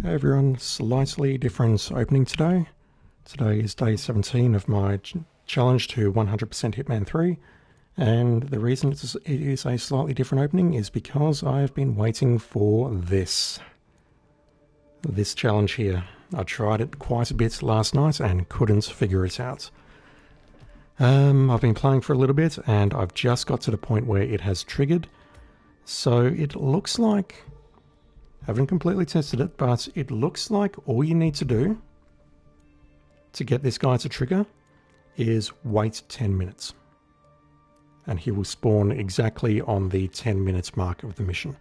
Hey everyone, slightly different opening today. Today is day 17 of my challenge to 100% Hitman 3, and the reason it is a slightly different opening is because I've been waiting for this challenge here. I tried it quite a bit last night and couldn't figure it out. I've been playing for a little bit and I've just got to the point where it has triggered, so it looks like... haven't completely tested it, but it looks like all you need to do to get this guy to trigger is wait 10 minutes. And he will spawn exactly on the 10 minutes mark of the mission.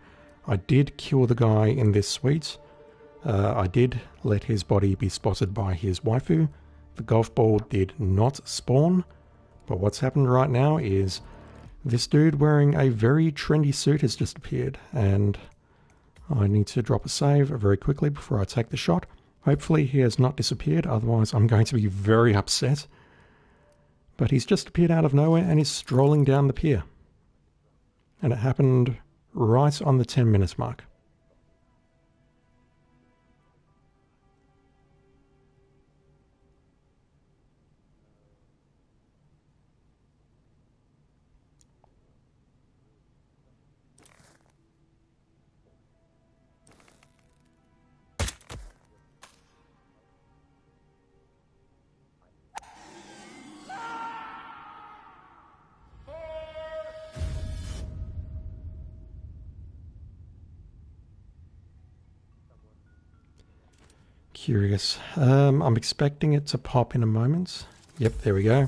I did kill the guy in this suite. I did let his body be spotted by his waifu. The golf ball did not spawn. But what's happened right now is this dude wearing a very trendy suit has just appeared, and I need to drop a save very quickly before I take the shot. Hopefully he has not disappeared, otherwise I'm going to be very upset. But he's just appeared out of nowhere and he's strolling down the pier. And it happened right on the 10 minutes mark. Curious. I'm expecting it to pop in a moment. Yep, there we go.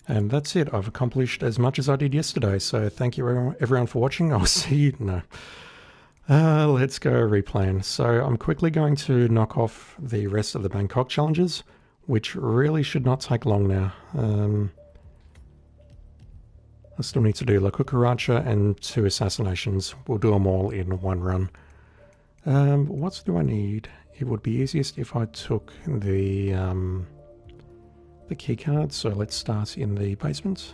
And that's it. I've accomplished as much as I did yesterday, so thank you everyone for watching. I'll see you... no. Let's go replan. So I'm quickly going to knock off the rest of the Bangkok challenges, which really should not take long now. I still need to do La Cucaracha and 2 assassinations. We'll do them all in one run. What do I need? It would be easiest if I took the key card, so let's start in the basement.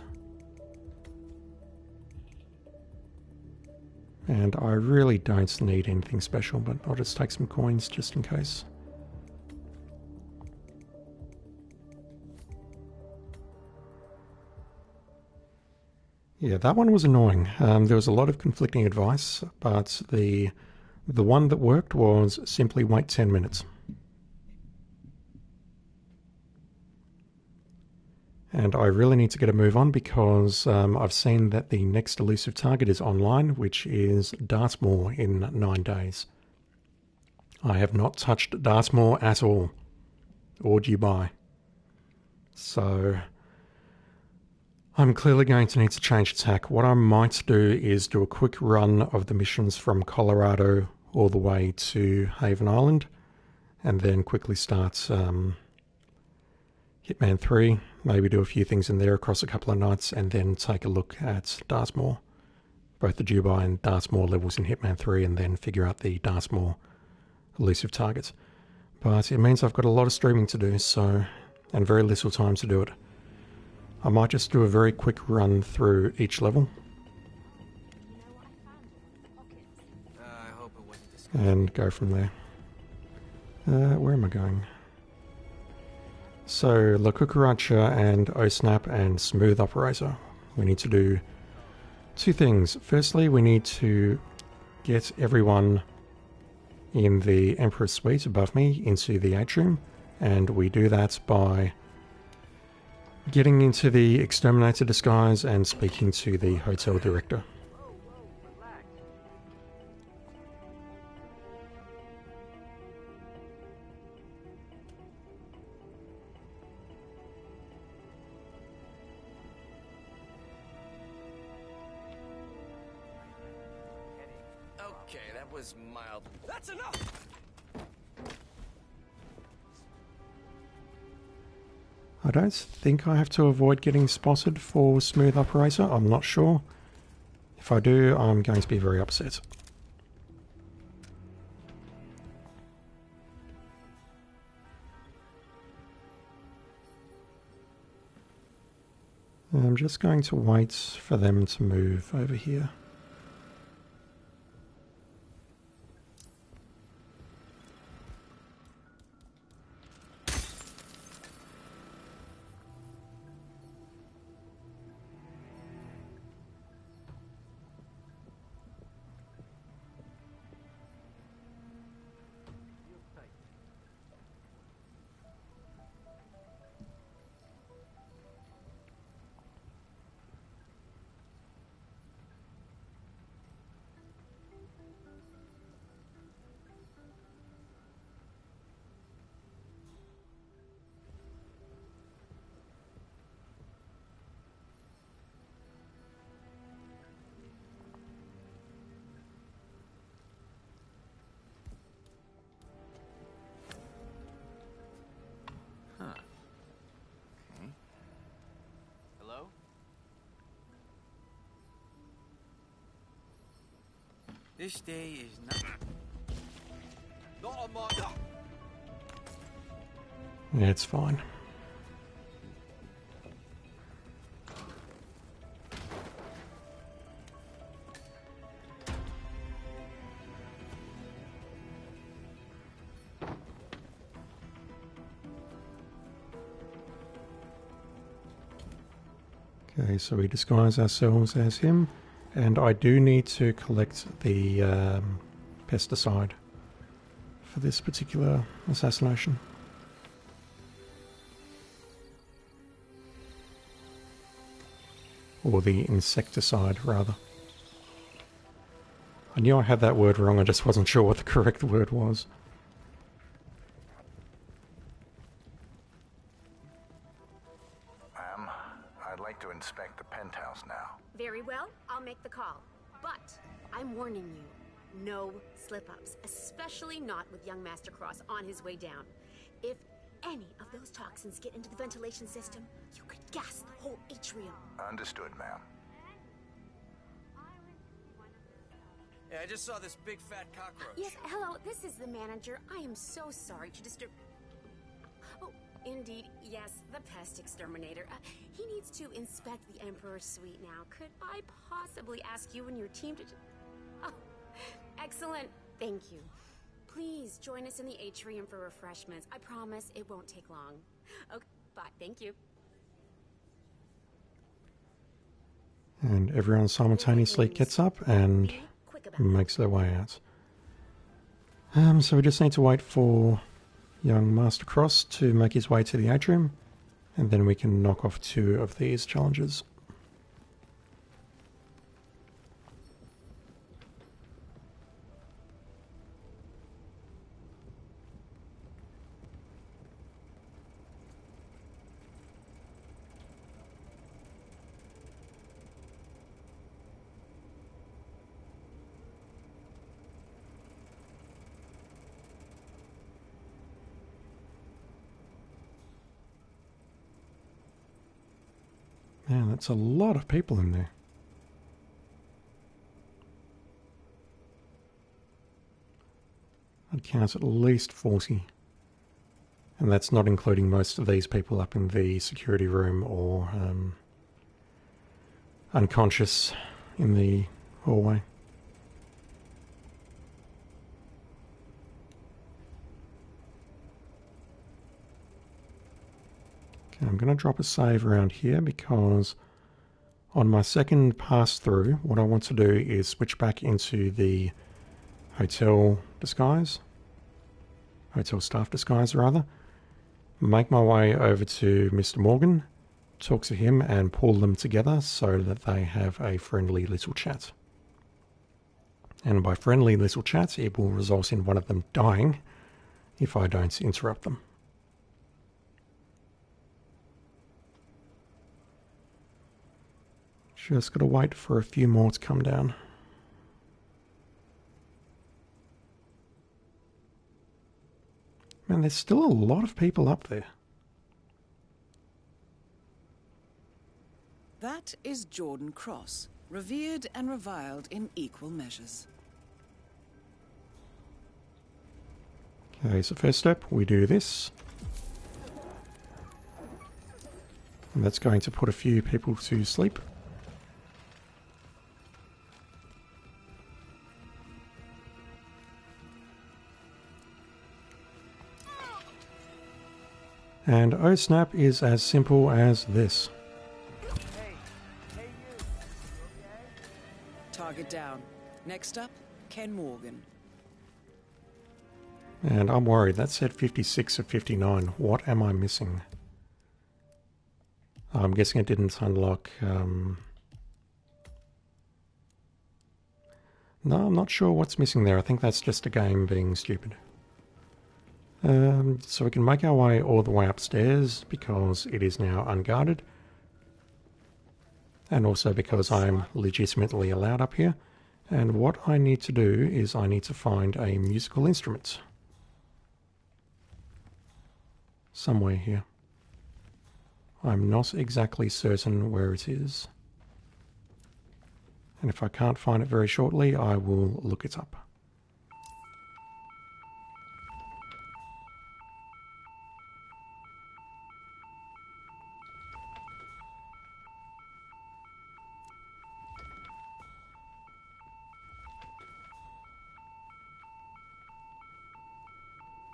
And I really don't need anything special, but I'll just take some coins just in case. Yeah, that one was annoying. There was a lot of conflicting advice, but the one that worked was simply wait 10 minutes. And I really need to get a move on because I've seen that the next elusive target is online, which is Dartmoor in 9 days. I have not touched Dartmoor at all, or Dubai. So I'm clearly going to need to change tack. What I might do is do a quick run of the missions from Colorado all the way to Haven Island, and then quickly start Hitman 3, maybe do a few things in there across a couple of nights, and then take a look at Dartmoor, both the Dubai and Dartmoor levels in Hitman 3, and then figure out the Dartmoor elusive targets. But it means I've got a lot of streaming to do, so, and very little time to do it. I might just do a very quick run through each level and go from there. Where am I going? So, La Cucaracha and O-Snap and Smooth Operator. We need to do 2 things. Firstly, we need to get everyone in the Emperor's Suite above me into the atrium, and we do that by getting into the Exterminator disguise and speaking to the hotel director. Okay, that was mild. That's enough! I don't think I have to avoid getting spotted for Smooth Operator. I'm not sure. If I do, I'm going to be very upset. I'm just going to wait for them to move over here. This day is not on my... Yeah, it's fine. Okay, so we disguise ourselves as him, and I do need to collect the pesticide for this particular assassination. Or the insecticide, rather. I knew I had that word wrong, I just wasn't sure what the correct word was. Ma'am, I'd like to inspect the penthouse now. Very well, I'll make the call. But I'm warning you, no slip-ups, especially not with young Master Cross on his way down. If any of those toxins get into the ventilation system, you could gas the whole atrium. Understood, ma'am. Yeah, I just saw this big fat cockroach. Yes, hello, this is the manager. I am so sorry to disturb... Oh, indeed, yes, the pest exterminator. He needs to inspect the Emperor's suite now. Could I possibly ask you and your team to... Oh, excellent, thank you. Please join us in the atrium for refreshments. I promise it won't take long. Okay, bye, thank you. And everyone simultaneously gets up and makes their way out. So we just need to wait for young Master Cross to make his way to the atrium, and then we can knock off 2 of these challenges. Man, that's a lot of people in there. I'd count at least 40. And that's not including most of these people up in the security room or unconscious in the hallway. Okay, I'm going to drop a save around here because on my second pass through, what I want to do is switch back into the hotel disguise, hotel staff disguise rather, make my way over to Mr. Morgan, talk to him and pull them together so that they have a friendly little chat. And by friendly little chat, it will result in one of them dying if I don't interrupt them. Just gotta wait for a few more to come down. Man, there's still a lot of people up there. That is Jordan Cross, revered and reviled in equal measures. Okay, so first step, we do this. And that's going to put a few people to sleep. And oh snap is as simple as this. Target down. Next up, Ken Morgan. And I'm worried, that said 56 of 59. What am I missing? I'm guessing it didn't unlock... No, I'm not sure what's missing there. I think that's just a game being stupid. So we can make our way all the way upstairs because it is now unguarded. And also because I'm legitimately allowed up here. And what I need to do is I need to find a musical instrument. Somewhere here. I'm not exactly certain where it is. And if I can't find it very shortly, I will look it up.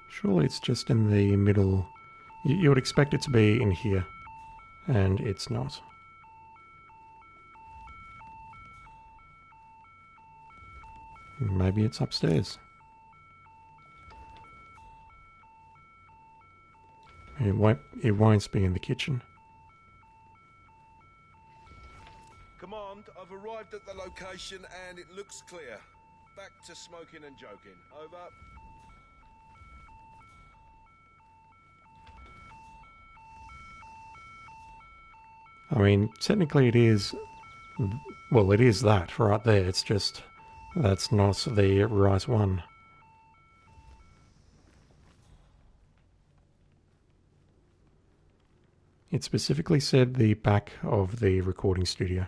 Surely it's just in the middle. You would expect it to be in here, and it's not. Maybe it's upstairs. It won't be in the kitchen. Command, I've arrived at the location and it looks clear. Back to smoking and joking. Over. I mean, technically it is... Well, it is that right there. It's just... That's not the right one. It specifically said the back of the recording studio.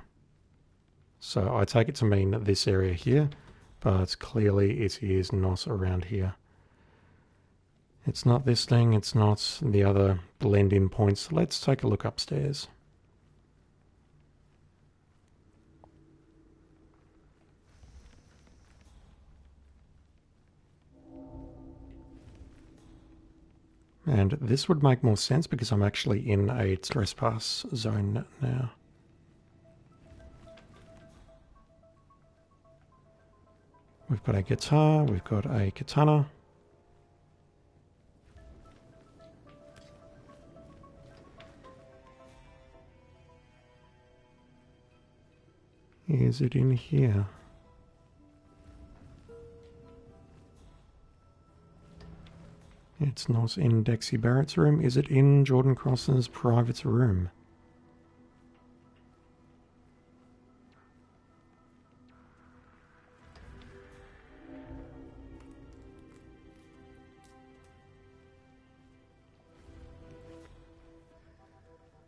So I take it to mean this area here, but clearly it is not around here. It's not this thing, it's not the other blend-in points. Let's take a look upstairs. And this would make more sense because I'm actually in a trespass zone now. We've got a guitar, we've got a katana. Is it in here? It's not in Dexy Barrett's room. Is it in Jordan Cross's private room?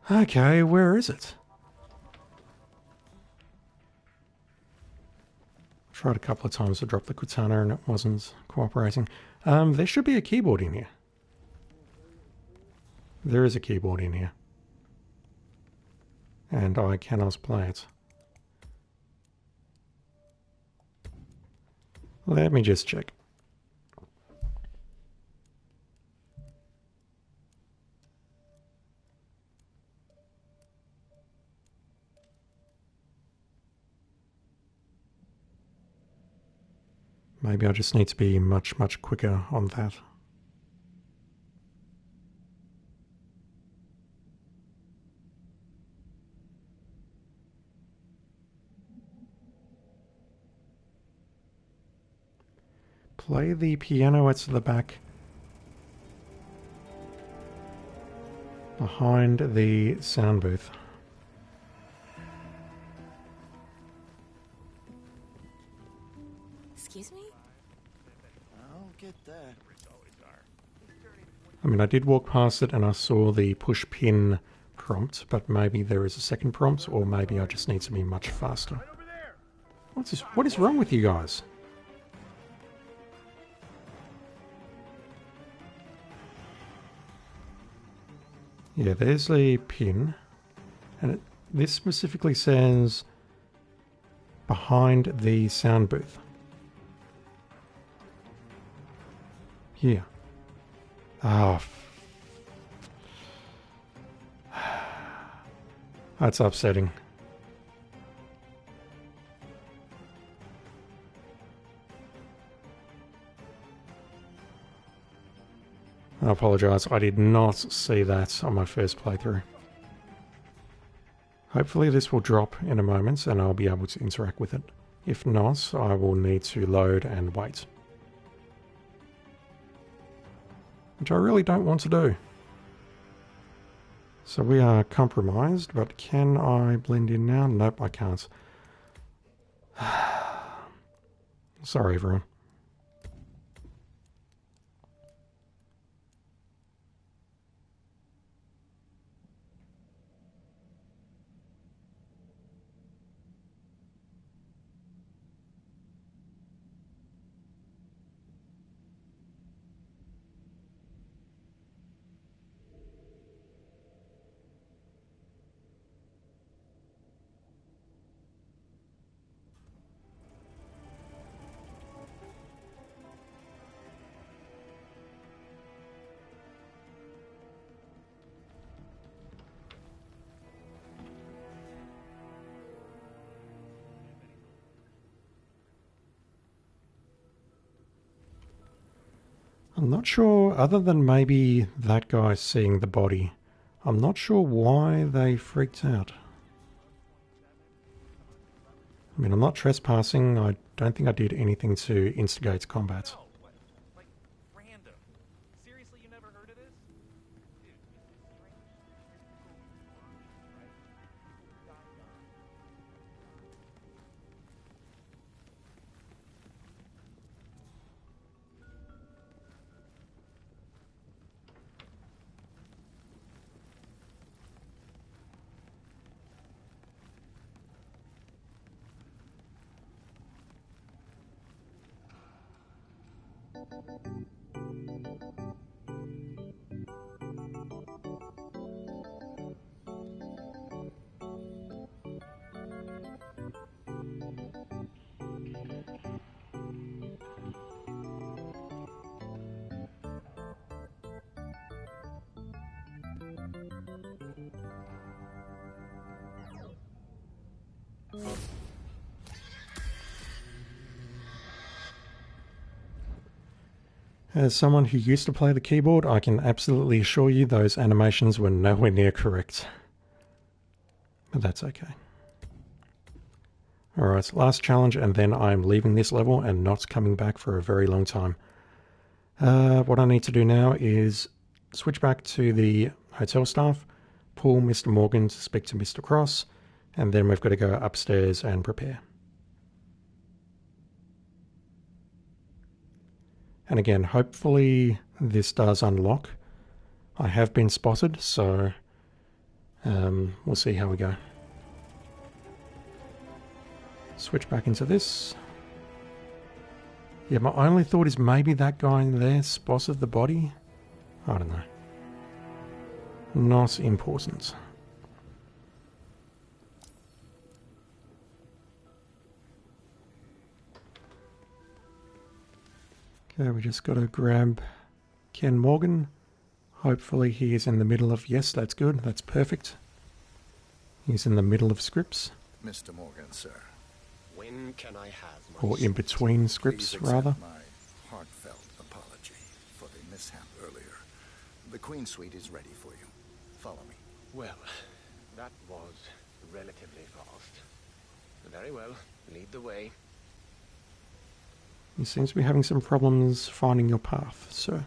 Okay, where is it? Tried a couple of times to drop the katana and it wasn't cooperating. There should be a keyboard in here. There is a keyboard in here. And I cannot play it. Let me just check. Maybe I just need to be much, much quicker on that. Play the piano at the back. Behind the sound booth. Excuse me? I'll get that. I mean, I did walk past it and I saw the push pin prompt, but maybe there is a second prompt, or maybe I just need to be much faster. What's this? What is wrong with you guys? Yeah, there's a pin, and this specifically says behind the sound booth. Here. Oh. That's upsetting. I apologise, I did not see that on my first playthrough. Hopefully this will drop in a moment and I'll be able to interact with it. If not, I will need to load and wait. Which I really don't want to do. So we are compromised, but can I blend in now? Nope, I can't. Sorry everyone. I'm not sure, other than maybe that guy seeing the body, I'm not sure why they freaked out. I mean, I'm not trespassing. I don't think I did anything to instigate combat. Like, random. Seriously, you never heard of this? Dude, As someone who used to play the keyboard, I can absolutely assure you those animations were nowhere near correct. But that's okay. Alright, last challenge, and then I'm leaving this level and not coming back for a very long time. What I need to do now is switch back to the hotel staff, pull Mr. Morgan to speak to Mr. Cross, and then we've got to go upstairs and prepare. And again, hopefully this does unlock. I have been spotted, so we'll see how we go. Switch back into this. Yeah, my only thought is maybe that guy in there spotted the body. I don't know. Not important. Okay, we just got to grab Ken Morgan. Hopefully he is in the middle of... Yes, that's good. That's perfect. He's in the middle of scripts. Mr. Morgan, sir. When can I have my Or in between scripts, rather. My heartfelt apology for the mishap earlier. The Queen Suite is ready for you. Follow me. Well, that was relatively fast. Very well. Lead the way. You seem to be having some problems finding your path, sir.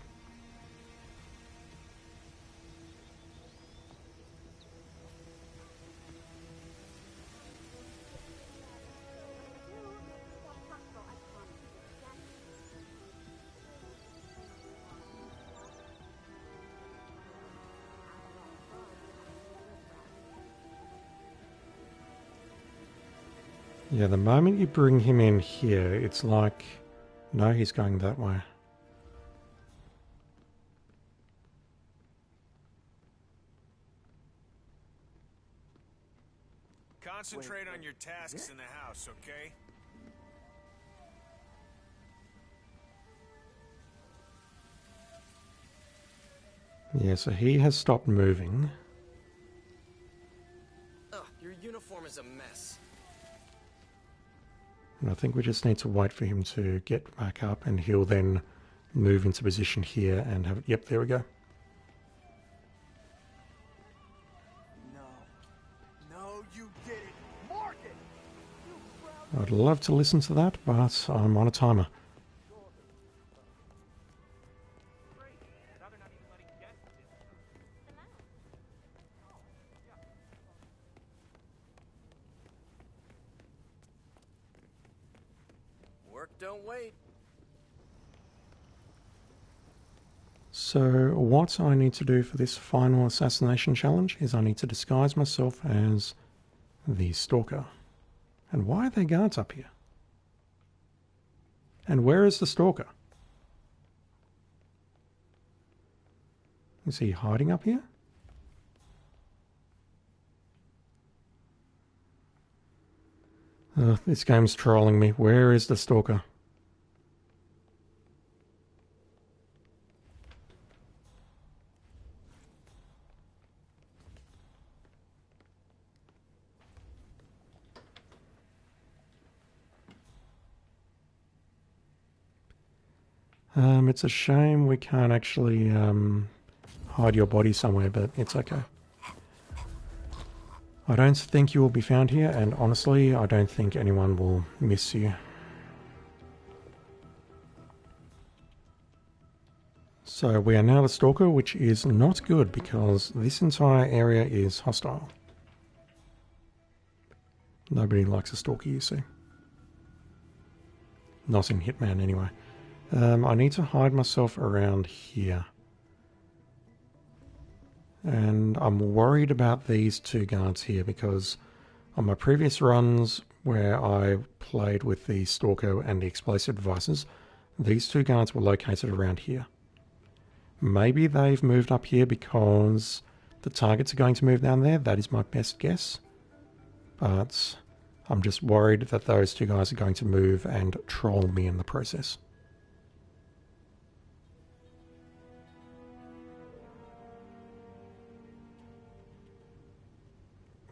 Yeah, the moment you bring him in here, it's like... No, he's going that way. Concentrate on your tasks in the house, okay? Yeah, so he has stopped moving. Ugh, your uniform is a mess. And I think we just need to wait for him to get back up, and he'll then move into position here and have it. Yep, there we go. No, you did it! Morgan! I'd love to listen to that, but I'm on a timer. Work don't wait. So what I need to do for this final assassination challenge is I need to disguise myself as the stalker. And why are there guards up here? And where is the stalker? Is he hiding up here? This game's trolling me. Where is the stalker? It's a shame we can't actually hide your body somewhere, but it's okay. I don't think you will be found here, and honestly, I don't think anyone will miss you. So we are now the Stalker, which is not good because this entire area is hostile. Nobody likes a Stalker, you see. Not in Hitman, anyway. I need to hide myself around here. And I'm worried about these two guards here because on my previous runs where I played with the Stalker and the explosive devices, these two guards were located around here. Maybe they've moved up here because the targets are going to move down there. That is my best guess. But I'm just worried that those two guys are going to move and troll me in the process.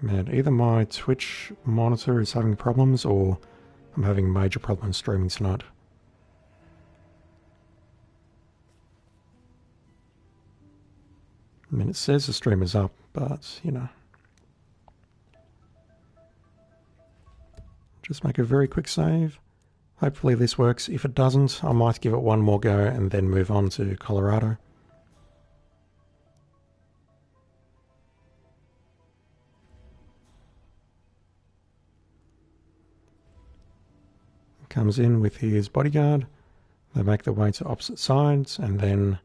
Man, either my Twitch monitor is having problems or I'm having major problems streaming tonight. I mean, it says the stream is up, but, you know. Just make a very quick save. Hopefully this works. If it doesn't, I might give it one more go and then move on to Colorado. Comes in with his bodyguard. They make their way to opposite sides, and then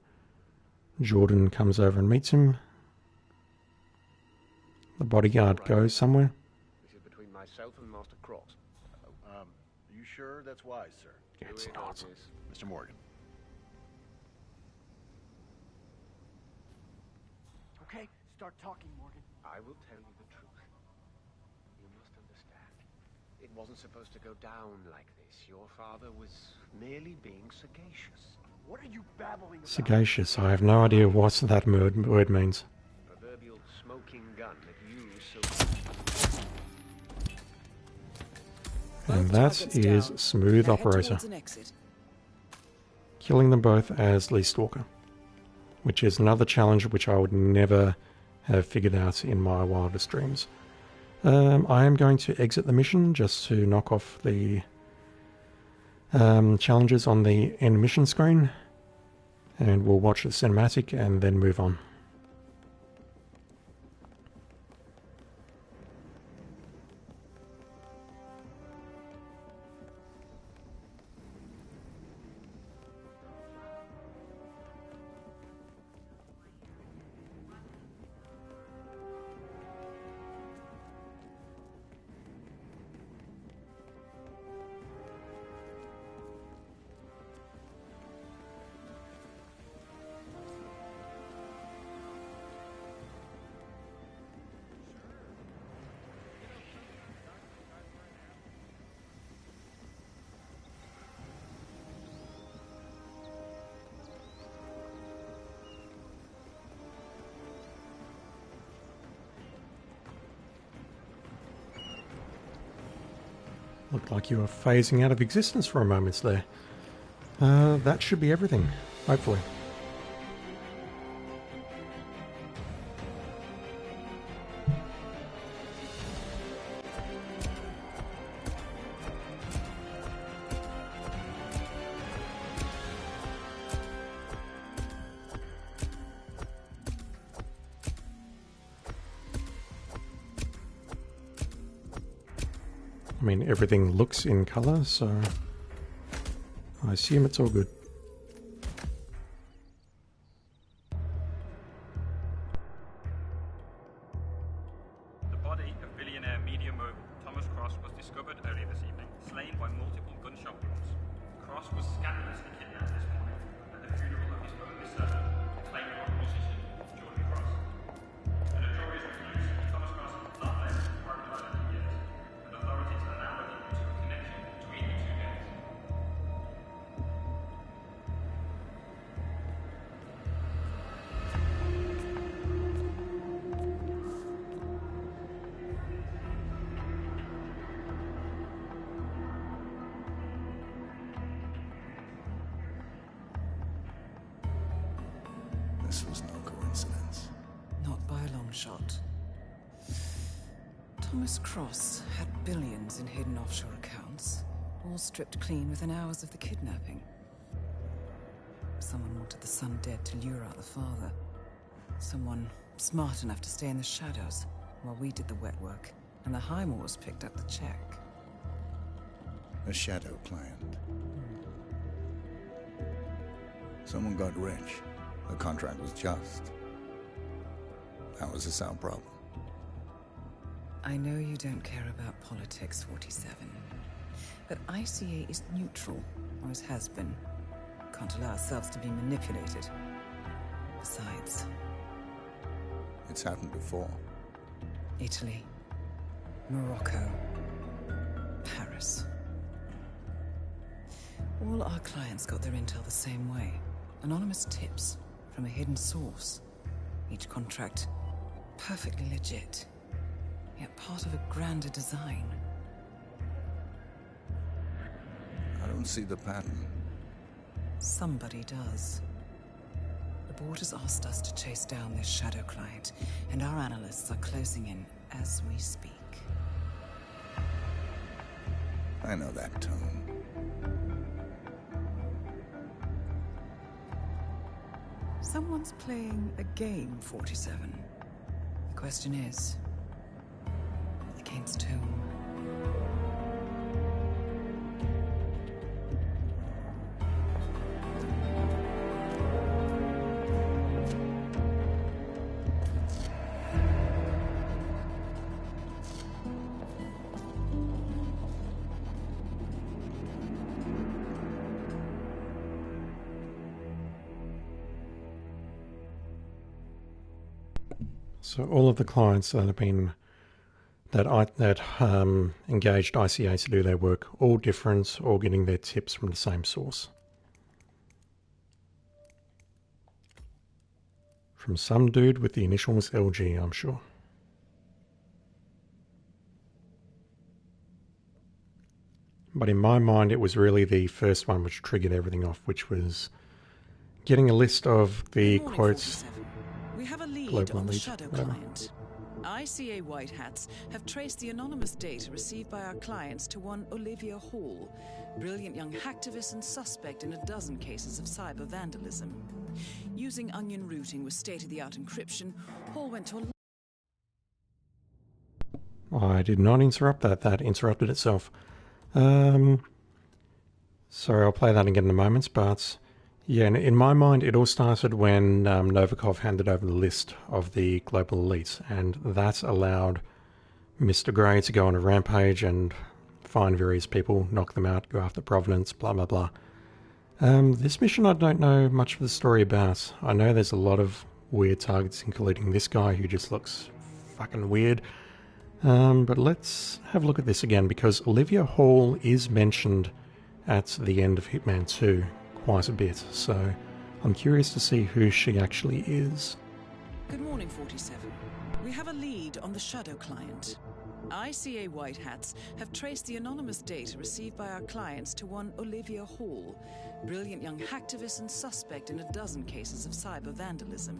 Jordan comes over and meets him. The bodyguard goes somewhere. This is between myself and Master Cross. Are you sure that's wise, sir? It's not. Mr. Morgan. Okay, start talking, Morgan. I will tell you the truth. You must understand. It wasn't supposed to go down like this. Your father was merely being sagacious. What are you babbling about? Sagacious. I have no idea what that word means. Proverbial smoking gun that you so... And that is Smooth Operator. Killing them both as Lee Stalker. Which is another challenge which I would never have figured out in my wildest dreams. I am going to exit the mission just to knock off the challenges on the end mission screen. And we'll watch the cinematic and then move on. Looked like you were phasing out of existence for a moment there. That should be everything, hopefully. I mean, everything looks in colour, so I assume it's all good. The body of billionaire media mogul Thomas Cross was discovered earlier this evening, slain by multiple gunshot wounds. Cross was scandalously kidnapped this morning at the funeral of his only son, acclaimed rock musician Jordan Cross. The notorious recluse Thomas Cross has not left the private island in years, and authorities are now looking into a connection between the two deaths. This was no coincidence. Not by a long shot. Thomas Cross had billions in hidden offshore accounts, all stripped clean within hours of the kidnapping. Someone wanted the son dead to lure out the father. Someone smart enough to stay in the shadows while we did the wet work, and the Highmores picked up the check. A shadow client. Someone got rich. The contract was just. That was a sound problem. I know you don't care about politics, 47. But ICA is neutral, always has been. Can't allow ourselves to be manipulated. Besides... It's happened before. Italy. Morocco. Paris. All our clients got their intel the same way. Anonymous tips from a hidden source. Each contract perfectly legit, yet part of a grander design. I don't see the pattern. Somebody does. The board has asked us to chase down this shadow client, and our analysts are closing in as we speak. I know that tone. Someone's playing a game, 47. The question is, against whom? So all of the clients that have been engaged ICA to do their work, all different, all getting their tips from the same source. From some dude with the initials LG, I'm sure. But in my mind, it was really the first one which triggered everything off, which was getting a list of the quotes. 47. We have a lead Global on the lead, shadow whatever. client. ICA White Hats have traced the anonymous data received by our clients to one Olivia Hall, brilliant young hacktivist and suspect in a dozen cases of cyber vandalism. Using onion routing with state-of-the-art encryption, Hall went to a... I did not interrupt that. That interrupted itself. Sorry, I'll play that again in a moment, but yeah, in my mind, it all started when Novikov handed over the list of the global elites, and that allowed Mr. Grey to go on a rampage and find various people, knock them out, go after Providence, blah, blah, blah. This mission I don't know much of the story about. I know there's a lot of weird targets, including this guy who just looks fucking weird. But let's have a look at this again, because Olivia Hall is mentioned at the end of Hitman 2 quite a bit, so I'm curious to see who she actually is. Good morning, 47. We have a lead on the shadow client. ICA White Hats have traced the anonymous data received by our clients to one Olivia Hall, brilliant young hacktivist and suspect in a dozen cases of cyber vandalism.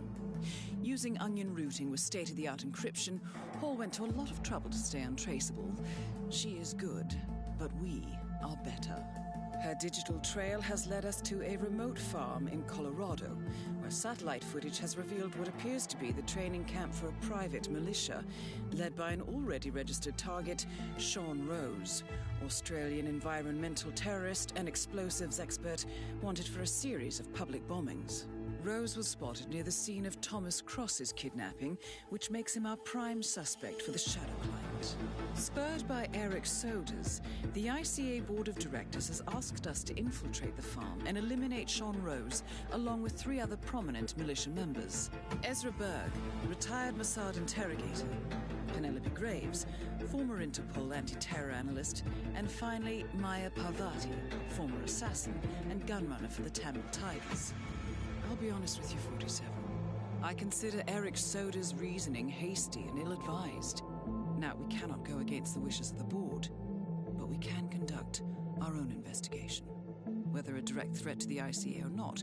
Using onion routing with state-of-the-art encryption, Hall went to a lot of trouble to stay untraceable. She is good, but we are better. Her digital trail has led us to a remote farm in Colorado, where satellite footage has revealed what appears to be the training camp for a private militia, led by an already registered target, Sean Rose, Australian environmental terrorist and explosives expert wanted for a series of public bombings. Rose was spotted near the scene of Thomas Cross's kidnapping, which makes him our prime suspect for the shadow client. Spurred by Eric Sodas, the ICA Board of Directors has asked us to infiltrate the farm and eliminate Sean Rose, along with 3 other prominent militia members. Ezra Berg, retired Mossad interrogator, Penelope Graves, former Interpol anti-terror analyst, and finally Maya Parvati, former assassin and gunrunner for the Tamil Tigers. I'll be honest with you, 47. I consider Eric Soda's reasoning hasty and ill-advised. Now, we cannot go against the wishes of the board, but we can conduct our own investigation. Whether a direct threat to the ICA or not,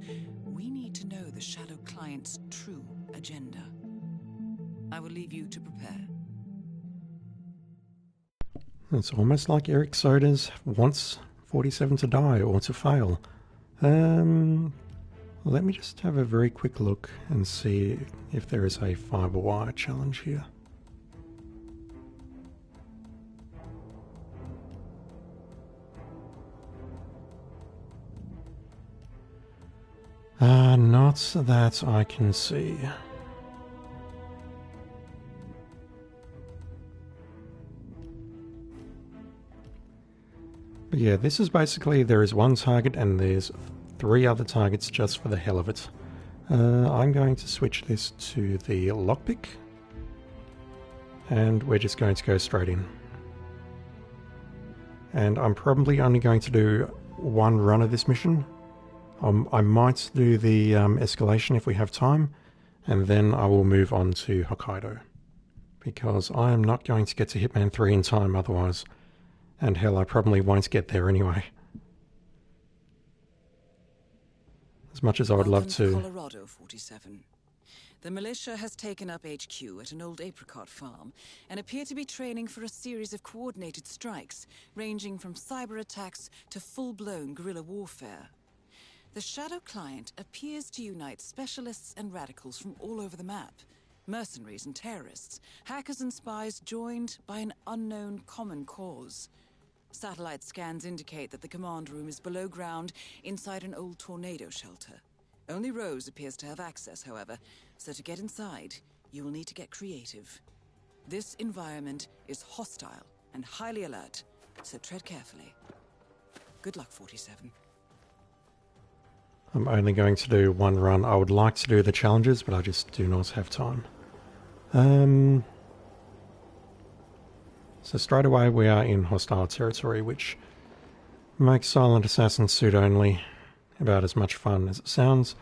we need to know the Shadow Client's true agenda. I will leave you to prepare. It's almost like Eric Sodas wants 47 to die or to fail. Let me just have a very quick look and see if there is a fiber wire challenge here. Not that I can see. But yeah, this is basically, there is one target and there's 3 other targets just for the hell of it. I'm going to switch this to the lockpick. And we're just going to go straight in. And I'm probably only going to do 1 run of this mission. I might do the escalation if we have time, and then I will move on to Hokkaido. Because I am not going to get to Hitman 3 in time otherwise. And hell, I probably won't get there anyway. As much as I would love to. Colorado 47. The militia has taken up HQ at an old apricot farm and appear to be training for a series of coordinated strikes, ranging from cyber attacks to full-blown guerrilla warfare. The Shadow Client appears to unite specialists and radicals from all over the map. Mercenaries and terrorists, hackers and spies joined by an unknown common cause. Satellite scans indicate that the command room is below ground inside an old tornado shelter. Only Rose appears to have access, however, so to get inside, you will need to get creative. This environment is hostile and highly alert, so tread carefully. Good luck, 47. I'm only going to do 1 run. I would like to do the challenges, but I just do not have time. So straight away we are in hostile territory, which makes Silent Assassin suit only about as much fun as it sounds.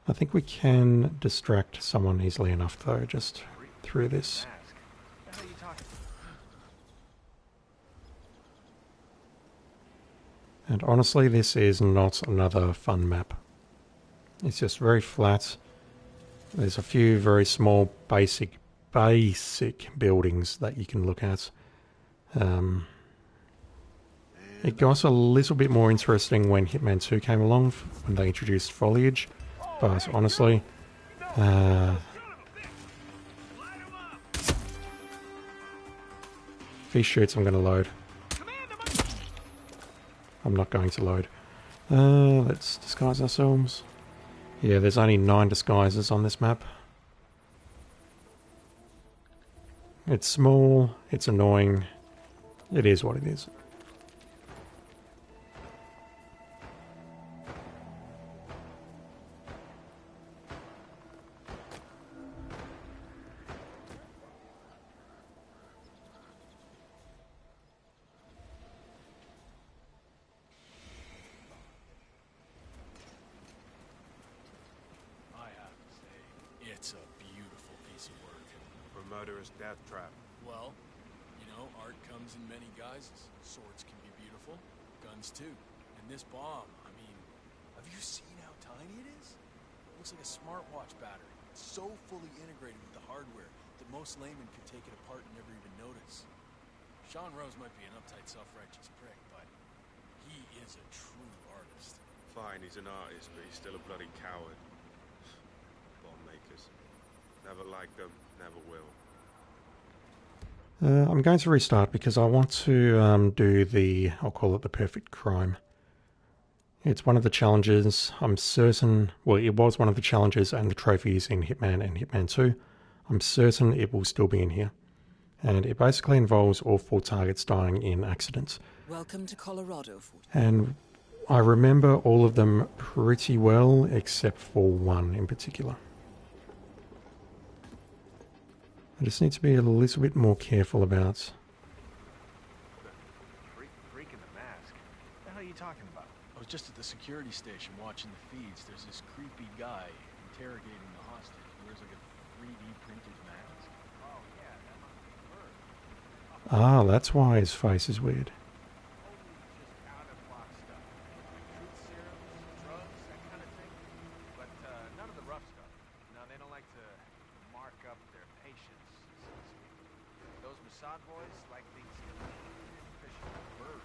I think we can distract someone easily enough though, just through this. And honestly, this is not another fun map. It's just very flat. There's a few very small basic buildings that you can look at. It got a little bit more interesting when Hitman 2 came along, when they introduced foliage. But honestly, if he shoots, I'm going to load. I'm not going to load. Let's disguise ourselves. Yeah, there's only 9 disguises on this map. It's small, it's annoying. It is what it is. Death trap. Well, you know, art comes in many guises. Swords can be beautiful, guns too. And this bomb, I mean, have you seen how tiny it is? It looks like a smartwatch battery. It's so fully integrated with the hardware that most laymen could take it apart and never even notice. Sean Rose might be an uptight, self-righteous prick, but he is a true artist. Fine, he's an artist, but he's still a bloody coward. Bomb makers. Never liked them, never will. I'm going to restart because I want to do the, I'll call it the perfect crime. It's one of the challenges, I'm certain, well it was one of the challenges and the trophies in Hitman and Hitman 2. I'm certain it will still be in here. And it basically involves all 4 targets dying in accidents. Welcome to Colorado. And I remember all of them pretty well, except for one in particular. I just need to be a little bit more careful about. Freak in the mask? What the hell are you talking about? I was just at the security station watching the feeds. There's this creepy guy interrogating the hostage. He wears like a 3D printed mask. Oh yeah, that must be Bird. Ah, that's why his face is weird. convoys like these fishing bird.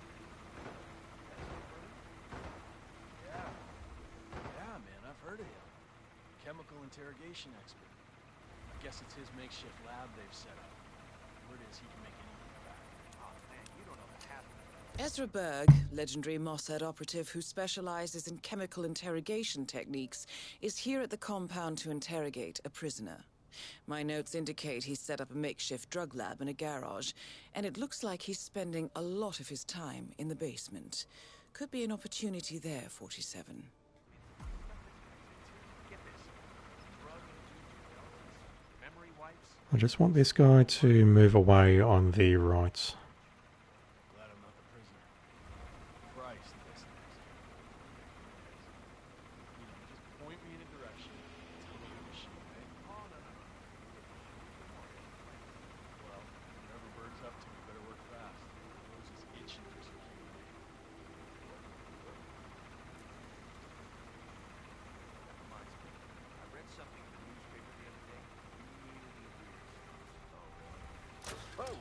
Yeah. Yeah, man, I've heard of him. Chemical interrogation expert. I guess it's his makeshift lab they've set up. Word is he can make anything back. Oh man, you don't know the half of it. Ezra Berg, legendary Mossad operative who specializes in chemical interrogation techniques, is here at the compound to interrogate a prisoner. My notes indicate he's set up a makeshift drug lab in a garage, and it looks like he's spending a lot of his time in the basement. Could be an opportunity there, 47. I just want this guy to move away on the right. Glad I'm not the prisoner. Christ, this next. You know, just point me in a direction. Tell me who to shoot, eh? Oh, no. Well, whatever Berg's up to, we better work fast. Rose is itching for some Q&A. Reminds me, I read something in the newspaper the other day. Really weird. Oh.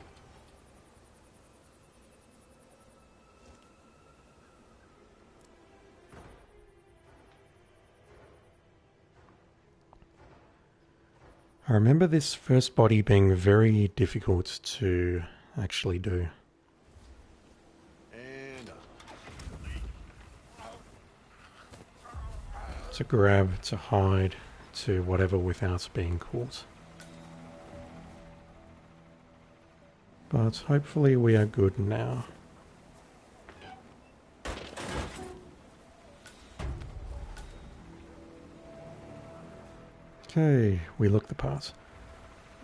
I remember this first body being very difficult to actually do. And To grab, to hide, to whatever without being caught. But hopefully we are good now. Okay, we look the part.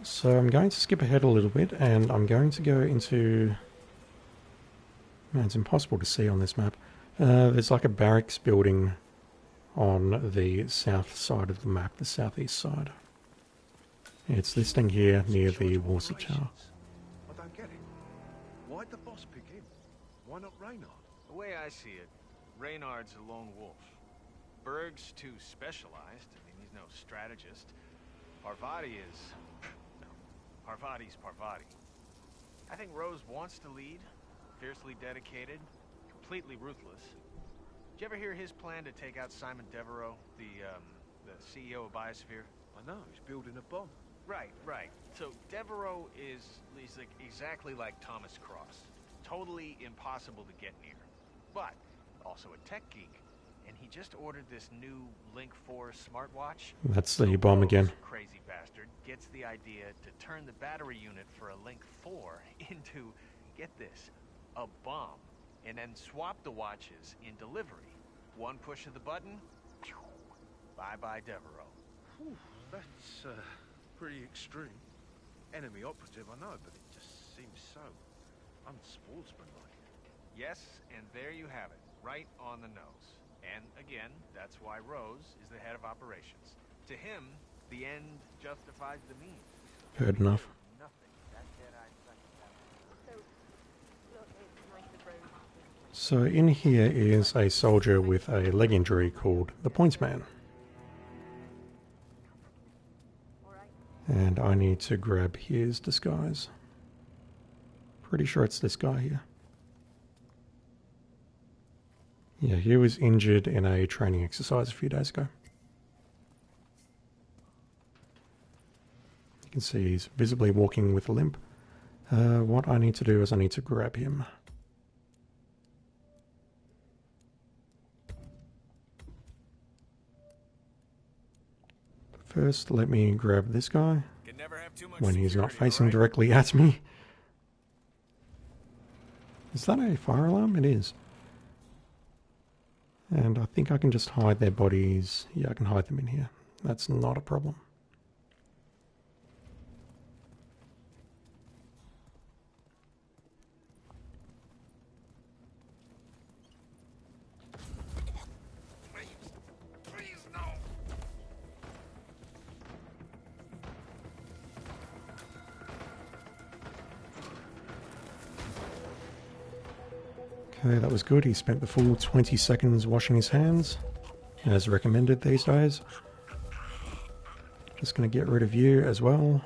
So I'm going to skip ahead a little bit and I'm going to go into... Man, it's impossible to see on this map. There's like a barracks building on the south side of the map, the southeast side. It's this thing here near the Warsaw Tower. I don't get it. Why'd the boss pick him? Why not Reynard? The way I see it, Reynard's a lone wolf. Berg's too specialized. I mean, he's no strategist. Parvati is... no, Parvati's Parvati. I think Rose wants to lead, fiercely dedicated, completely ruthless. Did you ever hear his plan to take out Simon Devereaux, the CEO of Biosphere? I know, he's building a bomb. Right. So Devereaux he's like exactly like Thomas Cross. Totally impossible to get near. But also a tech geek. And he just ordered this new Link 4 smartwatch. That's the bomb again. Crazy bastard gets the idea to turn the battery unit for a Link 4 into, get this, a bomb. And then swap the watches in delivery. One push of the button, bye-bye Devereaux. Whew, that's pretty extreme. Enemy operative, I know, but it just seems so unsportsmanlike. Yes, and there you have it, right on the nose. And again, that's why Rose is the head of operations. To him, the end justifies the means. Heard enough. So in here is a soldier with a leg injury called the Pointsman. And I need to grab his disguise. Pretty sure it's this guy here. Yeah, he was injured in a training exercise a few days ago. You can see he's visibly walking with a limp. What I need to do is I need to grab him. First, let me grab this guy when he's not facing directly at me. Is that a fire alarm? It is. And I think I can just hide their bodies. Yeah, I can hide them in here. That's not a problem. Okay, that was good. He spent the full 20 seconds washing his hands, as recommended these days. Just going to get rid of you as well.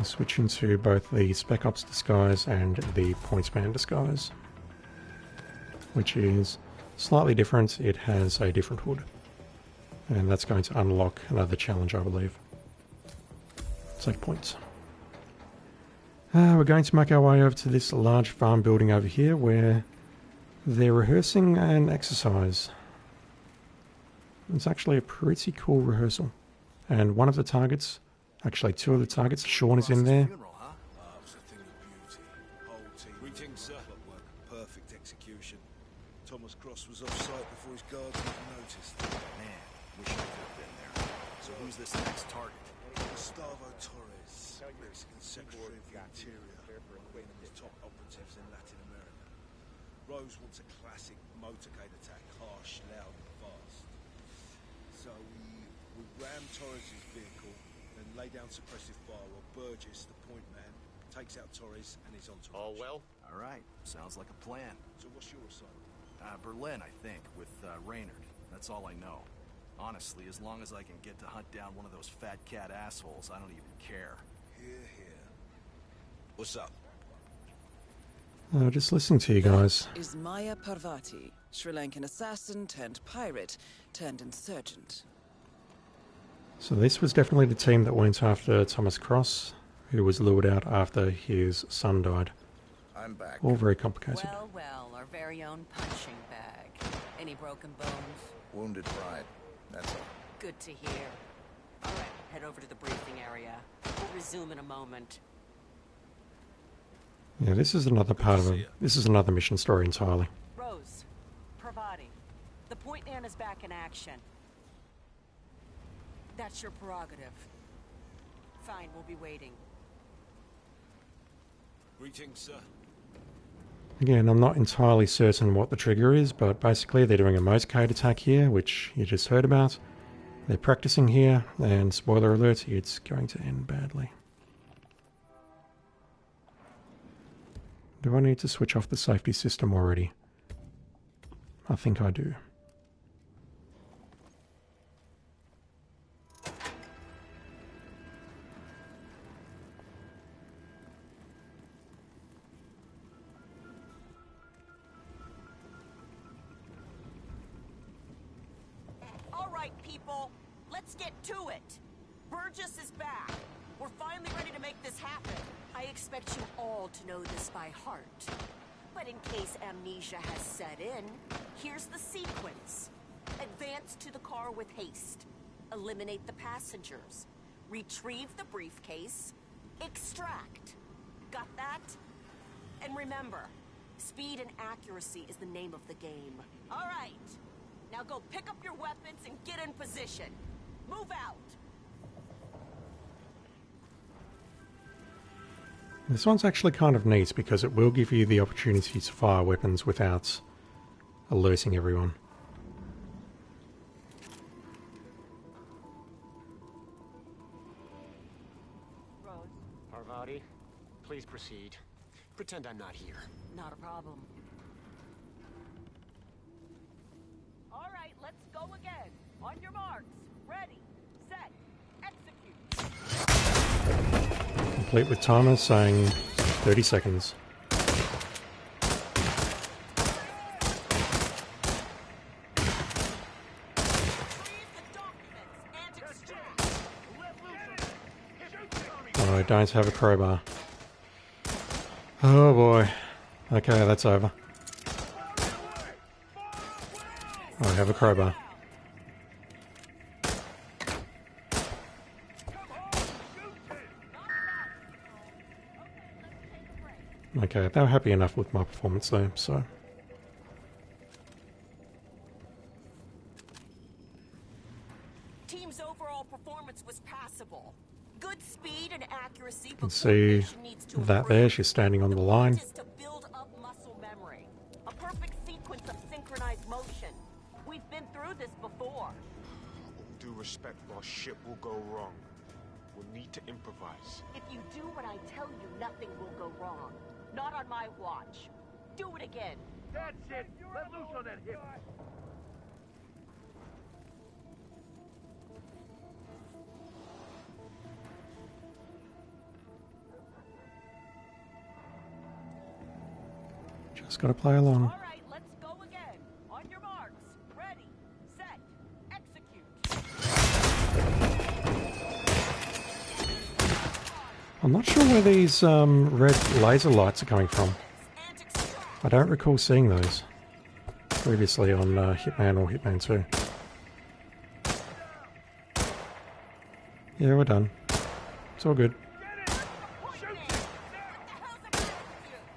I'll switch into both the Spec Ops disguise and the Pointsman disguise, which is slightly different. It has a different hood, and that's going to unlock another challenge, I believe. Take points. We're going to make our way over to this large farm building over here where they're rehearsing an exercise. It's actually a pretty cool rehearsal. And one of the targets, actually two of the targets, Sean is in there. Greetings, sir. Perfect execution. Thomas Cross was off site before his guards even noticed. Man, wish I could have been there. So who's this next target? Gustavo Torres, Mexican Secretary of the Interior, one of the top operatives in Latin America. Rose wants a classic motorcade attack, harsh, loud, and fast. So we ram Torres' vehicle, then lay down suppressive fire while Burgess, the point man, takes out Torres and his entourage. All well? All right, sounds like a plan. So what's your assignment? Berlin, I think, with Reynard. That's all I know. Honestly, as long as I can get to hunt down one of those fat cat assholes, I don't even care. Here. What's up? Just listening to you guys. Is Maya Parvati, Sri Lankan assassin turned pirate turned insurgent. So this was definitely the team that went after Thomas Cross, who was lured out after his son died. I'm back. All very complicated. Well, our very own punching bag. Any broken bones? Wounded pride, that's all. Good to hear. All right, head over to the briefing area. We'll resume in a moment. Yeah, this is another part of it. This is another mission story entirely. Rose, Parvati, the point man is back in action. That's your prerogative. Fine, we'll be waiting. Greetings, sir. Again, I'm not entirely certain what the trigger is, but basically they're doing a motorcade attack here, which you just heard about. They're practicing here, and spoiler alert, it's going to end badly. Do I need to switch off the safety system already? I think I do. People, let's get to it. Burgess is back. We're finally ready to make this happen. I expect you all to know this by heart. But in case amnesia has set in, here's the sequence. Advance to the car with haste. Eliminate the passengers. Retrieve the briefcase. Extract. Got that? And remember, speed and accuracy is the name of the game. All right. Now go pick up your weapons and get in position. Move out. This one's actually kind of neat because it will give you the opportunity to fire weapons without alerting everyone. Rose. Parvati, please proceed. Pretend I'm not here. Not a problem. All right, let's go again. On your marks. Ready, set, execute. Complete with timer saying 30 seconds. I don't have a crowbar. Oh boy. Okay, that's over. I have a crowbar. Okay, they were happy enough with my performance there, so... Team's overall performance was passable. Good speed and accuracy. You can see that there, she's standing on the line. To build up muscle memory. A perfect sequence of synchronized motion. We've been through this before. All due respect, our ship will go wrong. We'll need to improvise. If you do what I tell you, nothing will go wrong. Not on my watch. Do it again. That's it. Let loose on that hip. Just gotta play along. All right, let's go again. On your marks. Ready, set, execute. I'm not sure where these red laser lights are coming from. I don't recall seeing those previously on Hitman or Hitman 2. Yeah, we're done. It's all good.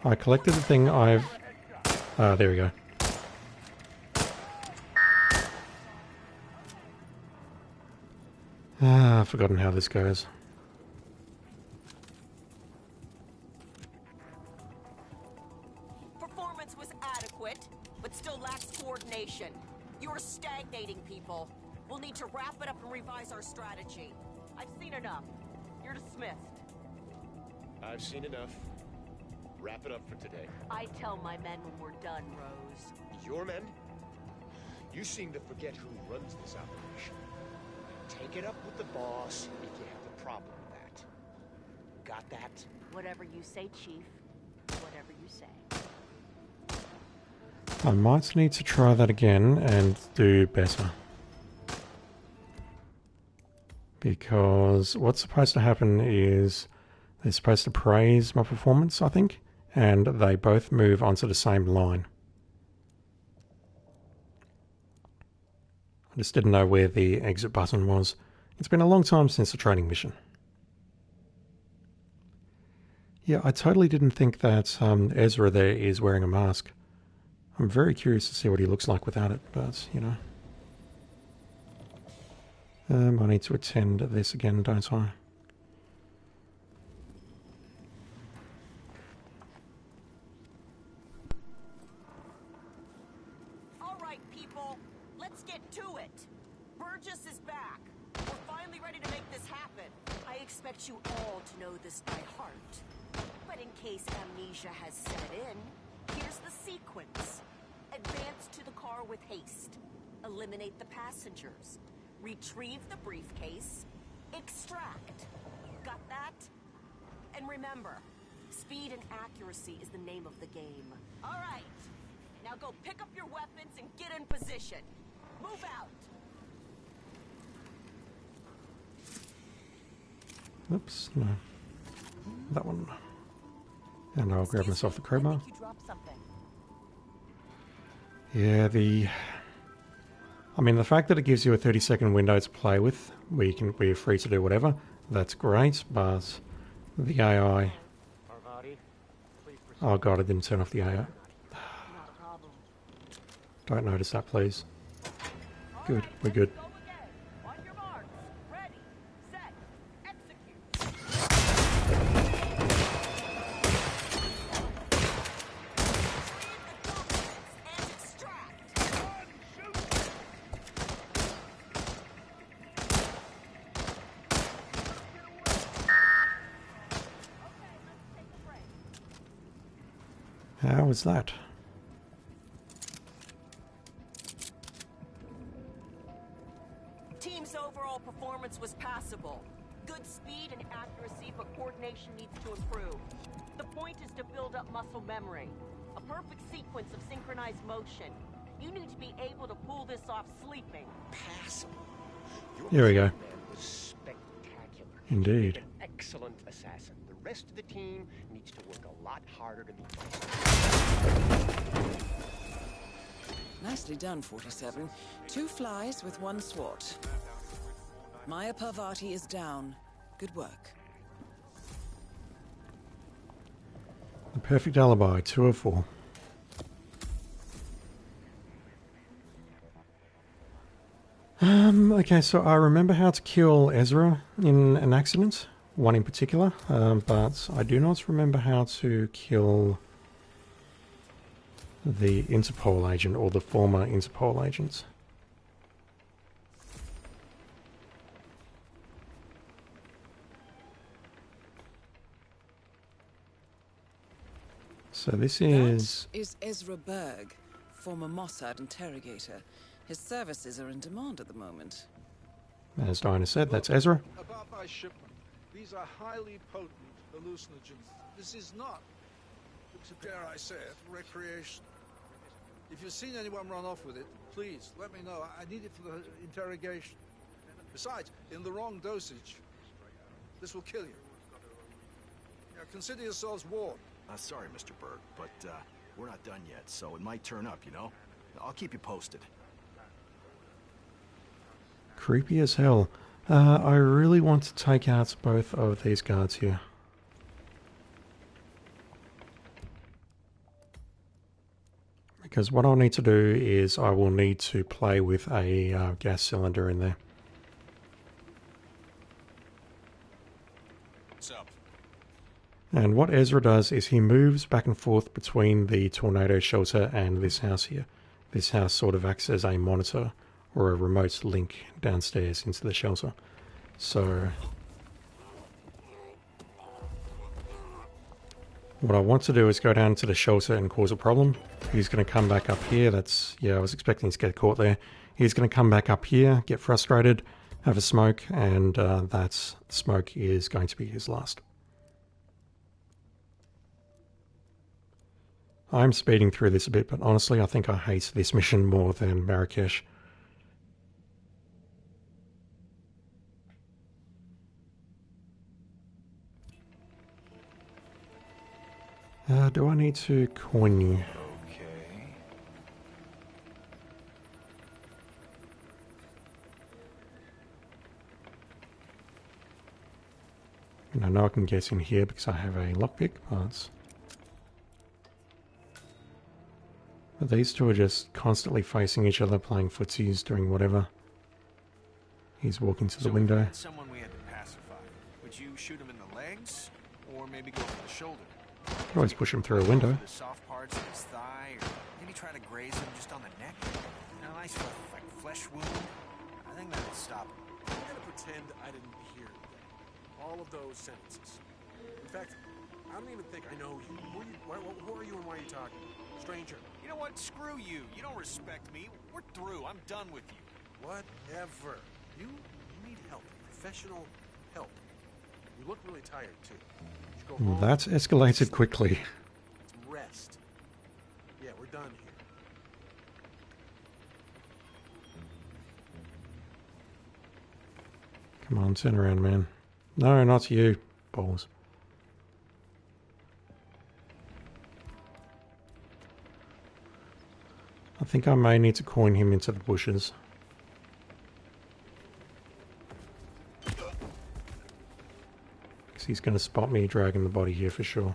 I collected the thing I've... Ah, there we go. Ah, I've forgotten how this goes. Performance was adequate, but still lacks coordination. You are stagnating, people. We'll need to wrap it up and revise our strategy. I've seen enough. You're dismissed. I've seen enough. Wrap it up for today. I tell my men when we're done, Rose. Your men? You seem to forget who runs this operation. Take it up with the boss if you have a problem with that. Got that? Whatever you say, Chief. Whatever you say. I might need to try that again and do better. Because what's supposed to happen is they're supposed to praise my performance, I think, and they both move onto the same line. I just didn't know where the exit button was. It's been a long time since the training mission. Yeah, I totally didn't think that Ezra there is wearing a mask. I'm very curious to see what he looks like without it, but, you know. I need to attend this again, don't I? All right, people. Let's get to it. Burgess is back. We're finally ready to make this happen. I expect you all to know this by heart. But in case amnesia has set in, here's the sequence. Advance to the car with haste. Eliminate the passengers. Retrieve the briefcase. Extract. Got that? And remember, speed and accuracy is the name of the game. All right. Now go pick up your weapons and get in position. Move out. Oops, no. That one. And I'll grab myself the crowbar. Yeah, I mean, the fact that it gives you a 30-second window to play with, where you're free to do whatever, that's great, but the AI... Oh god, I didn't turn off the AI. Don't notice that, please. Good, we're good. How was that? Team's overall performance was passable. Good speed and accuracy, but coordination needs to improve. The point is to build up muscle memory. A perfect sequence of synchronized motion. You need to be able to pull this off sleeping. Passable. Here we go. Was spectacular. Indeed. An excellent assassin. The rest of the team needs to work a lot harder to be Nicely done, 47. 2 flies with 1 swat. Maya Parvati is down. Good work. The perfect alibi, 2 of 4. Okay, so I remember how to kill Ezra in an accident, one in particular, but I do not remember how to kill the Interpol agent or the former Interpol agents. So this is... That is Ezra Berg, former Mossad interrogator. His services are in demand at the moment. As Diana said, that's Ezra. About my shipment. These are highly potent hallucinogens. This is not... Dare I say it, recreation. If you've seen anyone run off with it, please let me know. I need it for the interrogation. Besides, in the wrong dosage, this will kill you. Now, consider yourselves warned. Sorry, Mr. Berg, but we're not done yet, so it might turn up, you know? I'll keep you posted. Creepy as hell. I really want to take out both of these guards here. Because what I'll need to do is I will need to play with a gas cylinder in there. What's up? And what Ezra does is he moves back and forth between the tornado shelter and this house here. This house sort of acts as a monitor or a remote link downstairs into the shelter. So what I want to do is go down to the shelter and cause a problem. He's going to come back up here. That's, yeah, I was expecting to get caught there. He's going to come back up here, get frustrated, have a smoke, and that smoke is going to be his last. I'm speeding through this a bit, but honestly, I think I hate this mission more than Marrakesh. Do I need to coin you? Okay. And I know I can get in here because I have a lockpick, but these two are just constantly facing each other, playing footsies, doing whatever. He's walking to the window. We had someone we had to pacify. Would you shoot him in the legs, or maybe go for the shoulder? You always push him through a window. The soft parts of his thigh, or maybe try to graze him just on the neck. You know, nice like flesh wound. I think that'll stop him. I'm gonna pretend I didn't hear all of those sentences. In fact, I don't even think I know you. Who are you and why are you talking? Stranger. You know what? Screw you. You don't respect me. We're through. I'm done with you. Whatever. You need help. Professional help. You look really tired, too. You should go home. That's escalated quickly. Some rest. Yeah, we're done here. Come on, turn around, man. No, not you, balls. I think I may need to coin him into the bushes. Because he's going to spot me dragging the body here for sure.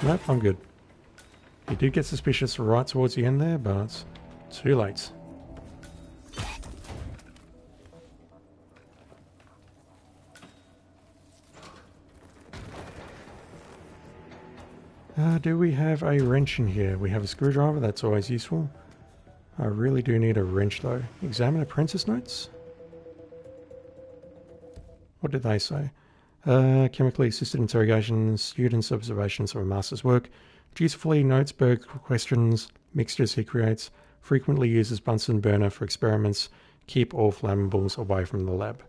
Nope, I'm good. He did get suspicious right towards the end there, but too late. Do we have a wrench in here? We have a screwdriver, that's always useful. I really do need a wrench though. Examine apprentice notes? What did they say? Chemically assisted interrogations, students' observations of a master's work, dutifully notes Berg's questions, mixtures he creates, frequently uses Bunsen burner for experiments, keep all flammables away from the lab.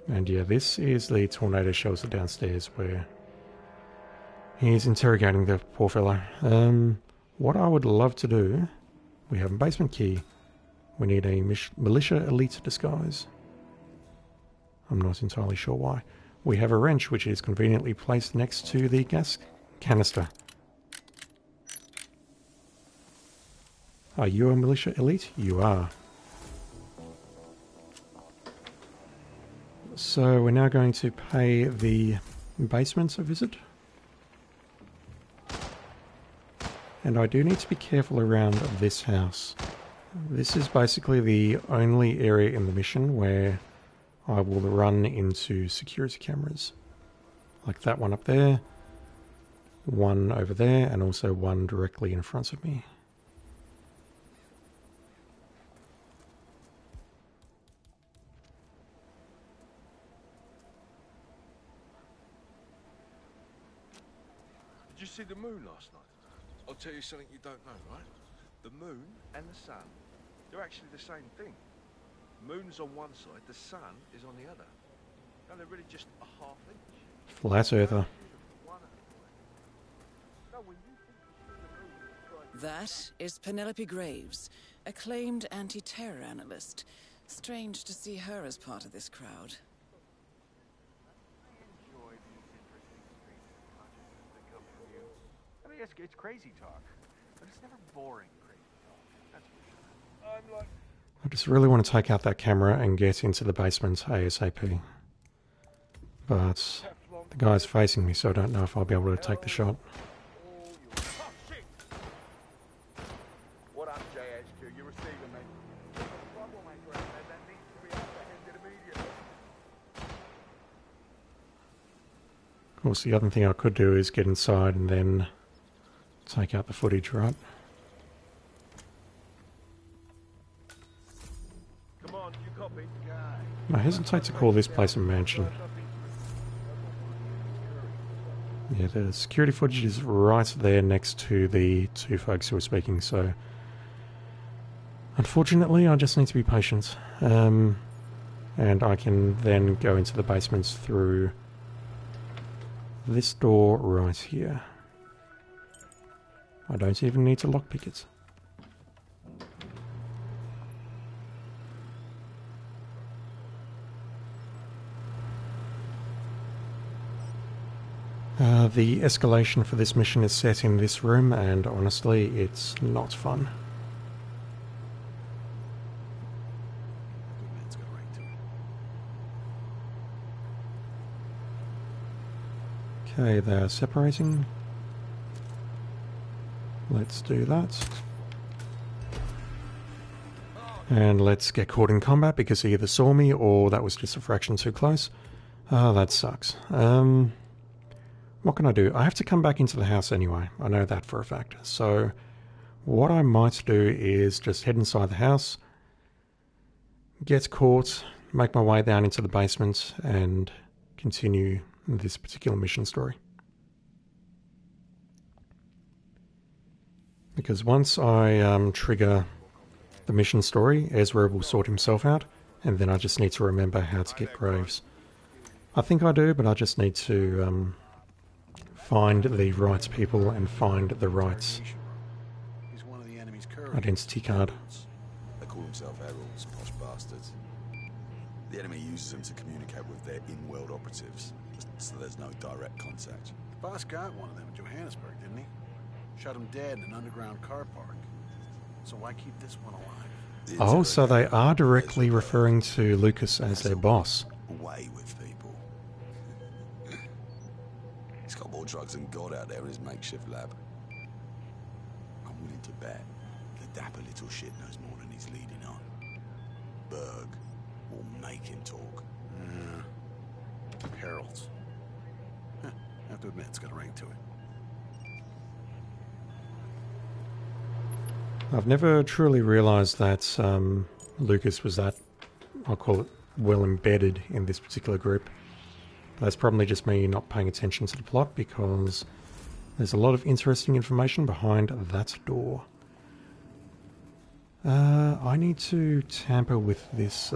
And yeah, this is the tornado shelter downstairs where he's interrogating the poor fellow. What I would love to do, we have a basement key. We need a militia elite disguise. I'm not entirely sure why. We have a wrench which is conveniently placed next to the gas canister. Are you a militia elite? You are. So we're now going to pay the basement a visit. And I do need to be careful around this house. This is basically the only area in the mission where I will run into security cameras. Like that one up there, one over there, and also one directly in front of me. Did you see the moon last night? I'll tell you something you don't know, right? The moon and the sun, they're actually the same thing. The moon's on one side, the sun is on the other. And they're really just a half inch. Flat earther. That is Penelope Graves, acclaimed anti-terror analyst. Strange to see her as part of this crowd. I mean, it's crazy talk, but it's never boring crazy talk. That's for sure. I just really want to take out that camera and get into the basement ASAP. But the guy's facing me, so I don't know if I'll be able to take the shot. What up, JHQ? You receiving me? Trouble, my friend. That needs to be apprehended immediately. Of course, the other thing I could do is get inside and then take out the footage, right? Come on, you copy? I hesitate to call this place a mansion. Yeah, the security footage is right there next to the two folks who were speaking, so unfortunately I just need to be patient. And I can then go into the basements through this door right here. I don't even need to lockpick it. The escalation for this mission is set in this room, and honestly, it's not fun. Okay, they're separating. Let's do that. And let's get caught in combat because he either saw me or that was just a fraction too close. Oh, that sucks. What can I do? I have to come back into the house anyway. I know that for a fact. So what I might do is just head inside the house, get caught, make my way down into the basement, and continue this particular mission story. Because once I trigger the mission story, Ezra will sort himself out, and then I just need to remember how to get Graves. I think I do, but I just need to find the right people and find the right identity card. They call themselves heralds, posh bastards. The enemy uses them to communicate with their in-world operatives, so there's no direct contact. The boss got one of them in Johannesburg, didn't he? Shot him dead in an underground car park. So why keep this one alive? Oh, so they are directly referring to Lucas as their boss. Away with people. He's got more drugs than God out there in his makeshift lab. I'm willing to bet the dapper little shit knows more than he's leading on. Berg will make him talk. Heralds. I have to admit, it's got a ring to it. I've never truly realised that Lucas was that, I'll call it, well embedded in this particular group. But that's probably just me not paying attention to the plot, because there's a lot of interesting information behind that door. I need to tamper with this.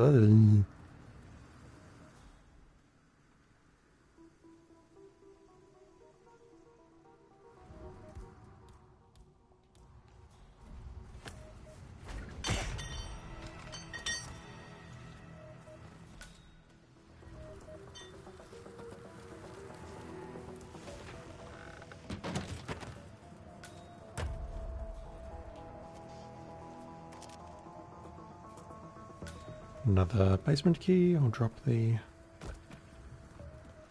Another basement key. I'll drop the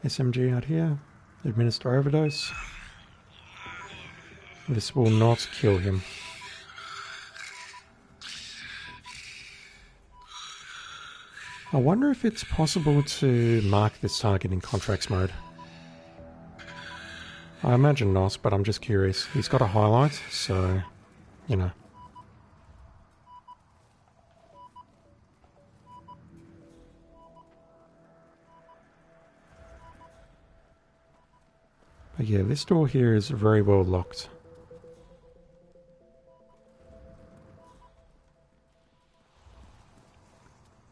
SMG out here. Administer overdose. This will not kill him. I wonder if it's possible to mark this target in contracts mode. I imagine not, but I'm just curious. He's got a highlight, so, you know. But yeah, this door here is very well locked.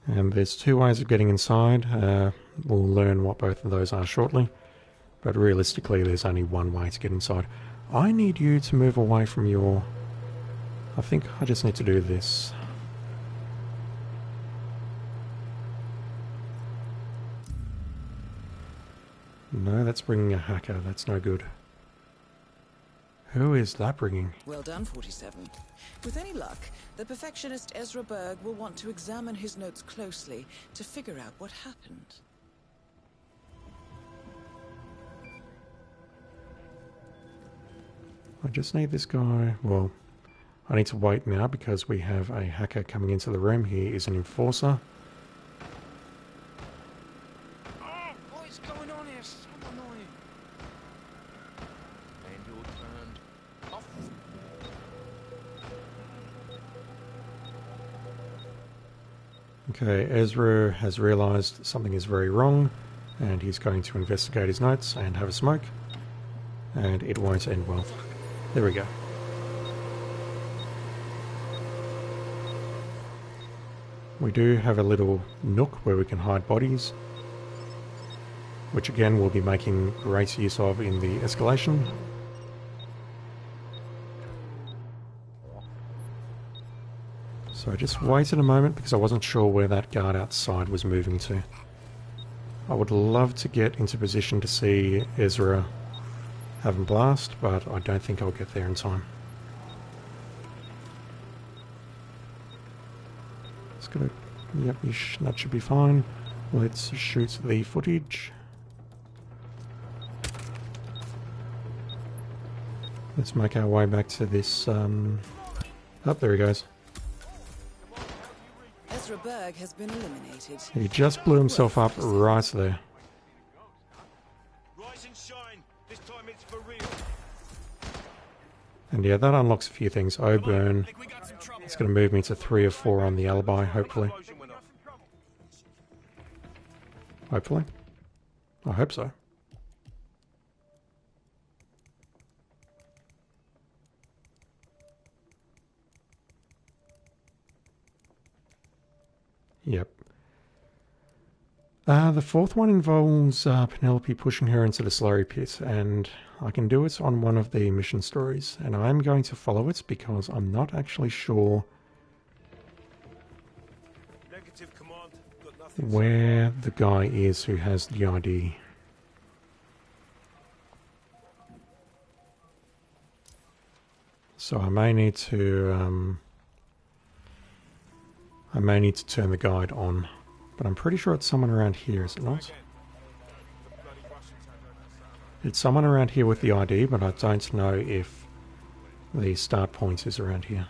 And there's two ways of getting inside. We'll learn what both of those are shortly. But realistically, there's only one way to get inside. I need you to move away from your... I think I just need to do this. No, that's bringing a hacker. That's no good. Who is that bringing? Well done, 47. With any luck, the perfectionist Ezra Berg will want to examine his notes closely to figure out what happened. I just need this guy. Well, I need to wait now because we have a hacker coming into the room. He is an enforcer. Oh, what is going on here? So annoying. Manual turned off. Okay, Ezra has realised something is very wrong, and he's going to investigate his notes and have a smoke. And it won't end well. There we go. We do have a little nook where we can hide bodies, which again we'll be making great use of in the escalation. So I just waited a moment because I wasn't sure where that guard outside was moving to. I would love to get into position to see Ezra have him blast, but I don't think I'll get there in time. It's gonna... Yep, that should be fine. Let's shoot the footage. Let's make our way back to this... Oh, there he goes. Ezra Berg has been eliminated. He just blew himself up right there. Rise and shine. This time it's for real. And yeah, that unlocks a few things. Oh, burn. It's going to move me to 3 or 4 on the alibi, hopefully. Hopefully. I hope so. Yep. The fourth one involves Penelope pushing her into the slurry pit, and I can do it on one of the mission stories, and I'm going to follow it because I'm not actually sure where the guy is who has the ID. So I may need to turn the guide on, but I'm pretty sure it's someone around here, is it not? It's someone around here with the ID, but I don't know if the start point is around here.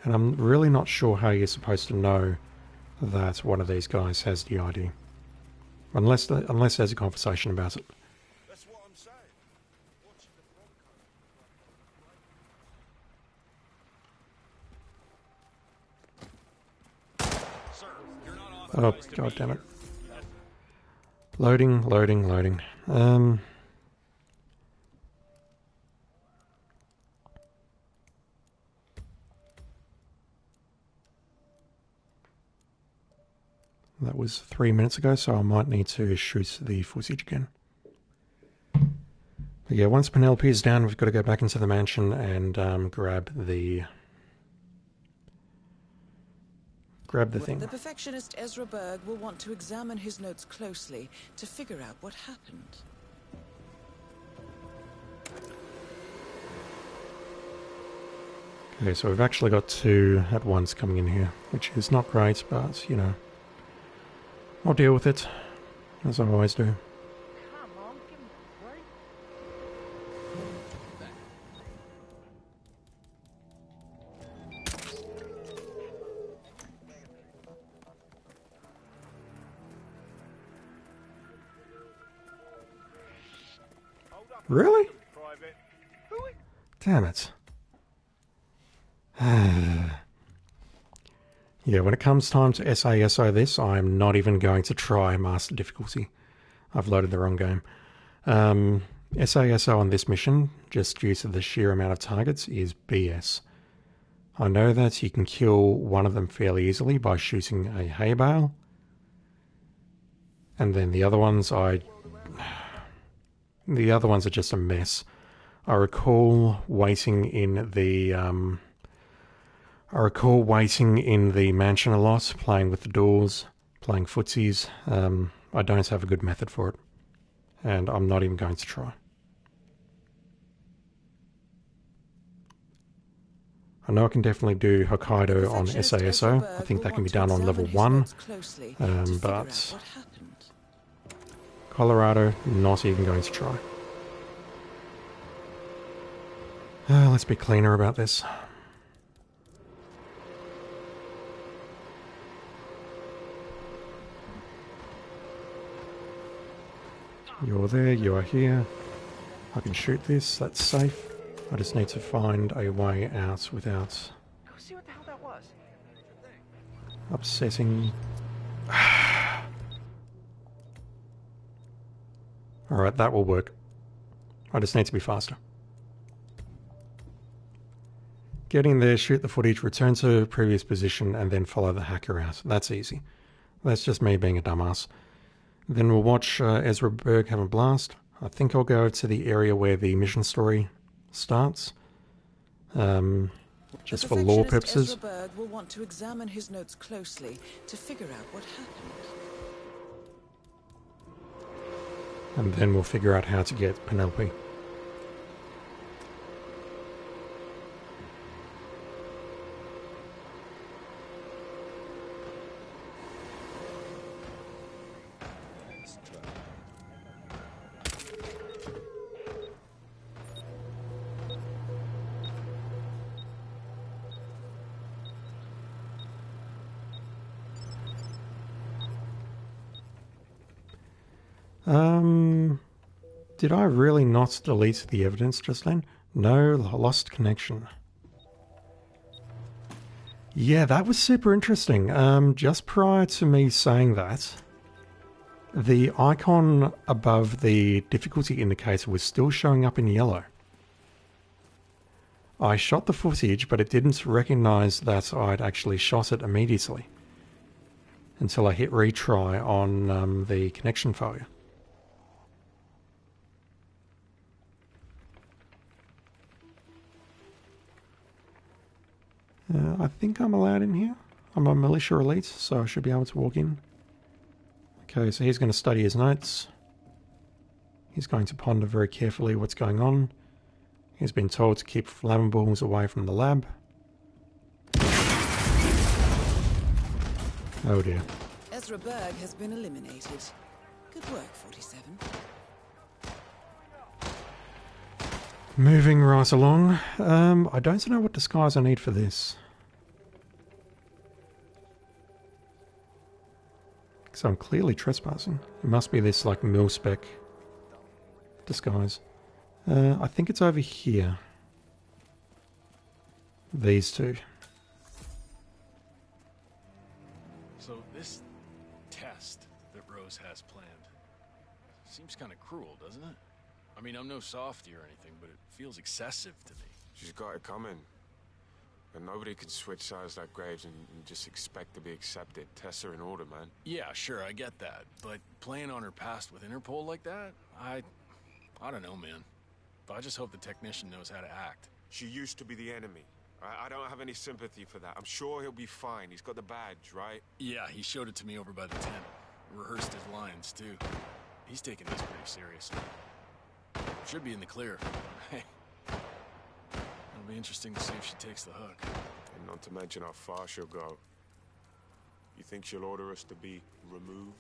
And I'm really not sure how you're supposed to know that one of these guys has the ID. Unless there's a conversation about it. That's what I'm saying. Oh, god damn it. Loading, loading, loading. That was 3 minutes ago, so I might need to shoot the footage again. But yeah, once Penelope is down, we've got to go back into the mansion and grab the thing. The perfectionist Ezra Berg will want to examine his notes closely to figure out what happened. Okay, so we've actually got 2 at once coming in here, which is not great, but, you know, I'll deal with it, as I always do. Really? Damn it. Yeah, when it comes time to SASO this, I'm not even going to try Master Difficulty. I've loaded the wrong game. SASO on this mission, just due to the sheer amount of targets, is BS. I know that you can kill one of them fairly easily by shooting a hay bale. And then the other ones, The other ones are just a mess. I recall waiting in the mansion a lot, playing with the doors, playing footsies. I don't have a good method for it, and I'm not even going to try. I know I can definitely do Hokkaido on SASO. I think that can be done on level 1, but Colorado, not even going to try. Let's be cleaner about this. You're there, you are here. I can shoot this, that's safe. I just need to find a way out without Go see what the hell that was. upsetting. Alright, that will work. I just need to be faster. Get in there, shoot the footage, return to previous position, and then follow the hacker out. That's easy. That's just me being a dumbass. Then we'll watch Ezra Berg have a blast. I think I'll go to the area where the mission story starts. Just for lore purposes. Ezra Berg will want to examine his notes closely to figure out what happened. And then we'll figure out how to get Penelope. Did I really not delete the evidence just then? No, lost connection. Yeah, that was super interesting. Just prior to me saying that, the icon above the difficulty indicator was still showing up in yellow. I shot the footage, but it didn't recognize that I'd actually shot it immediately until I hit retry on the connection failure. I think I'm allowed in here. I'm a militia elite, so I should be able to walk in. Okay, so he's going to study his notes. He's going to ponder very carefully what's going on. He's been told to keep flammables away from the lab. Oh dear. Ezra Berg has been eliminated. Good work, 47. Moving right along. I don't know what disguise I need for this. So I'm clearly trespassing. It must be this like mil-spec disguise. I think it's over here. These two. So this test that Rose has planned seems kind of cruel, doesn't it? I mean, I'm no softy or anything, but it feels excessive to me. She's got it coming. And nobody can switch sides like Graves and just expect to be accepted. Tests are in order, man. Yeah, sure, I get that. But playing on her past with Interpol like that? I don't know, man. But I just hope the technician knows how to act. She used to be the enemy. I don't have any sympathy for that. I'm sure he'll be fine. He's got the badge, right? Yeah, he showed it to me over by the tent. Rehearsed his lines, too. He's taking this pretty seriously. Should be in the clear. Hey. It'll be interesting to see if she takes the hook. And not to mention how far she'll go. You think she'll order us to be removed?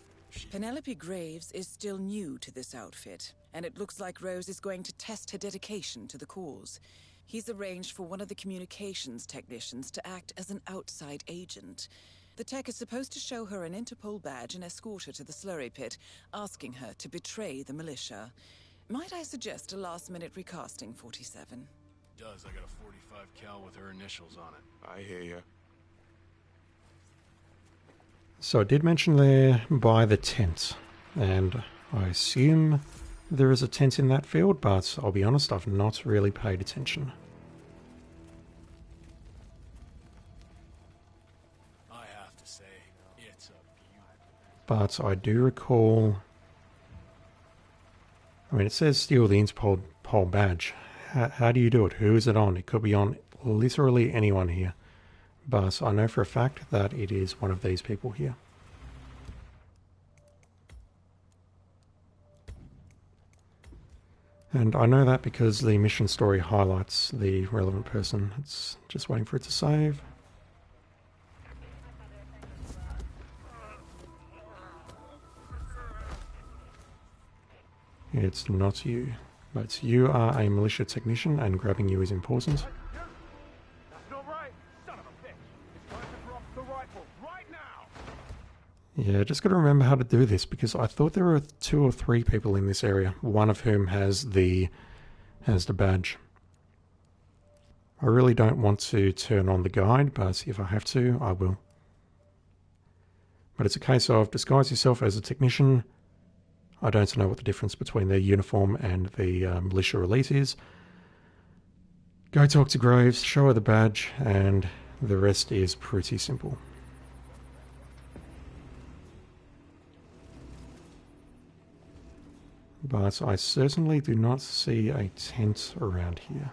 Penelope Graves is still new to this outfit, and it looks like Rose is going to test her dedication to the cause. He's arranged for one of the communications technicians to act as an outside agent. The tech is supposed to show her an Interpol badge and escort her to the slurry pit, asking her to betray the militia. Might I suggest a last-minute recasting, 47? Does. I got a 45 cal with her initials on it. I hear you. So I did mention there by the tent, and I assume there is a tent in that field, but I'll be honest, I've not really paid attention. I have to say, it's a beautiful... But I do recall I mean, it says steal the Interpol badge. How do you do it? Who is it on? It could be on literally anyone here. But I know for a fact that it is one of these people here. And I know that because the mission story highlights the relevant person. It's just waiting for it to save. It's not you. But you are a militia technician and grabbing you is important. That's not right. Son of a bitch. It's time to drop the rifle right now. Yeah, just got to remember how to do this because I thought there were 2 or 3 people in this area, one of whom has the badge. I really don't want to turn on the guide, but if I have to, I will. But it's a case of disguise yourself as a technician. I don't know what the difference between their uniform and the militia release is. Go talk to Graves, show her the badge, and the rest is pretty simple. But I certainly do not see a tent around here.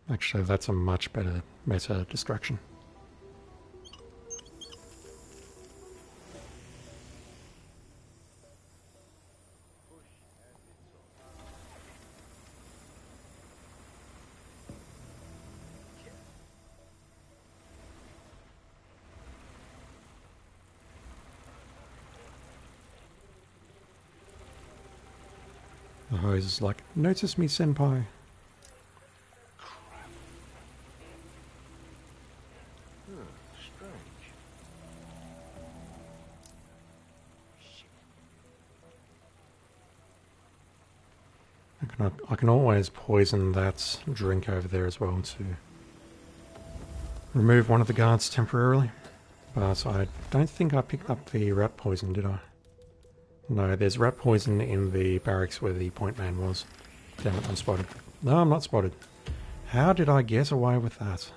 Actually, that's a much better distraction. The hose is like, notice me, senpai. I can always poison that drink over there as well to remove one of the guards temporarily. But I don't think I picked up the rat poison, did I? No, there's rat poison in the barracks where the point man was. Damn it, I'm spotted. No, I'm not spotted. How did I get away with that?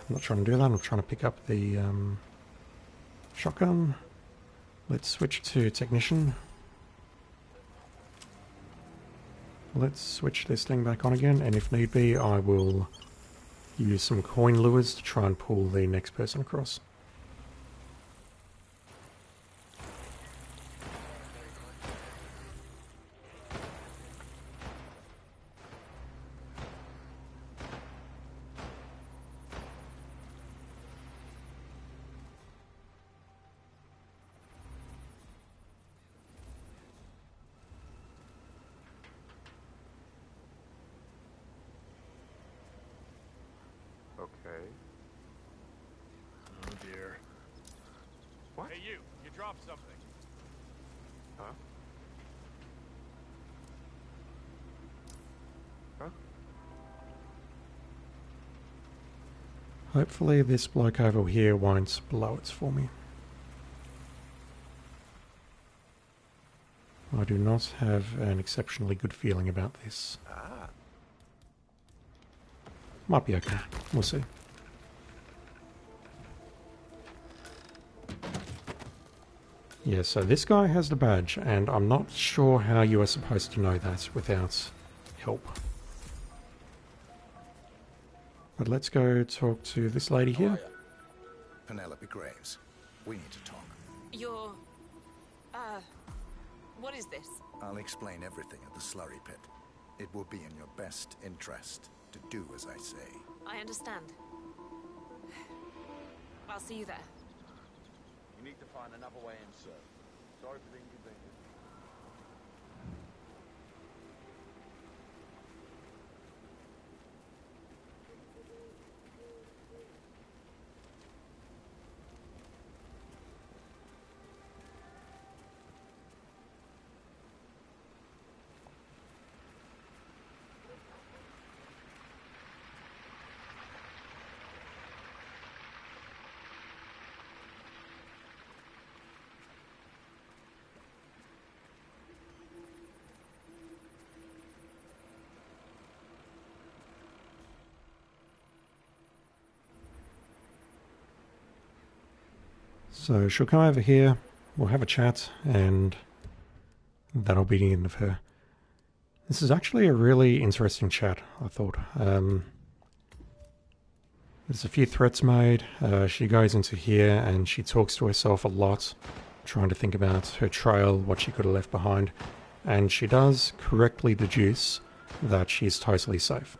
I'm not trying to do that, I'm trying to pick up the shotgun. Let's switch to technician. Let's switch this thing back on again, and if need be, I will use some coin lures to try and pull the next person across. Okay. Oh dear. What? Hey, you dropped something. Huh? Huh? Hopefully this bloke over here won't blow it for me. I do not have an exceptionally good feeling about this. Ah. Might be okay. We'll see. Yeah, so this guy has the badge, and I'm not sure how you are supposed to know that without help. But let's go talk to this lady here. Penelope Graves. We need to talk. You're... what is this? I'll explain everything at the slurry pit. It will be in your best interest to do as I say. I understand. I'll see you there. You need to find another way in, sir. Sorry for the inconvenience. So she'll come over here, we'll have a chat, and that'll be the end of her. This is actually a really interesting chat, I thought. There's a few threats made. She goes into here and she talks to herself a lot, trying to think about her trail, what she could have left behind. And she does correctly deduce that she's totally safe.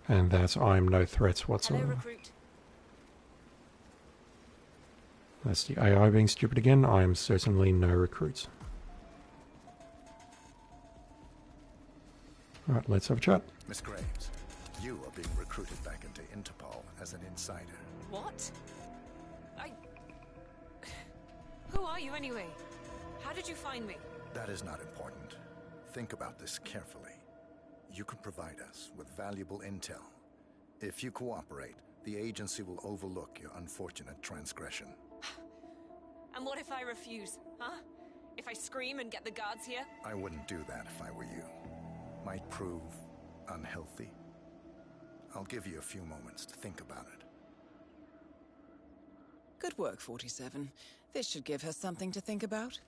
And that I'm no threat whatsoever. Hello, recruit. That's the AI being stupid again. I am certainly no recruit. Alright, let's have a chat. Miss Graves, you are being recruited back into Interpol as an insider. What? Who are you anyway? How did you find me? That is not important. Think about this carefully. You can provide us with valuable intel. If you cooperate, the agency will overlook your unfortunate transgression. And what if I refuse, huh? If I scream and get the guards here? I wouldn't do that if I were you. Might prove unhealthy. I'll give you a few moments to think about it. Good work, 47. This should give her something to think about.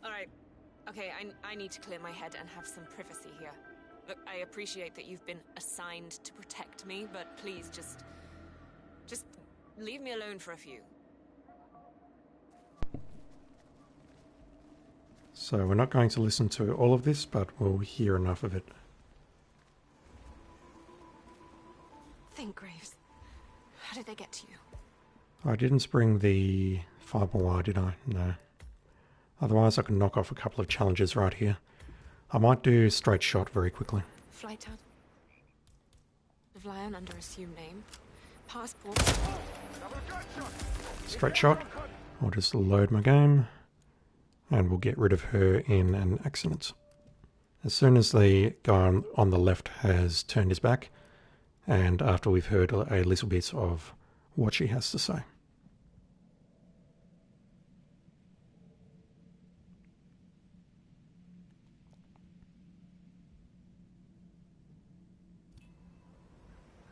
Alright. Okay, I need to clear my head and have some privacy here. Look, I appreciate that you've been assigned to protect me, but please just leave me alone for a few. So we're not going to listen to all of this, but we'll hear enough of it. Think, Graves. How did they get to you? I didn't spring the fireball wire, did I? No. Otherwise I can knock off a couple of challenges right here. I might do straight shot very quickly. Flight out of Lion under assumed name. Passport. Straight shot. I'll just load my game. And we'll get rid of her in an accident. As soon as the guy on the left has turned his back, and after we've heard a little bit of what she has to say.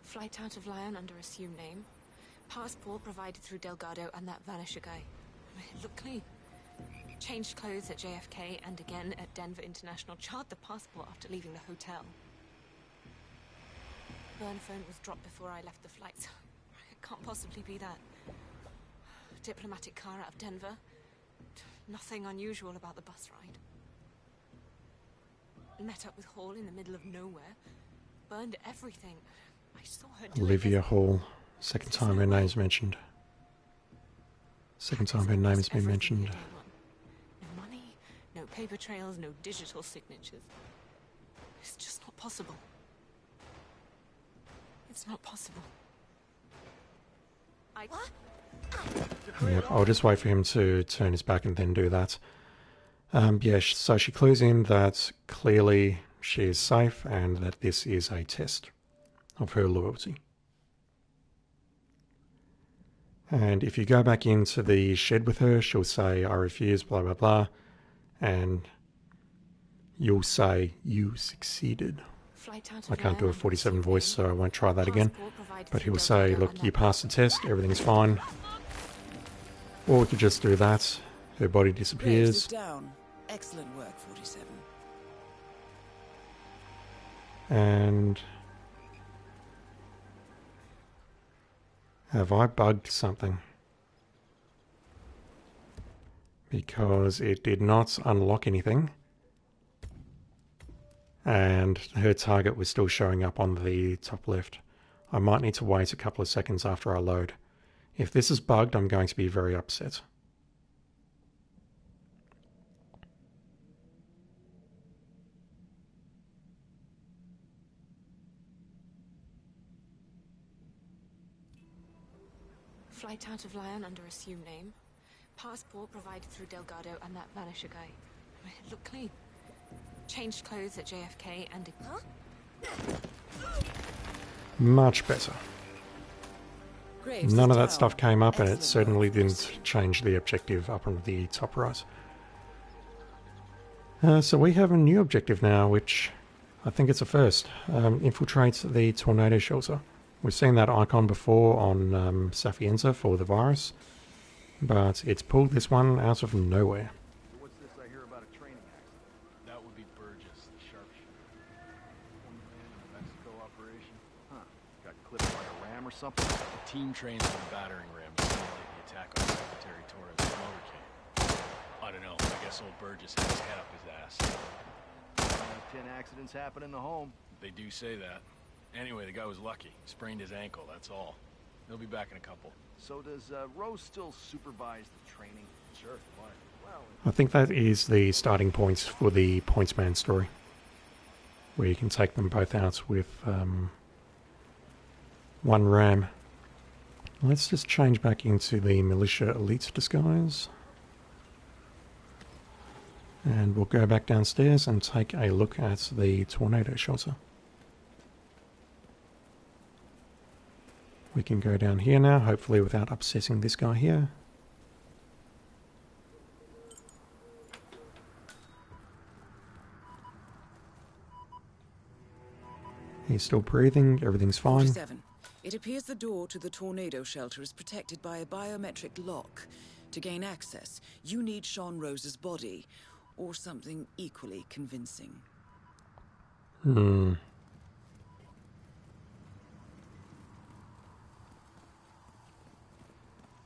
Flight out of Lion under assumed name. Passport provided through Delgado and that Vanisher guy. Look clean. Changed clothes at JFK and again at Denver International. Charred the passport after leaving the hotel. Burn phone was dropped before I left the flight. It can't possibly be that. Diplomatic car out of Denver. Nothing unusual about the bus ride. Met up with Hall in the middle of nowhere. Burned everything. I saw her do Olivia Hall. Second time her name's mentioned. Second time her name has been mentioned. No money, no paper trails, no digital signatures. It's just not possible. It's not possible. What? Yep, I'll just wait for him to turn his back and then do that. Yeah, so she clues in that clearly she is safe and that this is a test of her loyalty. And if you go back into the shed with her, she'll say, I refuse, blah, blah, blah. And you'll say, you succeeded. I can't do a 47 voice, so I won't try that again. But he'll say, look, you passed the test, everything's fine. Or we could just do that. Her body disappears. Down. Excellent work, 47. And have I bugged something? Because it did not unlock anything. And her target was still showing up on the top left. I might need to wait a couple of seconds after I load. If this is bugged, I'm going to be very upset. Flight out of Lion under assumed name. Passport provided through Delgado and that Vanisher guy. Look clean. Changed clothes at JFK and... Much better. Graves, none of that stuff came up, and it certainly didn't change the objective up on the top right. So we have a new objective now, which I think it's a first. Infiltrate the tornado shelter. We've seen that icon before on Sapienza for the virus, but it's pulled this one out of nowhere. What's this I hear about a training accident? That would be Burgess, the sharpshooter. One man in a Mexico operation. Huh. Got clipped by a ram or something? The team trains on the battering ram to simulate the attack on Secretary Torres' motorcade. I don't know. I guess old Burgess had his head up his ass. 10 accidents happen in the home. They do say that. Anyway, the guy was lucky. Sprained his ankle, that's all. He'll be back in a couple. So does Rose still supervise the training? Sure, why? Well, I think that is the starting points for the Pointsman story, where you can take them both out with one ram. Let's just change back into the Militia Elite disguise. And we'll go back downstairs and take a look at the tornado shelter. We can go down here now, hopefully without upsetting this guy here. He's still breathing, everything's fine. 47. It appears the door to the tornado shelter is protected by a biometric lock. To gain access, you need Sean Rose's body, or something equally convincing.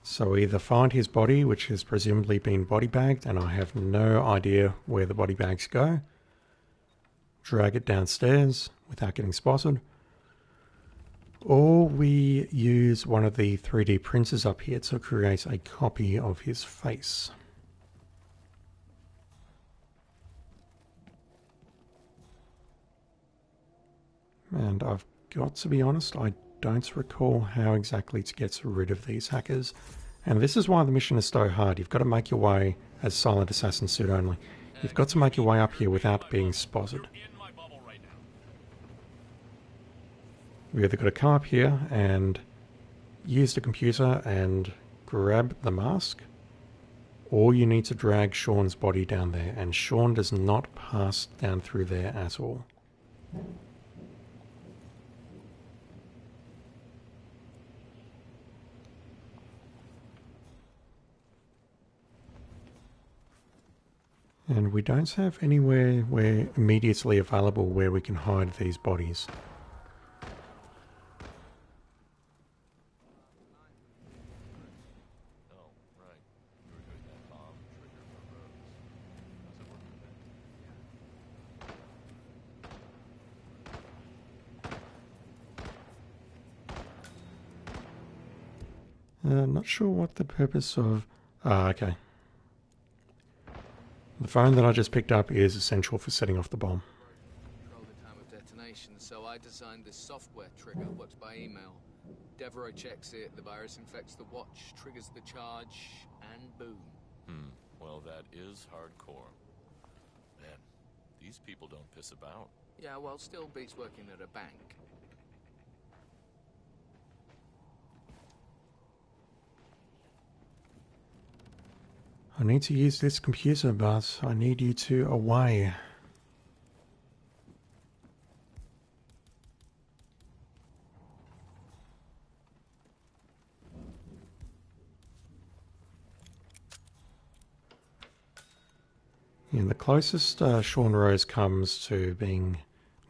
So either find his body, which has presumably been body bagged, and I have no idea where the body bags go. Drag it downstairs without getting spotted. Or we use one of the 3D printers up here to create a copy of his face. And I've got to be honest, I don't recall how exactly to get rid of these hackers. And this is why the mission is so hard. You've got to make your way as Silent Assassin suit only. You've got to make your way up here without being spotted. We've either got to come up here and use the computer and grab the mask, or you need to drag Sean's body down there, and Sean does not pass down through there at all. And we don't have anywhere where immediately available where we can hide these bodies. Not sure what the purpose of... okay. The phone that I just picked up is essential for setting off the bomb. Control the time of detonation, so I designed this software trigger, works by email. Devereaux checks it, the virus infects the watch, triggers the charge, and boom. Well, that is hardcore. Man, these people don't piss about. Yeah, well, still beats working at a bank. I need to use this computer, but I need you two away. And the closest Sean Rose comes to being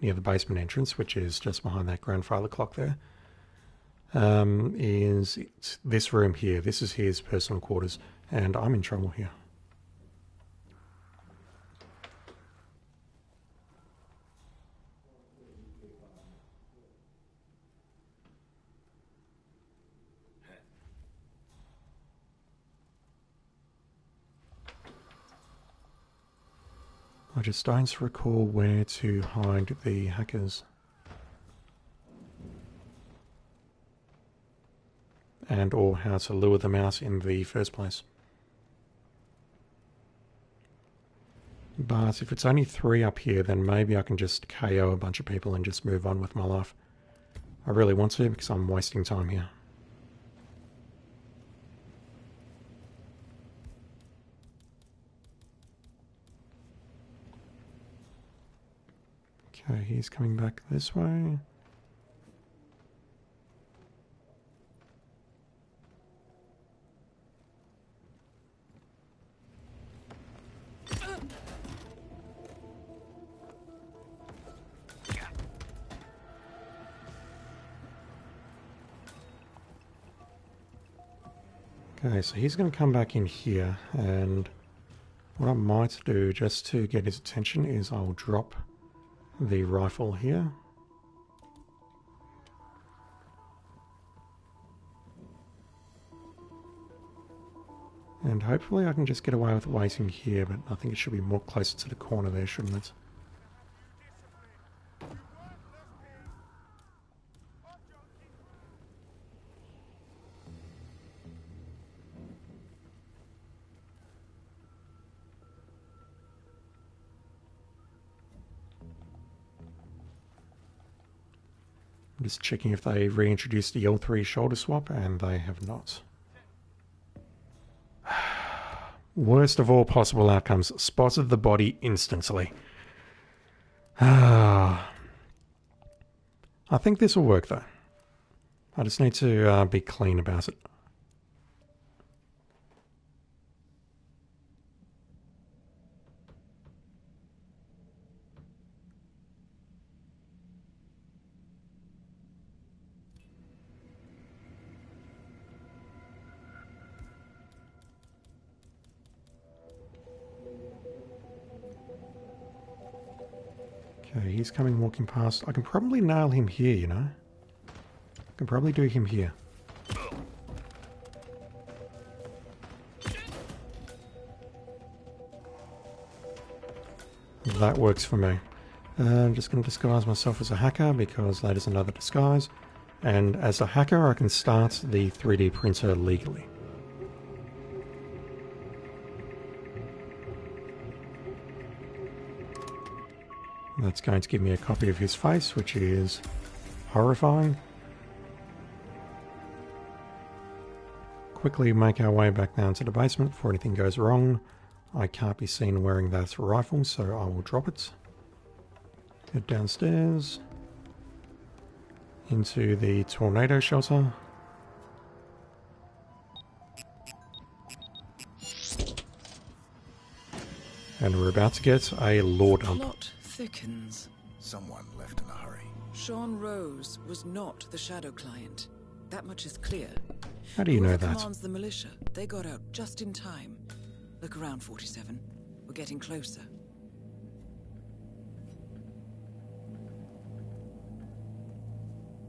near the basement entrance, which is just behind that grandfather clock there, is this room here. This is his personal quarters, and I'm in trouble here. I just don't recall where to hide the hackers. And or how to lure them out in the first place. But if it's only 3 up here, then maybe I can just KO a bunch of people and just move on with my life. I really want to, because I'm wasting time here. Okay, he's coming back this way. Okay, so he's going to come back in here, and what I might do just to get his attention is I'll drop the rifle here. And hopefully I can just get away with waiting here, but I think it should be more closer to the corner there, shouldn't it? I'm just checking if they reintroduced the L3 shoulder swap, and they have not. Worst of all possible outcomes. Spotted the body instantly. I think this will work though. I just need to be clean about it. Okay, he's coming walking past. I can probably nail him here, you know. I can probably do him here. That works for me. I'm just going to disguise myself as a hacker because that is another disguise. And as a hacker, I can start the 3D printer legally. That's going to give me a copy of his face, which is horrifying. Quickly make our way back down to the basement before anything goes wrong. I can't be seen wearing that rifle, so I will drop it. Head downstairs into the tornado shelter. And we're about to get a law dump. Plot thickens. Someone left in a hurry. Sean Rose was not the Shadow client. That much is clear. How do you know Whoever that? commands the militia, they got out just in time. Look around, 47. We're getting closer.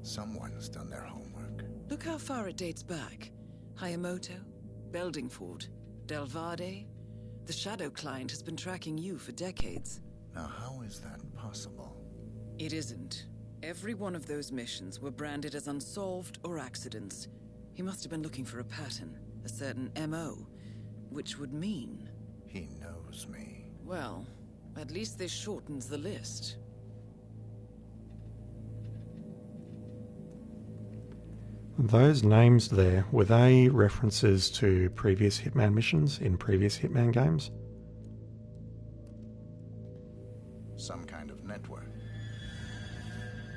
Someone's done their homework. Look how far it dates back. Hayamoto, Beldingford, Delvade. The Shadow client has been tracking you for decades. Now, how is that possible? It isn't. Every one of those missions were branded as unsolved or accidents. He must have been looking for a pattern, a certain MO, which would mean... He knows me. Well, at least this shortens the list. Those names there, were they references to previous Hitman missions in previous Hitman games? Some kind of network.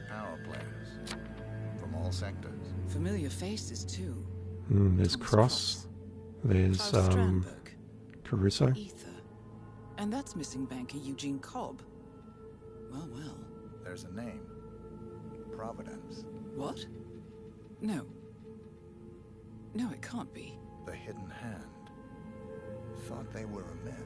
Power players. From all sectors. Familiar faces, too. There's Cross. There's, Caruso. Ether. And that's missing banker Eugene Cobb. Well, well. There's a name. Providence. What? No. No, it can't be. The Hidden Hand. Thought they were a myth.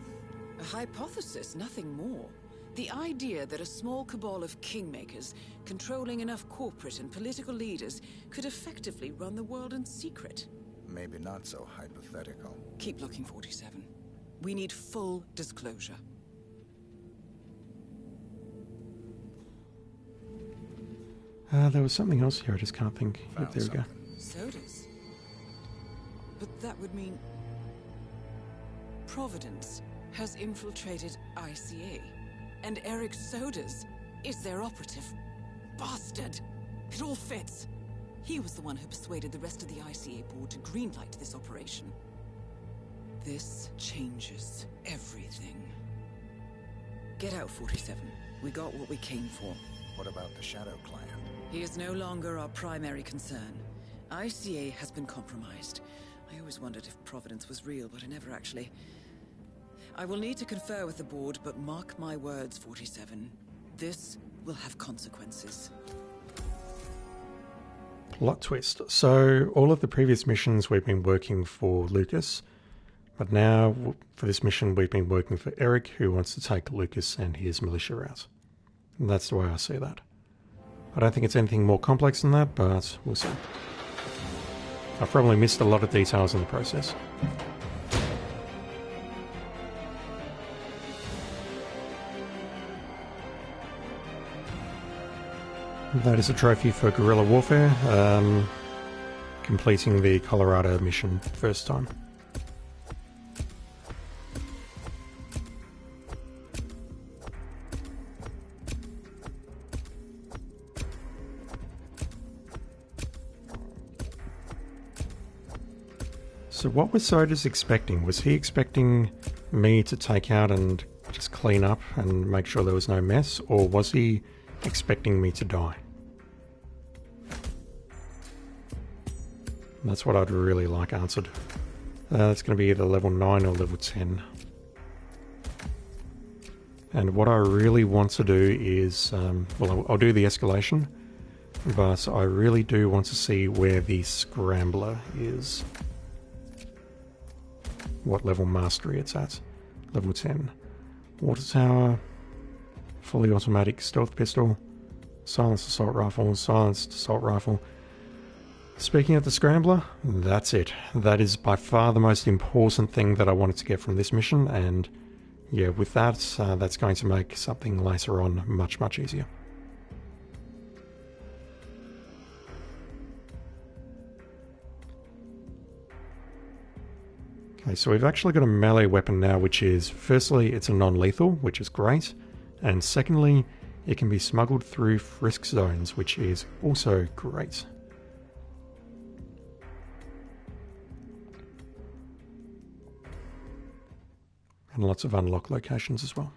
A hypothesis, nothing more. The idea that a small cabal of kingmakers, controlling enough corporate and political leaders, could effectively run the world in secret. Maybe not so hypothetical. Keep looking, 47. We need full disclosure. There was something else here, I just can't think. Yep, there we go. Sodas? But that would mean... Providence has infiltrated ICA. And Eric Sodas is their operative. Bastard! It all fits. He was the one who persuaded the rest of the ICA board to greenlight this operation. This changes everything. Get out, 47. We got what we came for. What about the Shadow client? He is no longer our primary concern. ICA has been compromised. I always wondered if Providence was real, but I never actually... I will need to confer with the board, but mark my words, 47. This will have consequences. Plot twist. So all of the previous missions we've been working for Lucas, but now for this mission we've been working for Eric, who wants to take Lucas and his militia out. And that's the way I see that. I don't think it's anything more complex than that, but we'll see. I've probably missed a lot of details in the process. That is a trophy for guerrilla warfare, completing the Colorado mission first time. So what was Soda's expecting? Was he expecting me to take out and just clean up and make sure there was no mess, or was he expecting me to die? That's what I'd really like answered. That's going to be either level 9 or level 10. And what I really want to do is, well, I'll do the escalation, but I really do want to see where the Scrambler is. What level mastery it's at. Level 10. Water tower, fully automatic stealth pistol, silenced assault rifle, silenced assault rifle. Speaking of the Scrambler, that's it. That is by far the most important thing that I wanted to get from this mission, and yeah, with that, that's going to make something later on much, much easier. Okay, so we've actually got a melee weapon now, which is, firstly, it's a non-lethal, which is great, and secondly, it can be smuggled through frisk zones, which is also great. And lots of unlock locations as well.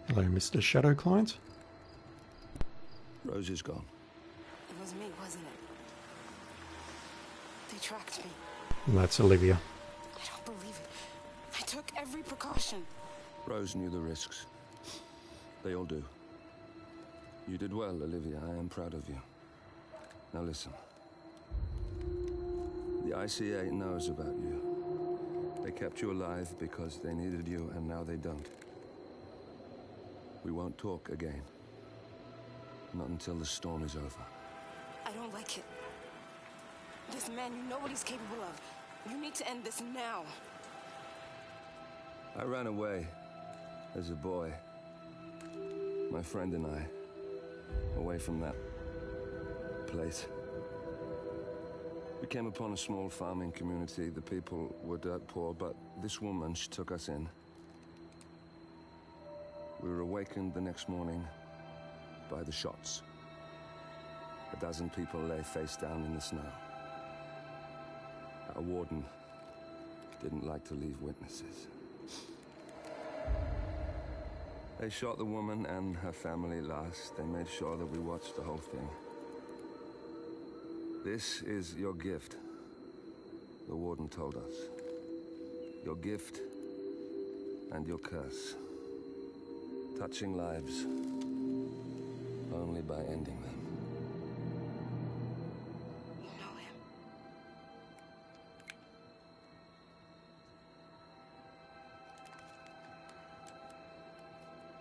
Hello, Mr. Shadow Client. Rose is gone. It was me, wasn't it? They tracked me. And that's Olivia. I don't believe it. I took every precaution. Rose knew the risks. They all do. You did well, Olivia. I am proud of you. Now listen. The ICA knows about you. They kept you alive because they needed you, and now they don't. We won't talk again. Not until the storm is over. I don't like it. This man, you know what he's capable of. You need to end this now. I ran away as a boy. My friend and I. Away from that place. We came upon a small farming community. The people were dirt poor, but this woman, she took us in. We were awakened the next morning by the shots. A dozen people lay face down in the snow. Our warden didn't like to leave witnesses. They shot the woman and her family last. They made sure that we watched the whole thing. This is your gift, the warden told us. Your gift and your curse. Touching lives only by ending them. You know him.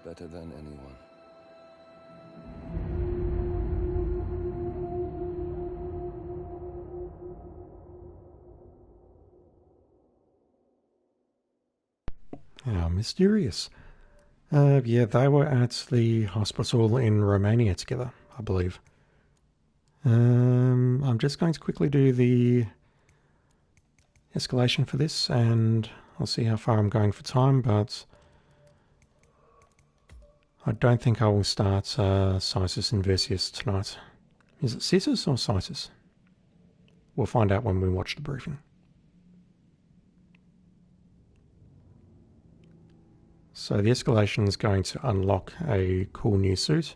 Better than anyone. How mysterious. Yeah, they were at the hospital in Romania together, I believe. I'm just going to quickly do the escalation for this, and I'll see how far I'm going for time, but I don't think I will start Cisus and Versius tonight. Is it Cisus or Cisus? We'll find out when we watch the briefing. So the escalation is going to unlock a cool new suit,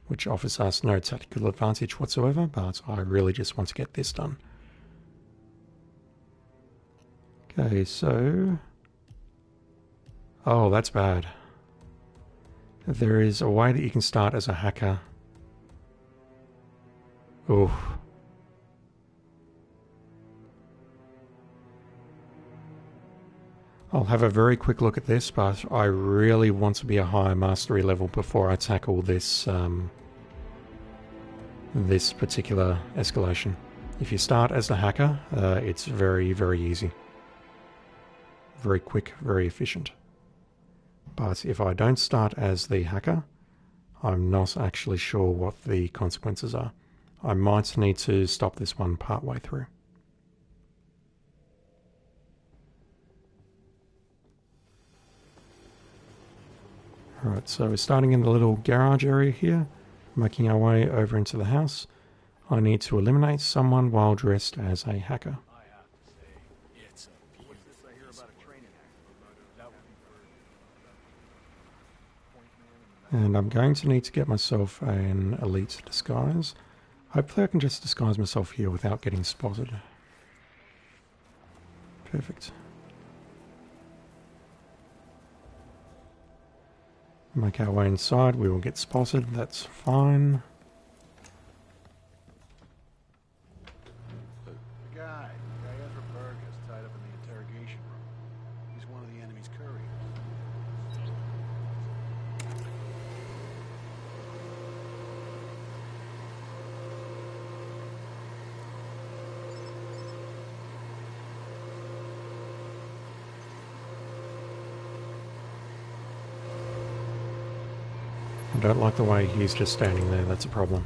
which offers us no tactical advantage whatsoever, but I really just want to get this done. Okay, so... oh, that's bad. There is a way that you can start as a hacker. Oof. I'll have a very quick look at this, but I really want to be a higher mastery level before I tackle this this particular escalation. If you start as the hacker, it's very, very easy. Very quick, very efficient. But if I don't start as the hacker, I'm not actually sure what the consequences are. I might need to stop this one partway through. Alright, so we're starting in the little garage area here, making our way over into the house. I need to eliminate someone while dressed as a hacker. And I'm going to need to get myself an elite disguise. Hopefully I can just disguise myself here without getting spotted. Perfect. Make our way inside, we will get spotted, that's fine. The guy Ezra Berg has tied up in the interrogation room. He's one of the enemy's couriers. I don't like the way he's just standing there, that's a problem.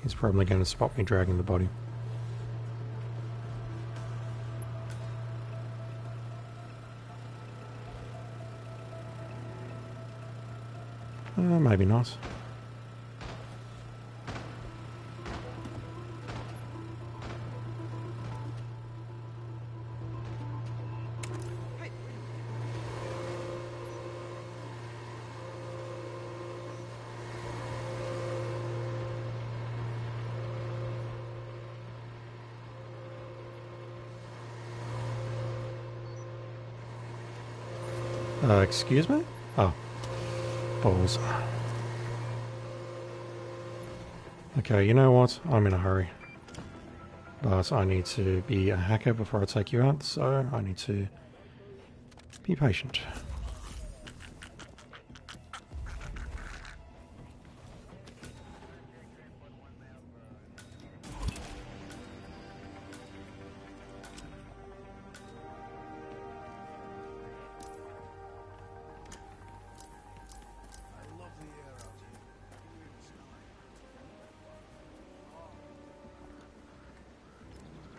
He's probably going to spot me dragging the body. Maybe not. Excuse me? Oh. Balls. Okay, you know what? I'm in a hurry. But I need to be a hacker before I take you out, so I need to be patient.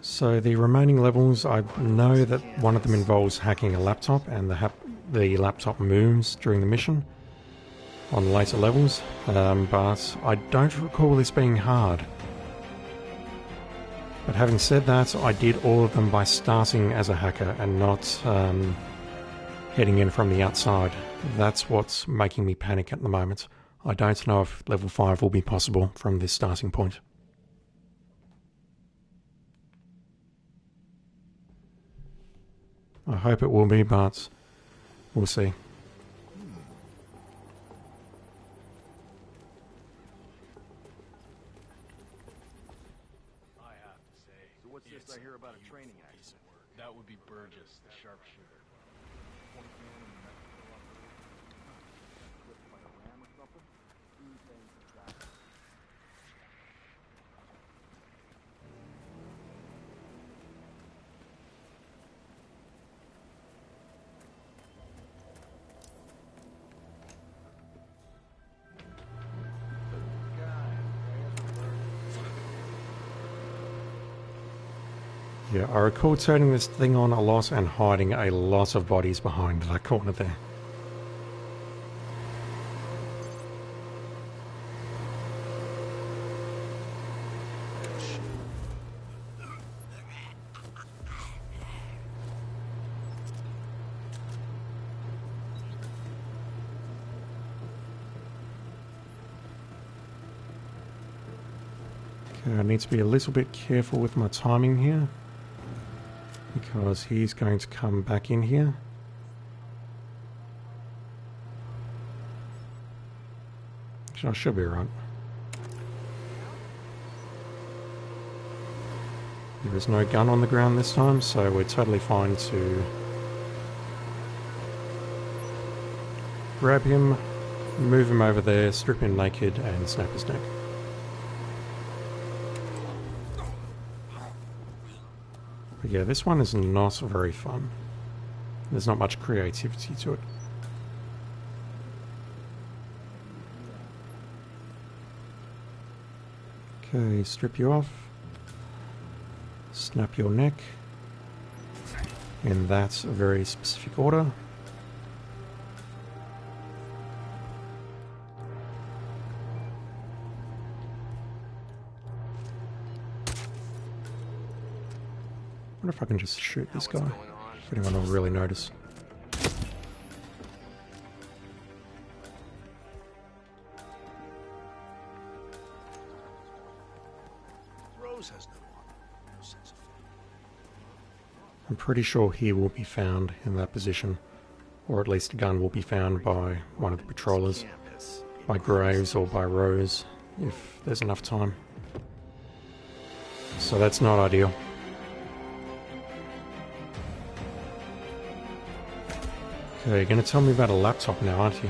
So the remaining levels, I know that one of them involves hacking a laptop, and the laptop moves during the mission on later levels, but I don't recall this being hard. But having said that, I did all of them by starting as a hacker and not heading in from the outside. That's what's making me panic at the moment. I don't know if level 5 will be possible from this starting point. I hope it will be, but we'll see. I have to say, so what's this I hear about a training accident? That would be Burgess, the sharpshooter. Yeah, I recall turning this thing on a lot and hiding a lot of bodies behind that corner there. Okay, I need to be a little bit careful with my timing here, because he's going to come back in here. Actually, I should be right. There is no gun on the ground this time, so we're totally fine to grab him, move him over there, strip him naked, and snap his neck. But yeah, this one is not very fun. There's not much creativity to it. Okay, strip you off. Snap your neck. In that very specific order. I wonder if I can just shoot this guy, if anyone will really notice. Rose has no sense of I'm pretty sure he will be found in that position, or at least a gun will be found by one of the patrollers, by Graves or by Rose, if there's enough time. So that's not ideal. Okay, you're going to tell me about a laptop now, aren't you?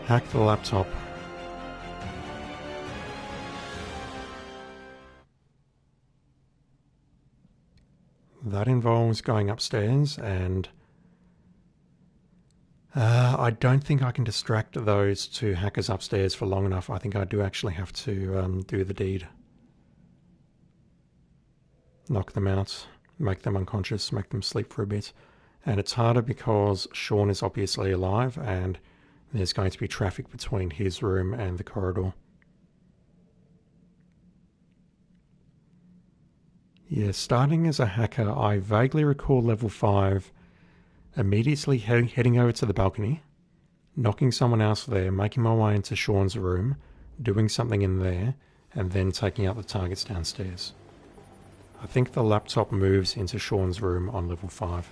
Hack the laptop. That involves going upstairs, and I don't think I can distract those two hackers upstairs for long enough. I think I do actually have to do the deed. Knock them out, make them unconscious, make them sleep for a bit. And it's harder because Sean is obviously alive and there's going to be traffic between his room and the corridor. Yeah, starting as a hacker, I vaguely recall level 5 immediately heading over to the balcony, knocking someone else there, making my way into Sean's room, doing something in there, and then taking out the targets downstairs. I think the laptop moves into Sean's room on level 5.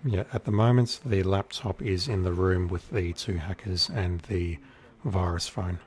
Yeah, at the moment the laptop is in the room with the two hackers and the virus phone.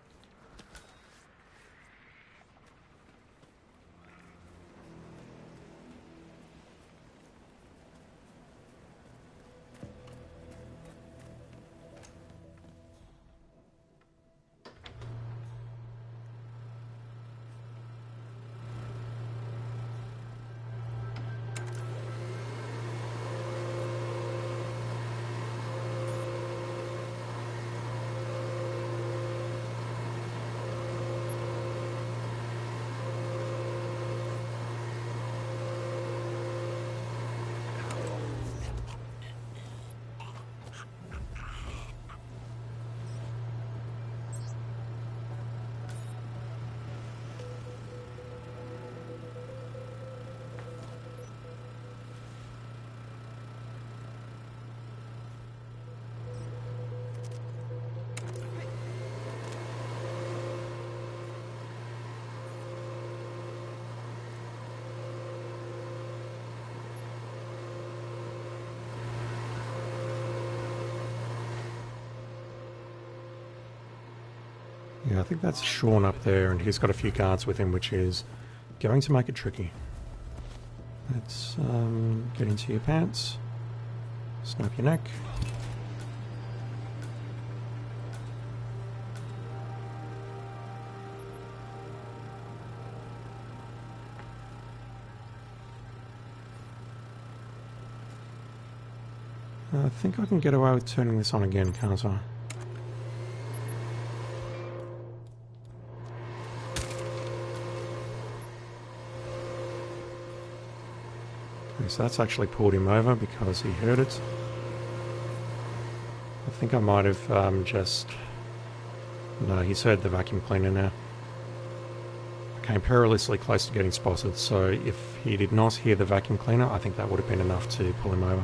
Yeah, I think that's Sean up there, and he's got a few guards with him, which is going to make it tricky. Let's get into your pants, snap your neck. I think I can get away with turning this on again, can't I? So that's actually pulled him over because he heard it. I think I might have just... No, he's heard the vacuum cleaner now. I came perilously close to getting spotted, so if he did not hear the vacuum cleaner, I think that would have been enough to pull him over.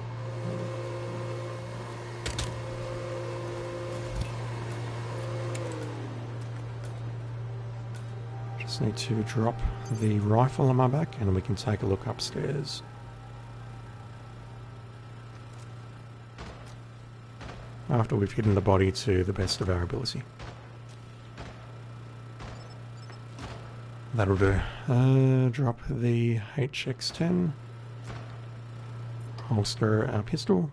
Just need to drop the rifle on my back and we can take a look upstairs. After we've hidden the body to the best of our ability. That'll do. Drop the HX-10. Holster our pistol.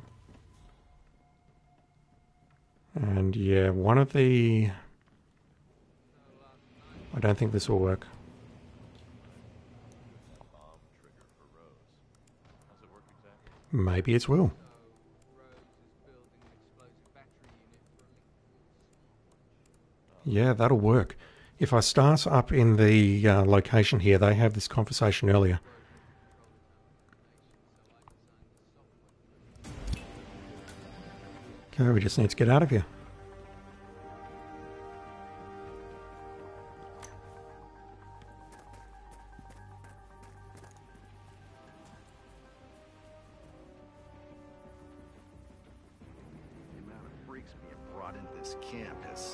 And yeah, one of the... I don't think this will work. Maybe it will. Yeah, that'll work. If I start up in the location here, they have this conversation earlier. Okay, we just need to get out of here.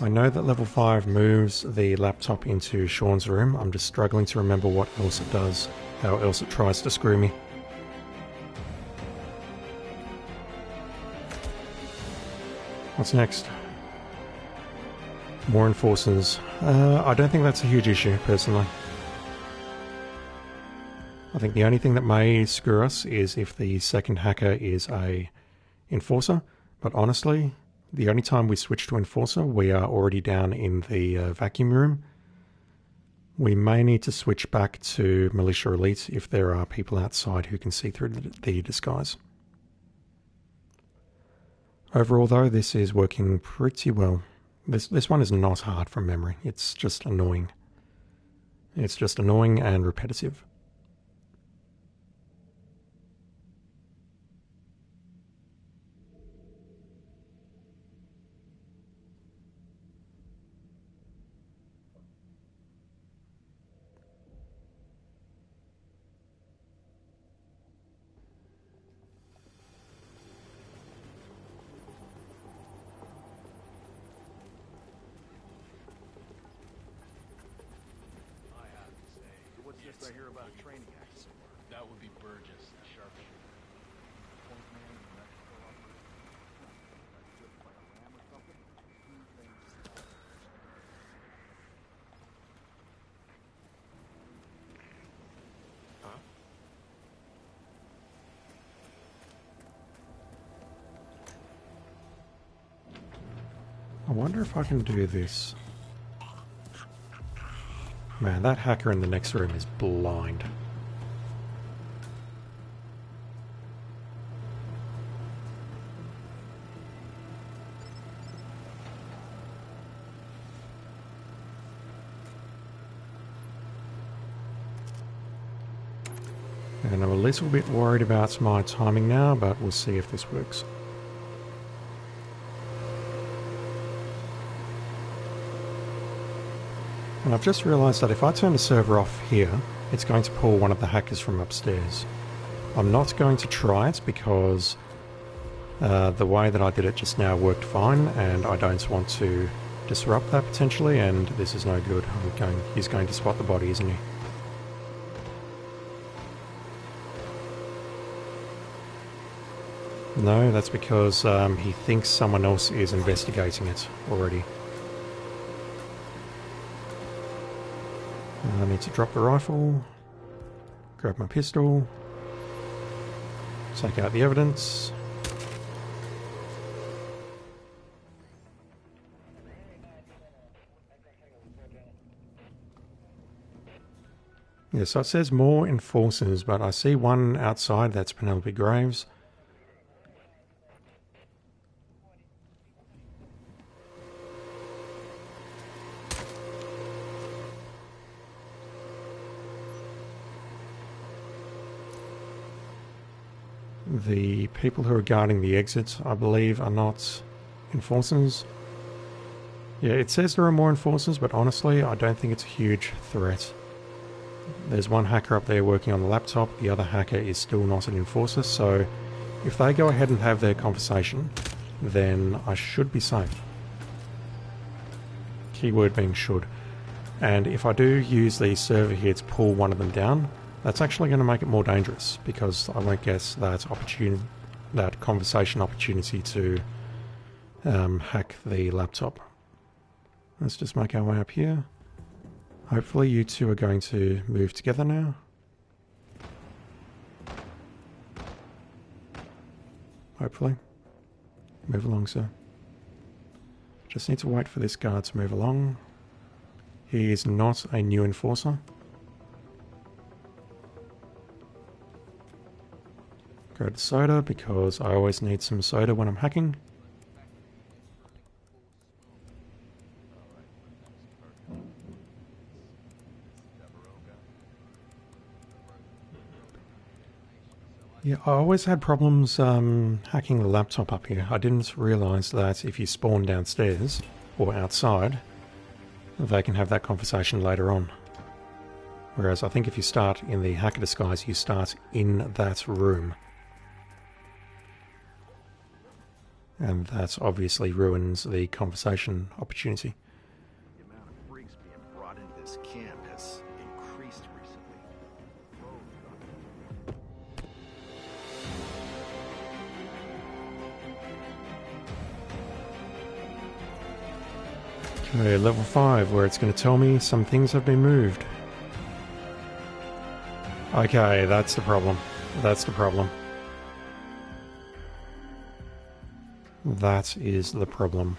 I know that level 5 moves the laptop into Sean's room. I'm just struggling to remember what else it does, how else it tries to screw me. What's next? More enforcers. I don't think that's a huge issue, personally. I think the only thing that may screw us is if the second hacker is a enforcer, but honestly, the only time we switch to enforcer, we are already down in the vacuum room. We may need to switch back to militia elite if there are people outside who can see through the disguise. Overall though, this is working pretty well. This one is not hard from memory, it's just annoying. It's just annoying and repetitive. I hear about a training act somewhere. That would be Burgess, the sharpshooter. Point man in the Mexico operation. Like a ram or something? Huh? I wonder if I can do this. Man, that hacker in the next room is blind. And I'm a little bit worried about my timing now, but we'll see if this works. And I've just realised that if I turn the server off here, it's going to pull one of the hackers from upstairs. I'm not going to try it because the way that I did it just now worked fine, and I don't want to disrupt that potentially, and this is no good. He's going to spot the body, isn't he? No, that's because he thinks someone else is investigating it already. I need to drop the rifle, grab my pistol, take out the evidence. Yeah, so it says more enforcers, but I see one outside, that's Penelope Graves. The people who are guarding the exits, I believe, are not enforcers. Yeah, it says there are more enforcers, but honestly, I don't think it's a huge threat. There's one hacker up there working on the laptop, the other hacker is still not an enforcer, so if they go ahead and have their conversation, then I should be safe. Keyword being should. And if I do use the server here to pull one of them down, that's actually going to make it more dangerous because I won't get that conversation opportunity to hack the laptop. Let's just make our way up here. Hopefully you two are going to move together now. Hopefully. Move along, sir. Just need to wait for this guard to move along. He is not a new enforcer. Go to soda because I always need some soda when I'm hacking. Yeah, I always had problems hacking the laptop up here. I didn't realise that if you spawn downstairs or outside, they can have that conversation later on. Whereas I think if you start in the hacker disguise, you start in that room. And that obviously ruins the conversation opportunity. The amount of freaks being brought into this camp has increased recently. Okay, level 5, where it's going to tell me some things have been moved. Okay, that's the problem. That's the problem. That is the problem.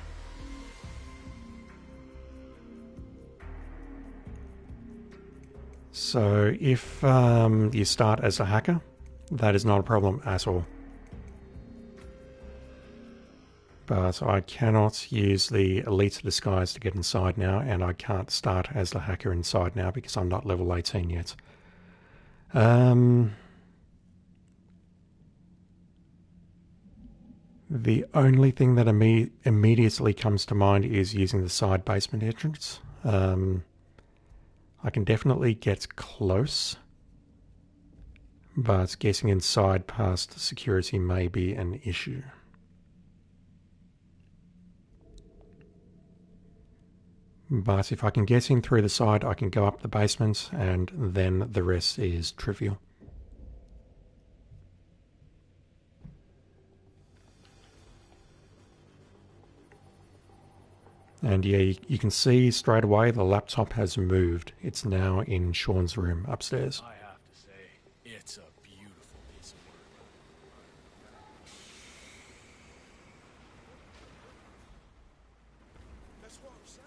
So if you start as a hacker, that is not a problem at all. But I cannot use the elite disguise to get inside now, and I can't start as the hacker inside now because I'm not level 18 yet. The only thing that immediately comes to mind is using the side basement entrance. I can definitely get close, but getting inside past security may be an issue. But if I can get in through the side, I can go up the basement, and then the rest is trivial. And yeah, you can see straight away the laptop has moved. It's now in Sean's room upstairs. I have to say, it's a beautiful piece of work. That's what I'm saying.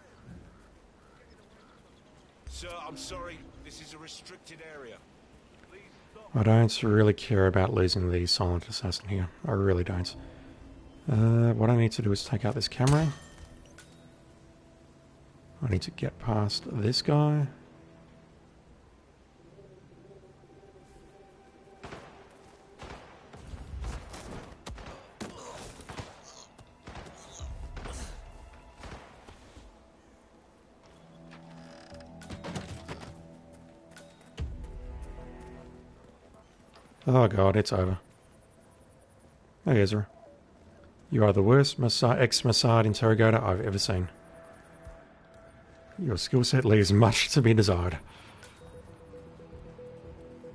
Sir, I'm sorry. This is a restricted area. I don't really care about losing the silent assassin here. I really don't. What I need to do is take out this camera. I need to get past this guy. Oh god, it's over. Hey Ezra. You are the worst ex-Mossad interrogator I've ever seen. Your skill set leaves much to be desired.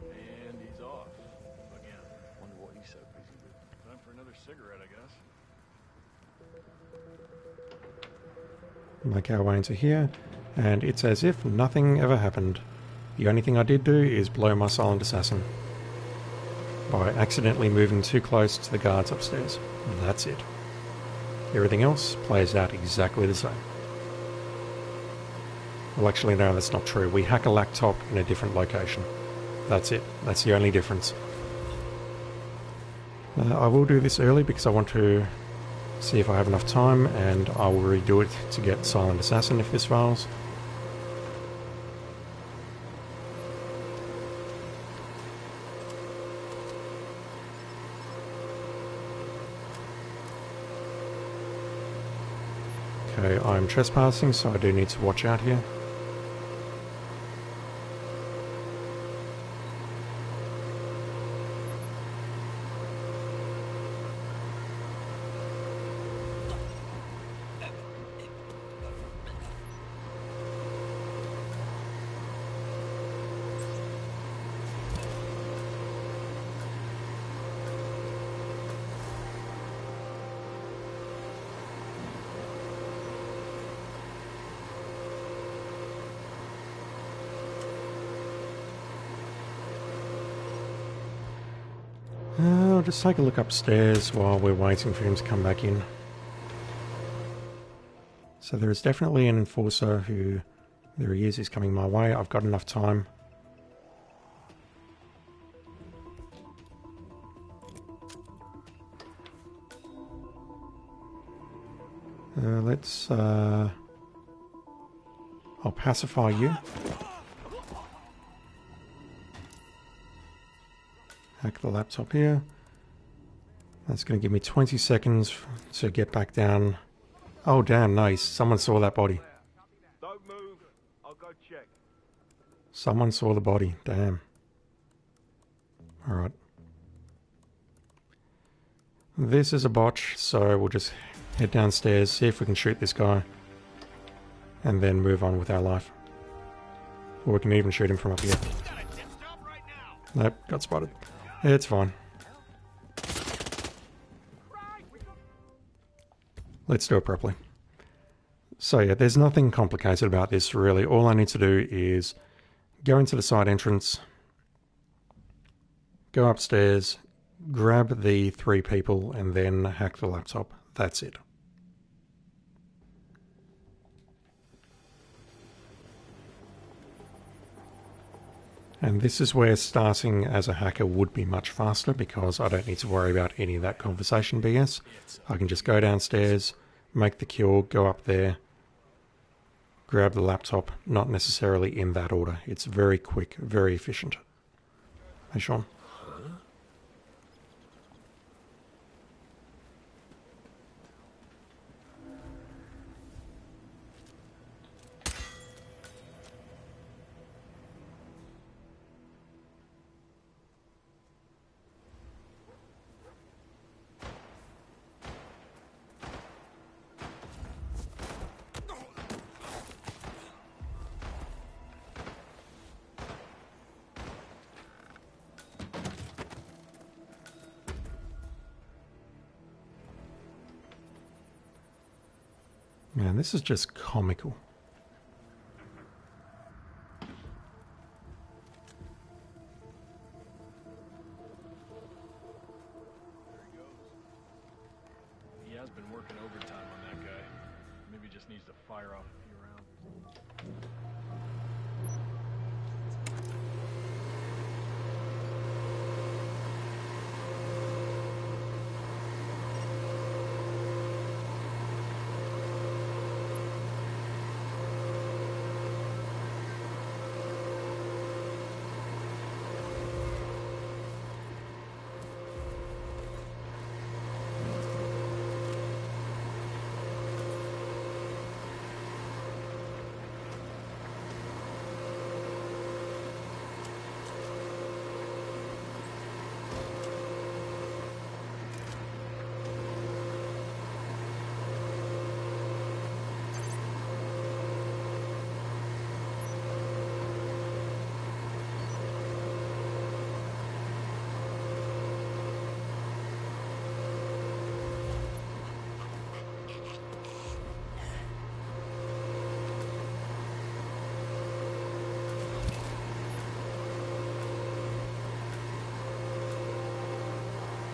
And he's off. Again. Wonder what he's so busy with. Time for another cigarette, I guess. Make our way into here, and it's as if nothing ever happened. The only thing I did do is blow my silent assassin by accidentally moving too close to the guards upstairs. That's it. Everything else plays out exactly the same. Well, actually, no, that's not true. We hack a laptop in a different location. That's it. That's the only difference. I will do this early because I want to see if I have enough time, and I will redo it to get Silent Assassin if this fails. Okay, I'm trespassing, so I do need to watch out here. I'll just take a look upstairs while we're waiting for him to come back in. So there is definitely an enforcer who... There he is, he's coming my way. I've got enough time. I'll pacify you. Hack the laptop here. That's going to give me 20 seconds to get back down. Oh damn, nice. Someone saw that body. Don't move. I'll go check. Someone saw the body. Damn. Alright. This is a botch, so we'll just head downstairs, see if we can shoot this guy, and then move on with our life. Or we can even shoot him from up here. Nope, got spotted. It's fine. Let's do it properly. So yeah, there's nothing complicated about this really. All I need to do is go into the side entrance, go upstairs, grab the 3 people, and then hack the laptop. That's it. And this is where starting as a hacker would be much faster, because I don't need to worry about any of that conversation BS. I can just go downstairs, make the kill, go up there, grab the laptop, not necessarily in that order. It's very quick, very efficient. Hey Sean. Man, this is just comical. He has been working overtime on that guy. Maybe just needs to fire off a few rounds.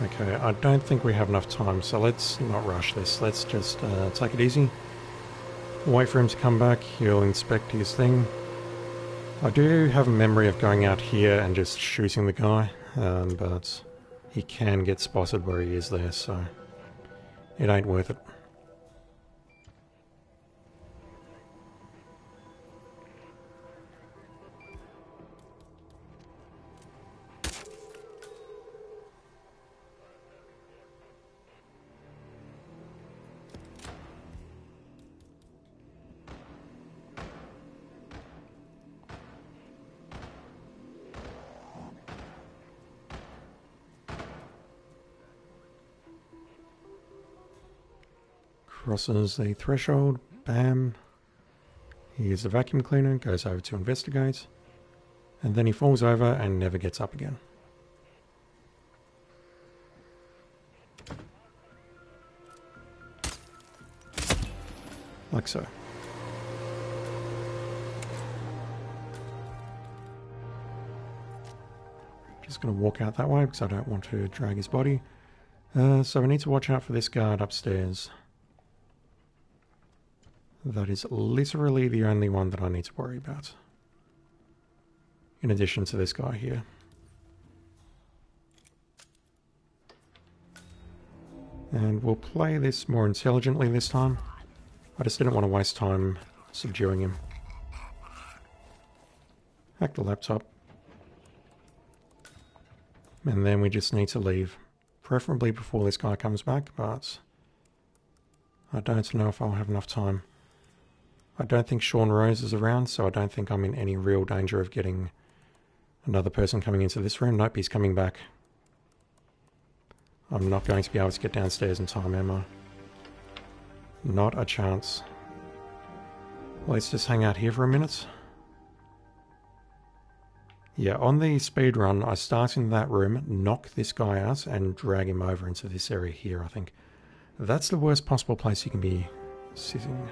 Okay, I don't think we have enough time, so let's not rush this. Let's just take it easy. Wait for him to come back, he'll inspect his thing. I do have a memory of going out here and just shooting the guy, but he can get spotted where he is there, so it ain't worth it. Crosses the threshold, bam. Here's the vacuum cleaner, goes over to investigate, and then he falls over and never gets up again. Like so. Just going to walk out that way because I don't want to drag his body. So we need to watch out for this guard upstairs. That is literally the only one that I need to worry about. In addition to this guy here. And we'll play this more intelligently this time. I just didn't want to waste time subduing him. Hack the laptop. And then we just need to leave. Preferably before this guy comes back, but I don't know if I'll have enough time. I don't think Sean Rose is around, so I don't think I'm in any real danger of getting another person coming into this room. Nope, he's coming back. I'm not going to be able to get downstairs in time, am I? Not a chance. Let's just hang out here for a minute. Yeah, on the speed run, I start in that room, knock this guy out, and drag him over into this area here, I think. That's the worst possible place you can be sitting.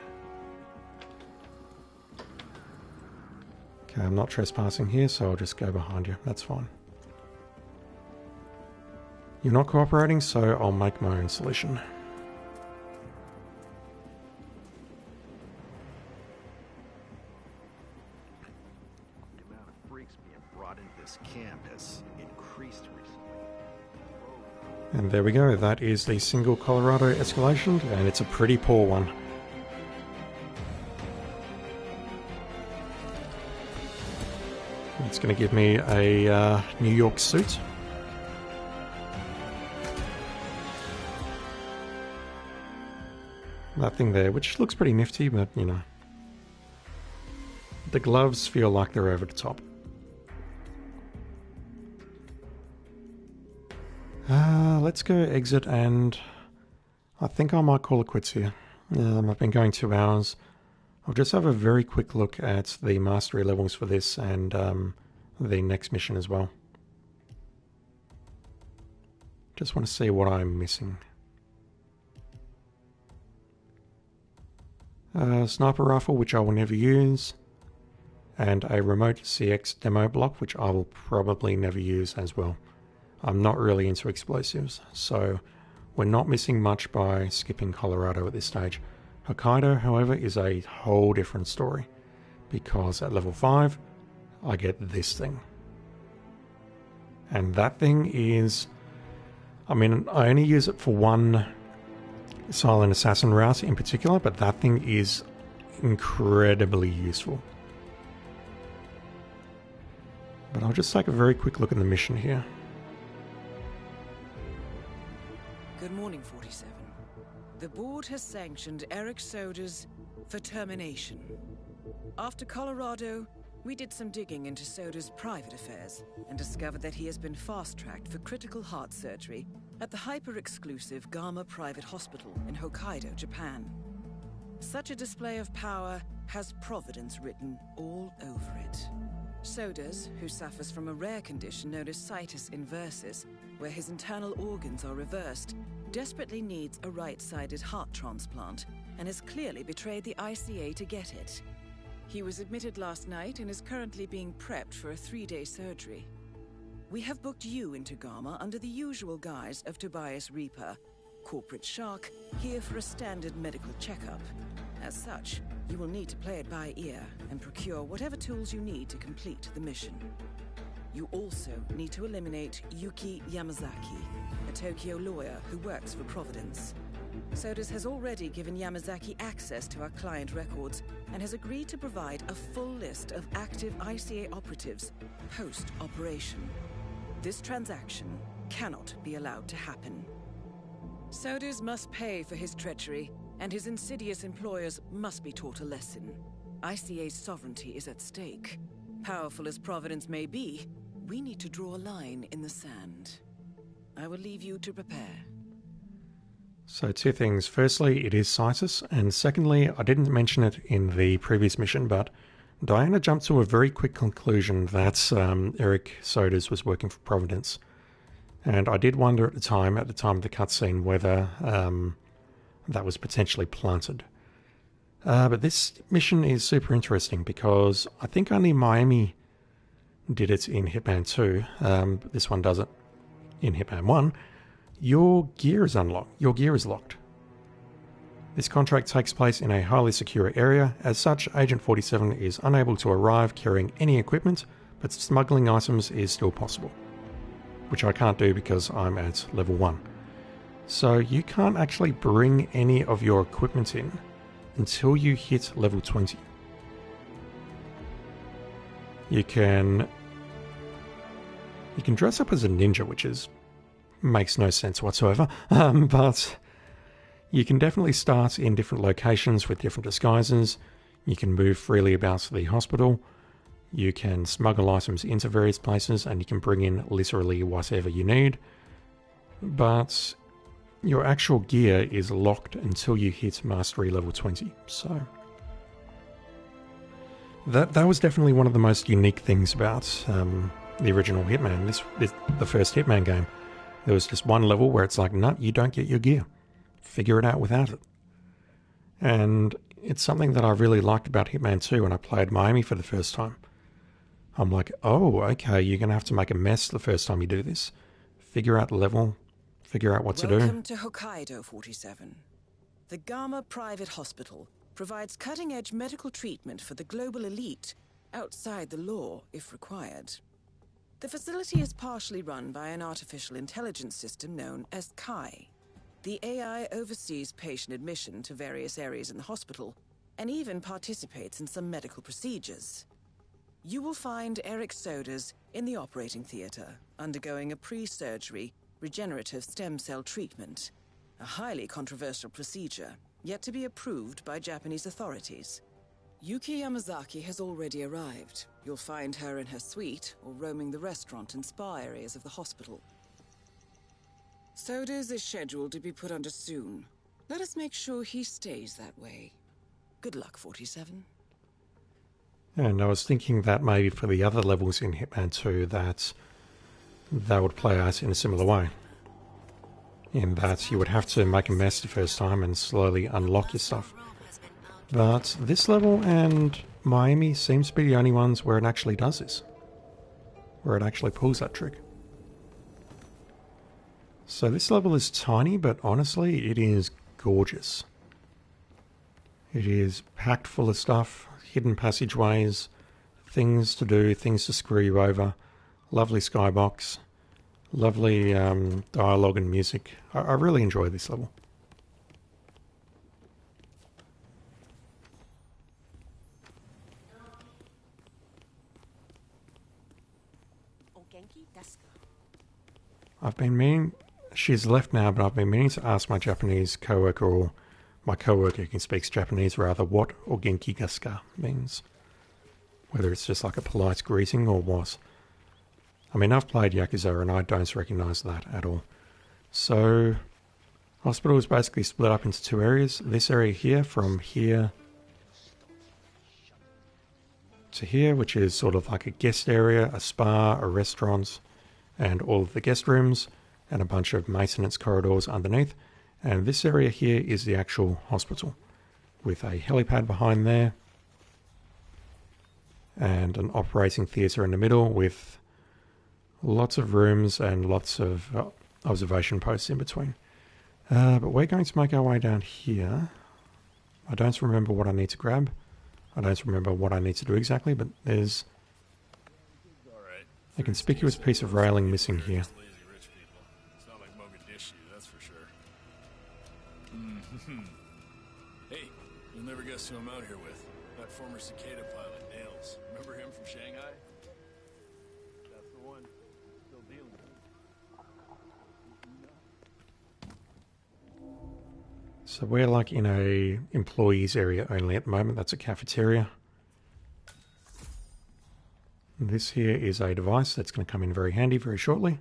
Okay, I'm not trespassing here, so I'll just go behind you. That's fine. You're not cooperating, so I'll make my own solution. And there we go, that is the single Colorado escalation, and it's a pretty poor one. It's going to give me a New York suit. That thing there, which looks pretty nifty, but, you know. The gloves feel like they're over the top. Let's go exit, and I think I might call it quits here. I've been going 2 hours. I'll just have a very quick look at the mastery levels for this and the next mission as well. Just want to see what I'm missing. Sniper rifle, which I will never use, and a remote CX demo block, which I will probably never use as well. I'm not really into explosives, so we're not missing much by skipping Colorado at this stage. Hokkaido, however, is a whole different story, because at level 5, I get this thing. And that thing is... I mean, I only use it for one silent assassin route in particular, but that thing is incredibly useful. But I'll just take a very quick look at the mission here. Good morning, 47. The board has sanctioned Eric Soda's for termination. After Colorado, we did some digging into Soda's private affairs and discovered that he has been fast-tracked for critical heart surgery at the hyper-exclusive Gama Private Hospital in Hokkaido, Japan. Such a display of power has Providence written all over it. Sodas, who suffers from a rare condition known as situs inversus, where his internal organs are reversed, desperately needs a right-sided heart transplant and has clearly betrayed the ICA to get it. He was admitted last night and is currently being prepped for a 3-day surgery. We have booked you into Gama under the usual guise of Tobias Reaper, corporate shark, here for a standard medical checkup. As such, you will need to play it by ear and procure whatever tools you need to complete the mission. You also need to eliminate Yuki Yamazaki, a Tokyo lawyer who works for Providence. Sodas has already given Yamazaki access to our client records and has agreed to provide a full list of active ICA operatives post-operation. This transaction cannot be allowed to happen. Sodas must pay for his treachery, and his insidious employers must be taught a lesson. ICA's sovereignty is at stake. Powerful as Providence may be, we need to draw a line in the sand. I will leave you to prepare. So 2 things. Firstly, it is Situs, and secondly, I didn't mention it in the previous mission, but Diana jumped to a very quick conclusion that Eric Sodas was working for Providence. And I did wonder at the time of the cutscene, whether that was potentially planted. But this mission is super interesting because I think only Miami did it in Hitman 2, this one does it in Hitman 1, your gear is unlocked. Your gear is locked. This contract takes place in a highly secure area. As such, Agent 47 is unable to arrive carrying any equipment, but smuggling items is still possible, which I can't do because I'm at level 1. So you can't actually bring any of your equipment in until you hit level 20. You can dress up as a ninja, which makes no sense whatsoever, but you can definitely start in different locations with different disguises. You can move freely about the hospital. You can smuggle items into various places, and you can bring in literally whatever you need. But your actual gear is locked until you hit Mastery level 20. So that was definitely one of the most unique things about the original Hitman. This the first Hitman game. There was just one level where it's like, no, you don't get your gear. Figure it out without it. And it's something that I really liked about Hitman 2 when I played Miami for the first time. I'm like, oh, okay, you're going to have to make a mess the first time you do this. Figure out the level, figure out what to do. Welcome to Hokkaido 47. The Gamma Private Hospital provides cutting-edge medical treatment for the global elite, outside the law if required. The facility is partially run by an artificial intelligence system known as Kai. The AI oversees patient admission to various areas in the hospital, and even participates in some medical procedures. You will find Eric Soders in the operating theater, undergoing a pre-surgery regenerative stem cell treatment, a highly controversial procedure, yet to be approved by Japanese authorities. Yuki Yamazaki has already arrived. You'll find her in her suite or roaming the restaurant and spa areas of the hospital. Soders is scheduled to be put under soon. Let us make sure he stays that way. Good luck, 47. And I was thinking that maybe for the other levels in Hitman 2 that they would play out in a similar way. In that you would have to make a mess the first time and slowly unlock your stuff. But this level and Miami seems to be the only ones where it actually does this. Where it actually pulls that trick. So this level is tiny, but honestly, it is gorgeous. It is packed full of stuff, hidden passageways, things to do, things to screw you over, lovely skybox, lovely dialogue and music. I really enjoy this level. I've been meaning... She's left now, but I've been meaning to ask my Japanese co-worker, or my co-worker who speaks Japanese rather, what o genki desu ka means. Whether it's just like a polite greeting or what. I mean, I've played Yakuza and I don't recognise that at all. So, hospital is basically split up into two areas. This area here, from here to here, which is sort of like a guest area, a spa, a restaurant, and all of the guest rooms, and a bunch of maintenance corridors underneath. And this area here is the actual hospital, with a helipad behind there, and an operating theatre in the middle with lots of rooms and lots of observation posts in between. But we're going to make our way down here. I don't remember what I need to grab. I don't remember what I need to do exactly, but there's a conspicuous piece of railing missing here. Hey, you'll never guess who I'm out here with. That former cicada pilot, Nails. Remember him from Shanghai? That's the one. Still dealing with him. So we're like in a employees area only at the moment. That's a cafeteria. This here is a device that's going to come in very handy very shortly.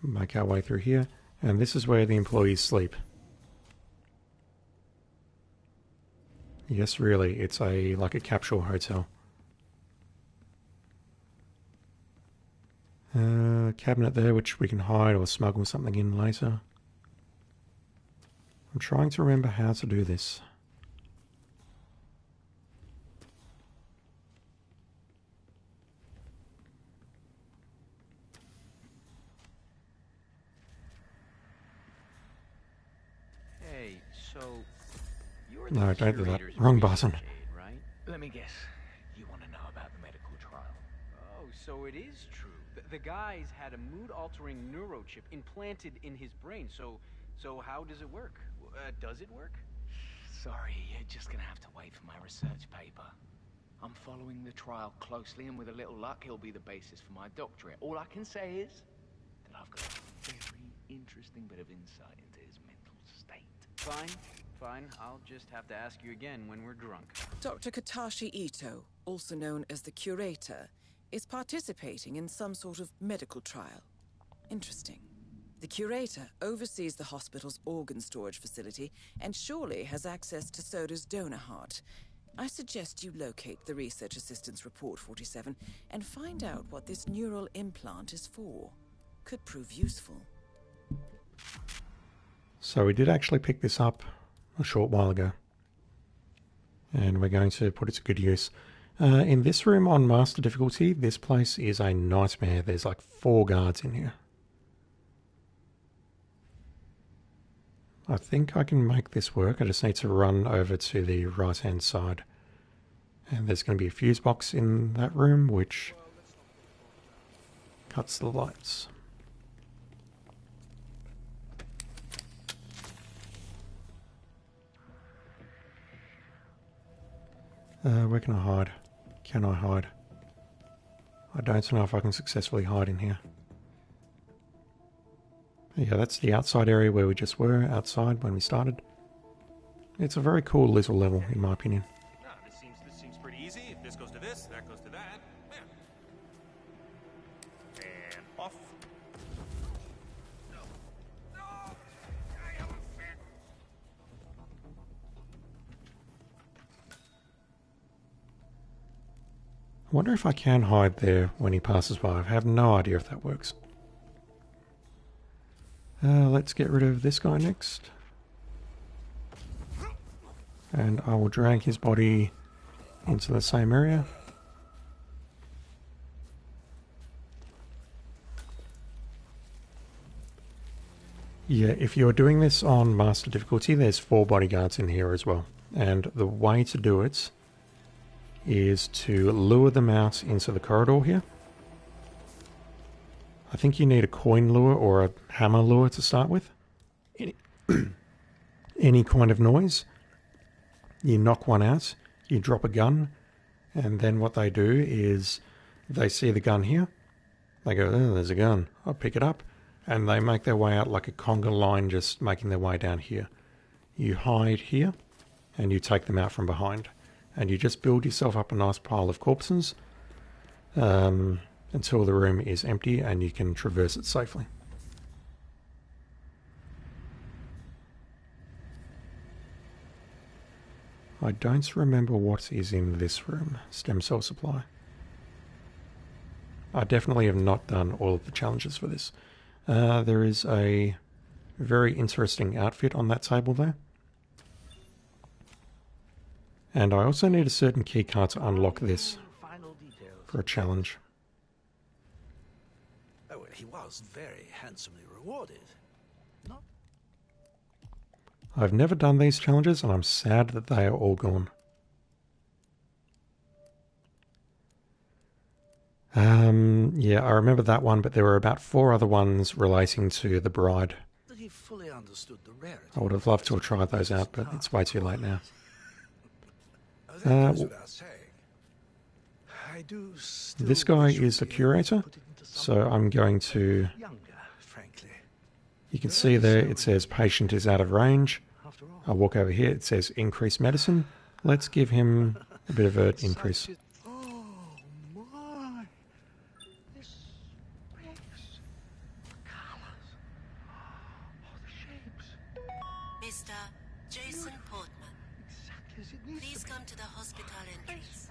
Make our way through here. And this is where the employees sleep. Yes, really, it's like a capsule hotel. Cabinet there, which we can hide or smuggle something in later. I'm trying to remember how to do this. So, you're No, the don't do that. curator's Wrong research button. aide, right? Let me guess. You want to know about the medical trial? Oh, so it is true. The guy's had a mood-altering neurochip implanted in his brain. So how does it work? Does it work? Sorry, you're just gonna have to wait for my research paper. I'm following the trial closely, and with a little luck, it'll be the basis for my doctorate. All I can say is that I've got a very interesting bit of insight into his mental state. Fine. I'll just have to ask you again when we're drunk. Dr. Katashi Ito, also known as the Curator, is participating in some sort of medical trial. Interesting. The Curator oversees the hospital's organ storage facility and surely has access to Soda's donor heart. I suggest you locate the Research Assistant's Report 47 and find out what this neural implant is for. Could prove useful. So we did actually pick this up a short while ago. And we're going to put it to good use. In this room on Master difficulty, this place is a nightmare. There's like 4 guards in here. I think I can make this work. I just need to run over to the right-hand side. And there's going to be a fuse box in that room, which cuts the lights. Where can I hide? Can I hide? I don't know if I can successfully hide in here. Yeah, that's the outside area where we just were, outside when we started. It's a very cool little level, in my opinion. No, this seems pretty easy. If this goes to this, that goes to that. Yeah. And off. I wonder if I can hide there when he passes by. I have no idea if that works. Let's get rid of this guy next. And I will drag his body into the same area. Yeah, if you're doing this on Master difficulty, there's 4 bodyguards in here as well. And the way to do it is to lure them out into the corridor here. I think you need a coin lure or a hammer lure to start with. Any kind of noise. You knock one out, you drop a gun, and then what they do is they see the gun here. They go, oh, there's a gun. I'll pick it up. And they make their way out like a conga line, just making their way down here. You hide here, and you take them out from behind. And you just build yourself up a nice pile of corpses until the room is empty and you can traverse it safely. I don't remember what is in this room. Stem cell supply. I definitely have not done all of the challenges for this. There is a very interesting outfit on that table there. And I also need a certain keycard to unlock this for a challenge. Oh, well, he was very handsomely rewarded. No? I've never done these challenges and I'm sad that they are all gone. Yeah, I remember that one, but there were about 4 other ones relating to the bride. That he fully understood the rarity. I would have loved to have tried those out, but it's way too late now. This guy is the curator, so I'm going to... You can see there it says patient is out of range. I'll walk over here, it says increase medicine. Let's give him a bit of an increase. Mr. Jason Portman, please come to the hospital entrance.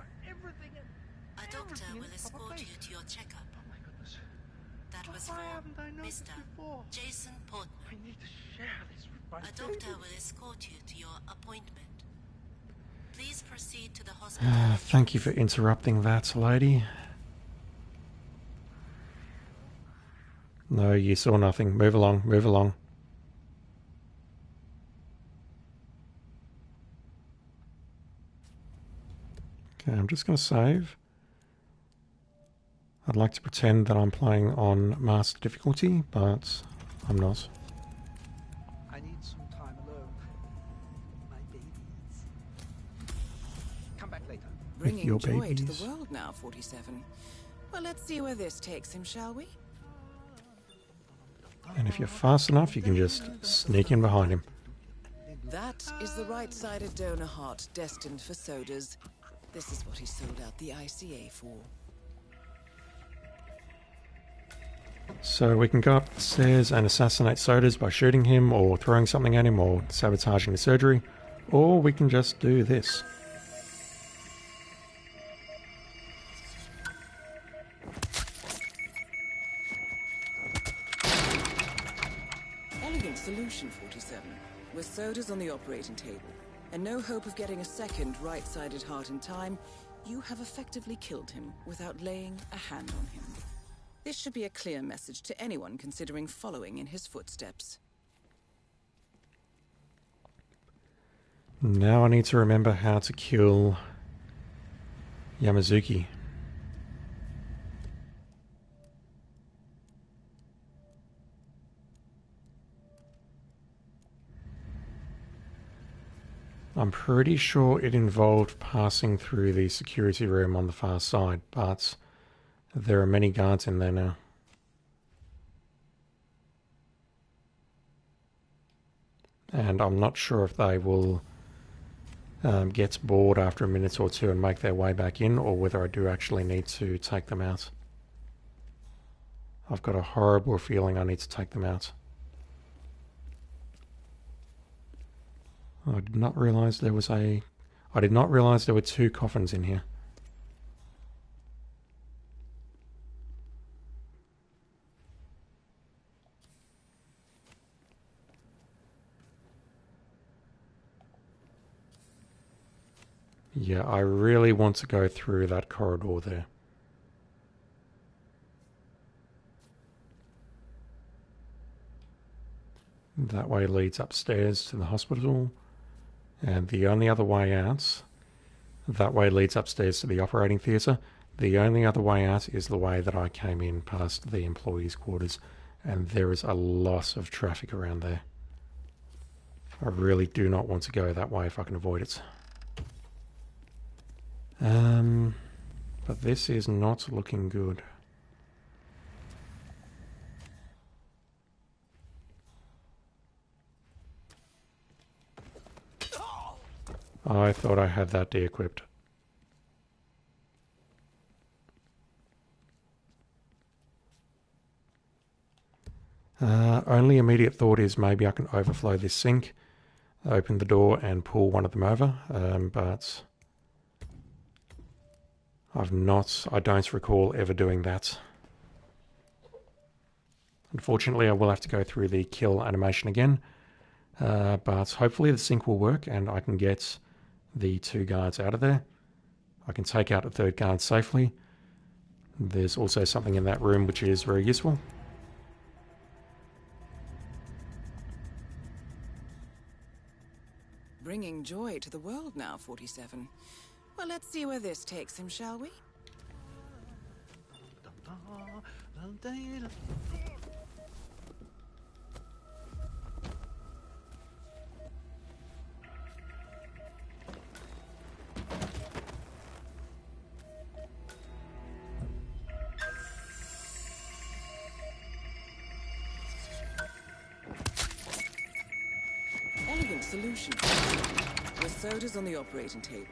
A doctor will escort you to your checkup. That was for Mr. Jason Portman. A doctor will escort you to your appointment. Please proceed to the hospital. Thank you for interrupting that, lady. No, you saw nothing. Move along, move along. Okay, I'm just going to save. I'd like to pretend that I'm playing on master difficulty, but I'm not. I need some time alone. My babies. Come back later. Bringing your joy to babies. the world now, 47. Well, let's see where this takes him, shall we? And if you're fast enough, you can just sneak in behind him. That is the right-sided donor heart destined for sodas. This is what he sold out the ICA for. So we can go upstairs and assassinate Sodas by shooting him or throwing something at him or sabotaging the surgery, or we can just do this. Elegant solution, 47. With Sodas on the operating table, and no hope of getting a second right-sided heart in time, you have effectively killed him without laying a hand on him. This should be a clear message to anyone considering following in his footsteps. Now I need to remember how to kill Yamazuki. I'm pretty sure it involved passing through the security room on the far side, but there are many guards in there now. And I'm not sure if they will get bored after a minute or two and make their way back in, or whether I do actually need to take them out. I've got a horrible feeling I need to take them out. I did not realize there was I did not realize there were two coffins in here. Yeah, I really want to go through that corridor there. That way leads upstairs to the hospital, and the only other way out, that way leads upstairs to the operating theatre. The only other way out is the way that I came in past the employees' quarters, and there is a lot of traffic around there. I really do not want to go that way if I can avoid it. But this is not looking good. I thought I had that de-equipped. Only immediate thought is maybe I can overflow this sink, open the door and pull one of them over, but I don't recall ever doing that. Unfortunately, I will have to go through the kill animation again, but hopefully the sink will work and I can get the two guards out of there. I can take out a third guard safely. There's also something in that room which is very useful. Bringing joy to the world now, 47. Well, let's see where this takes him, shall we? Elegant solution. With Sodas on the operating table,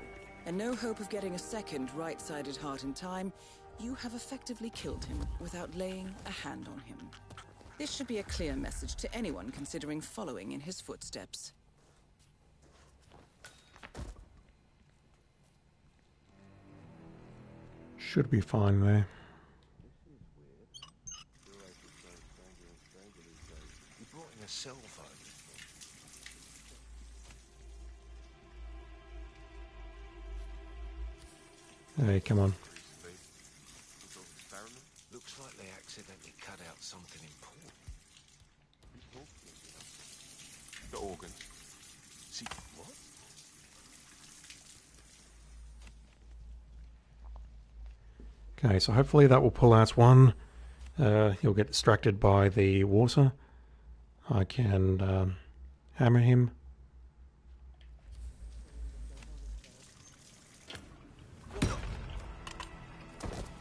and no hope of getting a second right-sided heart in time, you have effectively killed him without laying a hand on him. This should be a clear message to anyone considering following in his footsteps. Should be fine there. He brought in a cell phone. Hey, come on. Looks like they accidentally cut out something important. The organs. See, what? Okay, so hopefully that will pull out one. He'll get distracted by the water. I can hammer him.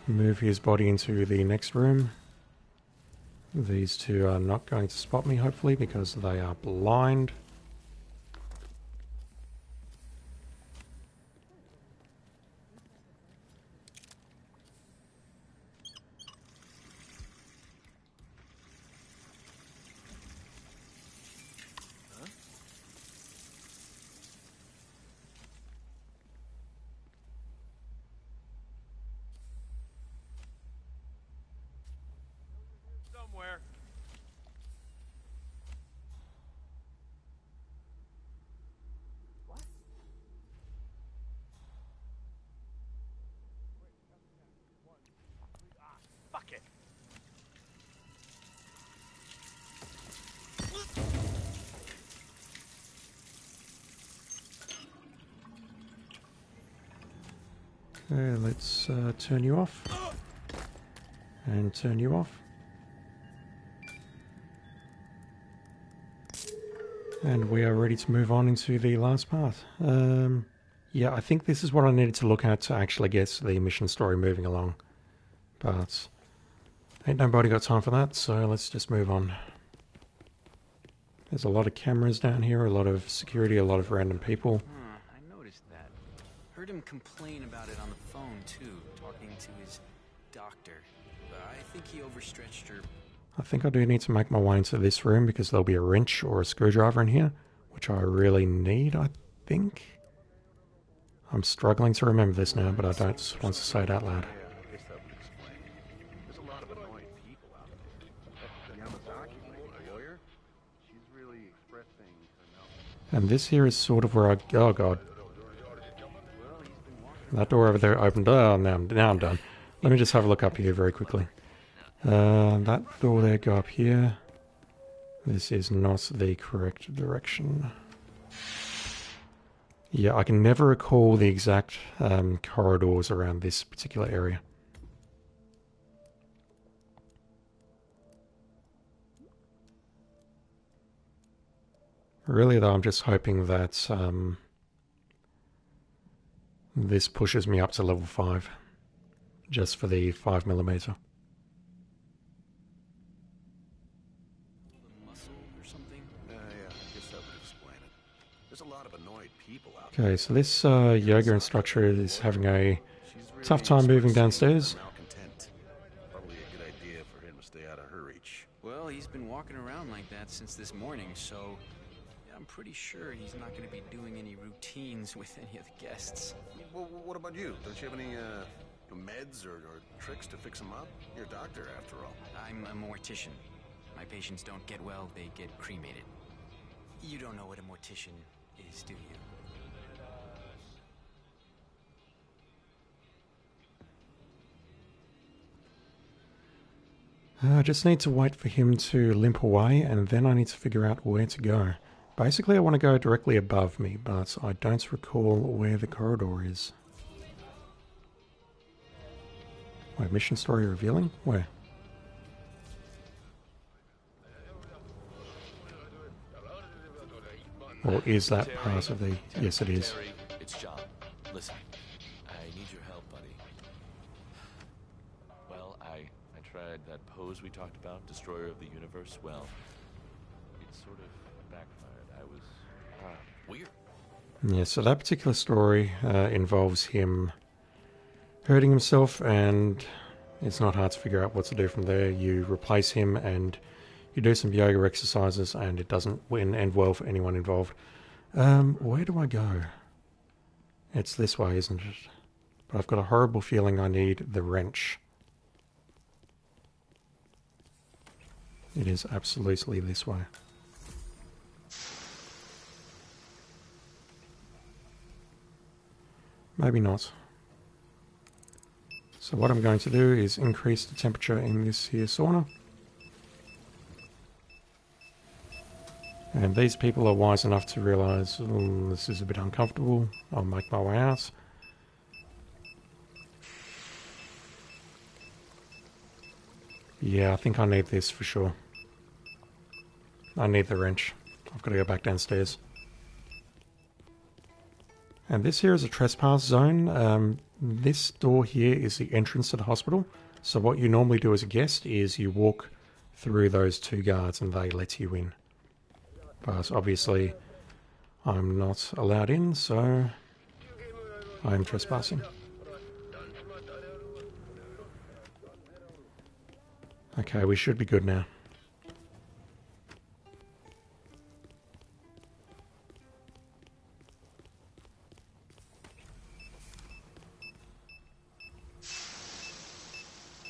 Move his body into the next room. These two are not going to spot me, hopefully, because they are blind. Somewhere. Fuck it. Okay, let's turn you off. And turn you off. And we are ready to move on into the last part. Yeah, I think this is what I needed to look at to actually get the mission story moving along. But ain't nobody got time for that, so let's just move on. There's a lot of cameras down here, a lot of security, a lot of random people. I noticed that. Heard him complain about it on the phone, too, talking to his doctor. I think he overstretched her. I think I do need to make my way into this room because there'll be a wrench or a screwdriver in here, which I really need, I think. I'm struggling to remember this now, but I don't want to say it out loud. There's a lot of annoying people out there. Yamazaki, familiar? She's really expressing her And this here is sort of where I... Oh, God. That door over there opened. Oh, now I'm done. Let me just have a look up here very quickly. That door there, go up here. This is not the correct direction. Yeah, I can never recall the exact corridors around this particular area. Really, though, I'm just hoping that this pushes me up to level 5. Just for the 5mm. There's a lot of annoyed people out Okay, so this yoga instructor is having a tough time moving downstairs. Probably a good idea for him to stay out of her reach. Well, he's been walking around like that since this morning, so I'm pretty sure he's not going to be doing any routines with any of the guests. Well, what about you? Don't you have any meds or tricks to fix him up? You're a doctor, after all. I'm a mortician. My patients don't get well, they get cremated. You don't know what a mortician is, do you? I just need to wait for him to limp away, and then I need to figure out where to go. Basically, I want to go directly above me, but I don't recall where the corridor is. Wait, mission story revealing? Where? Or is that part of the... Yes, it is. It's John. Listen, I need your help, buddy. Well, I tried that pose we talked about, Destroyer of the Universe. Well, it sort of backfired. I was weird. Yeah, so that particular story involves him hurting himself, and it's not hard to figure out what to do from there. You replace him and you do some yoga exercises, and it doesn't end well for anyone involved. Where do I go? It's this way, isn't it? But I've got a horrible feeling I need the wrench. It is absolutely this way. Maybe not. So what I'm going to do is increase the temperature in this here sauna. And these people are wise enough to realise, this is a bit uncomfortable. I'll make my way out. Yeah, I think I need this for sure. I need the wrench. I've got to go back downstairs. And this here is a trespass zone. This door here is the entrance to the hospital. So what you normally do as a guest is you walk through those two guards and they let you in. But obviously I'm not allowed in, so I am trespassing. Okay, we should be good now.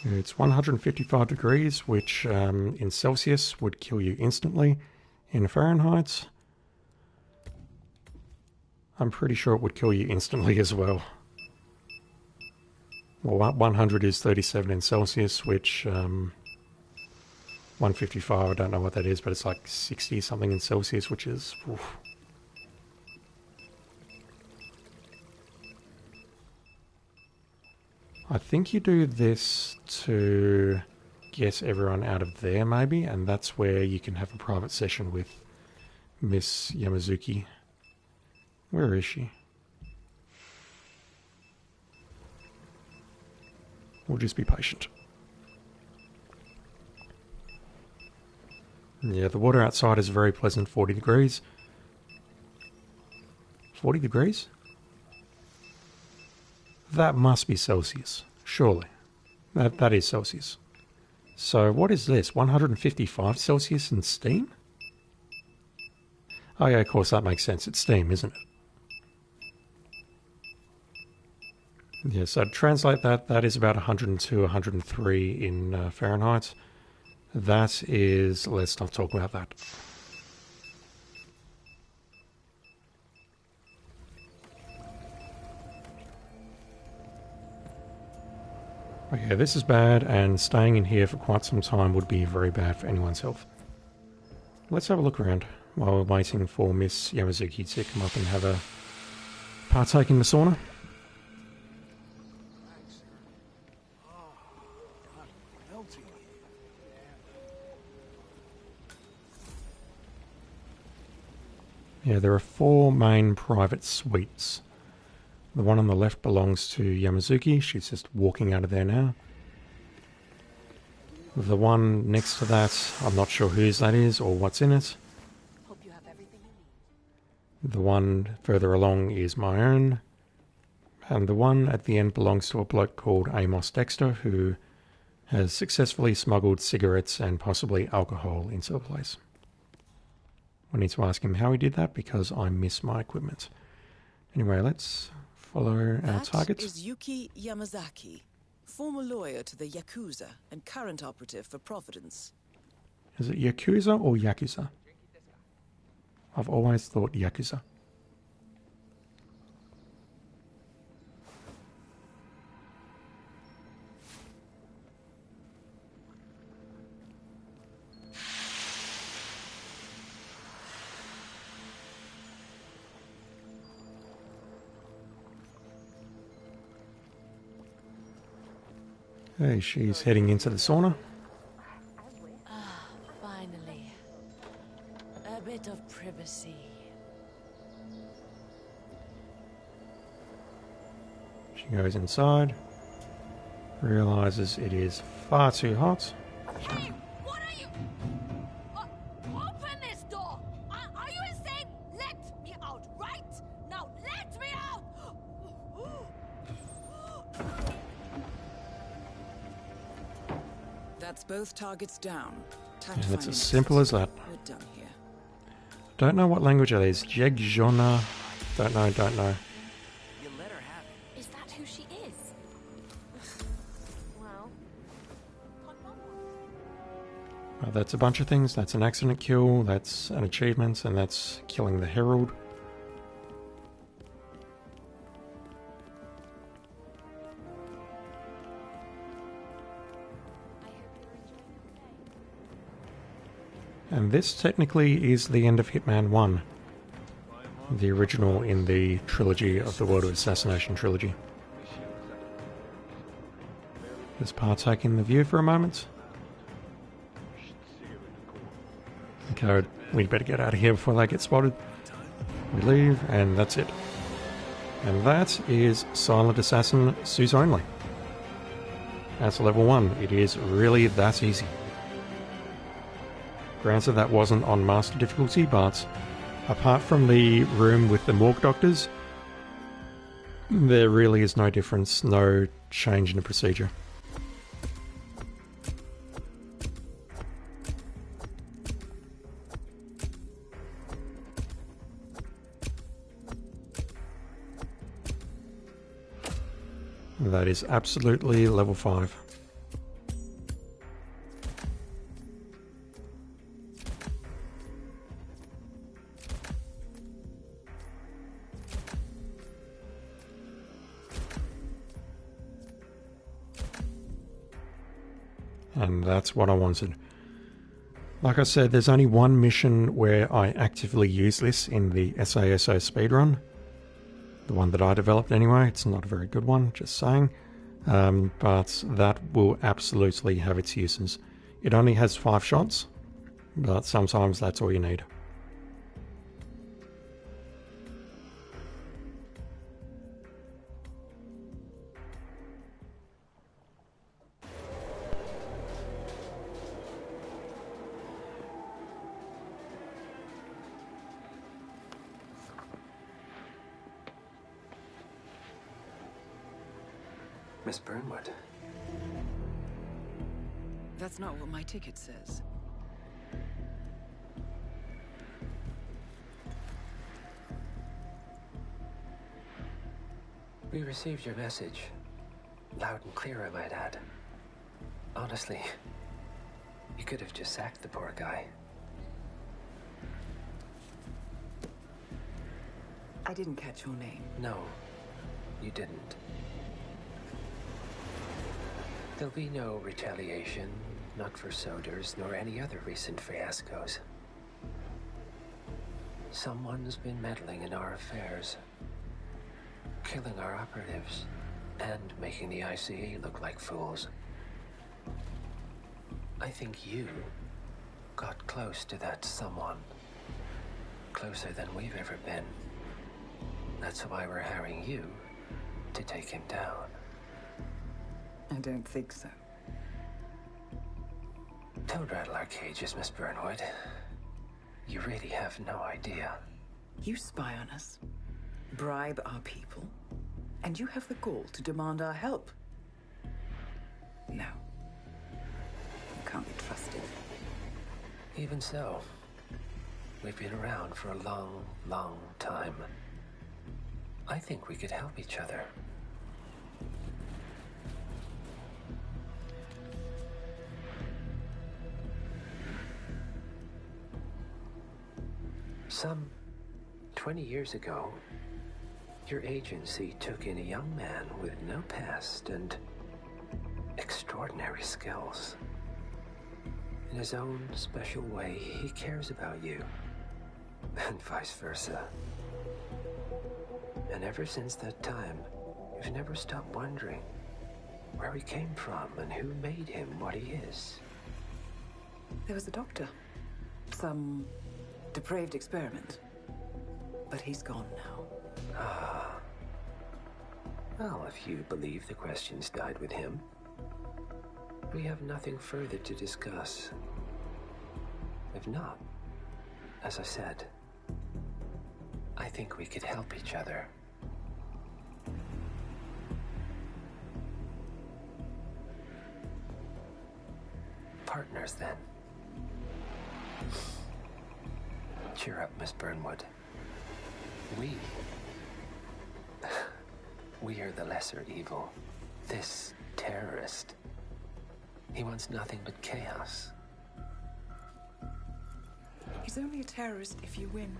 It's 155 degrees, which in Celsius would kill you instantly. In Fahrenheit, I'm pretty sure it would kill you instantly as well. Well, 100 is 37 in Celsius, which 155, I don't know what that is, but it's like 60 something in Celsius, which is... Oof. I think you do this to get everyone out of there, maybe, and that's where you can have a private session with Miss Yamazuki. Where is she? We'll just be patient. Yeah, the water outside is very pleasant, 40 degrees. 40 degrees? That must be Celsius, surely. That is Celsius. So what is this? 155 Celsius in steam? Oh yeah, of course that makes sense. It's steam, isn't it? Yeah, so to translate that, that is about 102, 103 in Fahrenheit. That is... let's not talk about that. Okay, this is bad, and staying in here for quite some time would be very bad for anyone's health. Let's have a look around while we're waiting for Miss Yamazuki to come up and have a partake in the sauna. Yeah, there are 4 main private suites. The one on the left belongs to Yamazuki. She's just walking out of there now. The one next to that, I'm not sure whose that is or what's in it. Hope you have everything you need. The one further along is my own. And the one at the end belongs to a bloke called Amos Dexter, who has successfully smuggled cigarettes and possibly alcohol into the place. I need to ask him how he did that because I miss my equipment. Anyway, let's follow our targets. That is Yuki Yamazaki, former lawyer to the Yakuza and current operative for Providence. Is it Yakuza or Yakuza? I've always thought Yakuza. Hey, she's heading into the sauna. Ah, finally. A bit of privacy. She goes inside, realizes it is far too hot. Hey, what are you? Open this door! Are you insane? Let me out, right? Now let me out! That's both targets down. And it's as simple as that. We're done here. Don't know what language it is. Jegjona. Don't know. You let her have it. Is that who she is? Well, That's a bunch of things. That's an accident kill. That's an achievement. And that's killing the Herald. And this technically is the end of Hitman 1, the original in the trilogy of the World of Assassination trilogy. Let's partake in the view for a moment. code. We'd better get out of here before they get spotted. We leave, and that's it. And that is Silent Assassin Suits Only. That's level 1. It is really that easy. Granted, that wasn't on Master difficulty, but apart from the room with the morgue doctors, there really is no difference, no change in the procedure. That is absolutely level 5. And that's what I wanted. Like I said, there's only one mission where I actively use this in the SASO speedrun. The one that I developed anyway. It's not a very good one, just saying. But that will absolutely have its uses. It only has 5 shots, but sometimes that's all you need. Miss Burnwood. That's not what my ticket says. We received your message. Loud and clear, I might add. Honestly, you could have just sacked the poor guy. I didn't catch your name. No, you didn't. There'll be no retaliation, not for Soders, nor any other recent fiascos. Someone's been meddling in our affairs, killing our operatives, and making the ICA look like fools. I think you got close to that someone. Closer than we've ever been. That's why we're hiring you to take him down. I don't think so. Don't rattle our cages, Miss Burnwood. You really have no idea. You spy on us, bribe our people, and you have the gall to demand our help. No. You can't be trusted. Even so, we've been around for a long, long time. I think we could help each other. Some 20 years ago, your agency took in a young man with no past and extraordinary skills. In his own special way, he cares about you, and vice versa. And ever since that time, you've never stopped wondering where he came from and who made him what he is. There was a doctor. Some depraved experiment. But he's gone now. Ah. Well, if you believe the questions died with him, we have nothing further to discuss. If not, as I said, I think we could help each other. Partners, then. Cheer up, Miss Burnwood. We are the lesser evil. This terrorist. He wants nothing but chaos. He's only a terrorist if you win.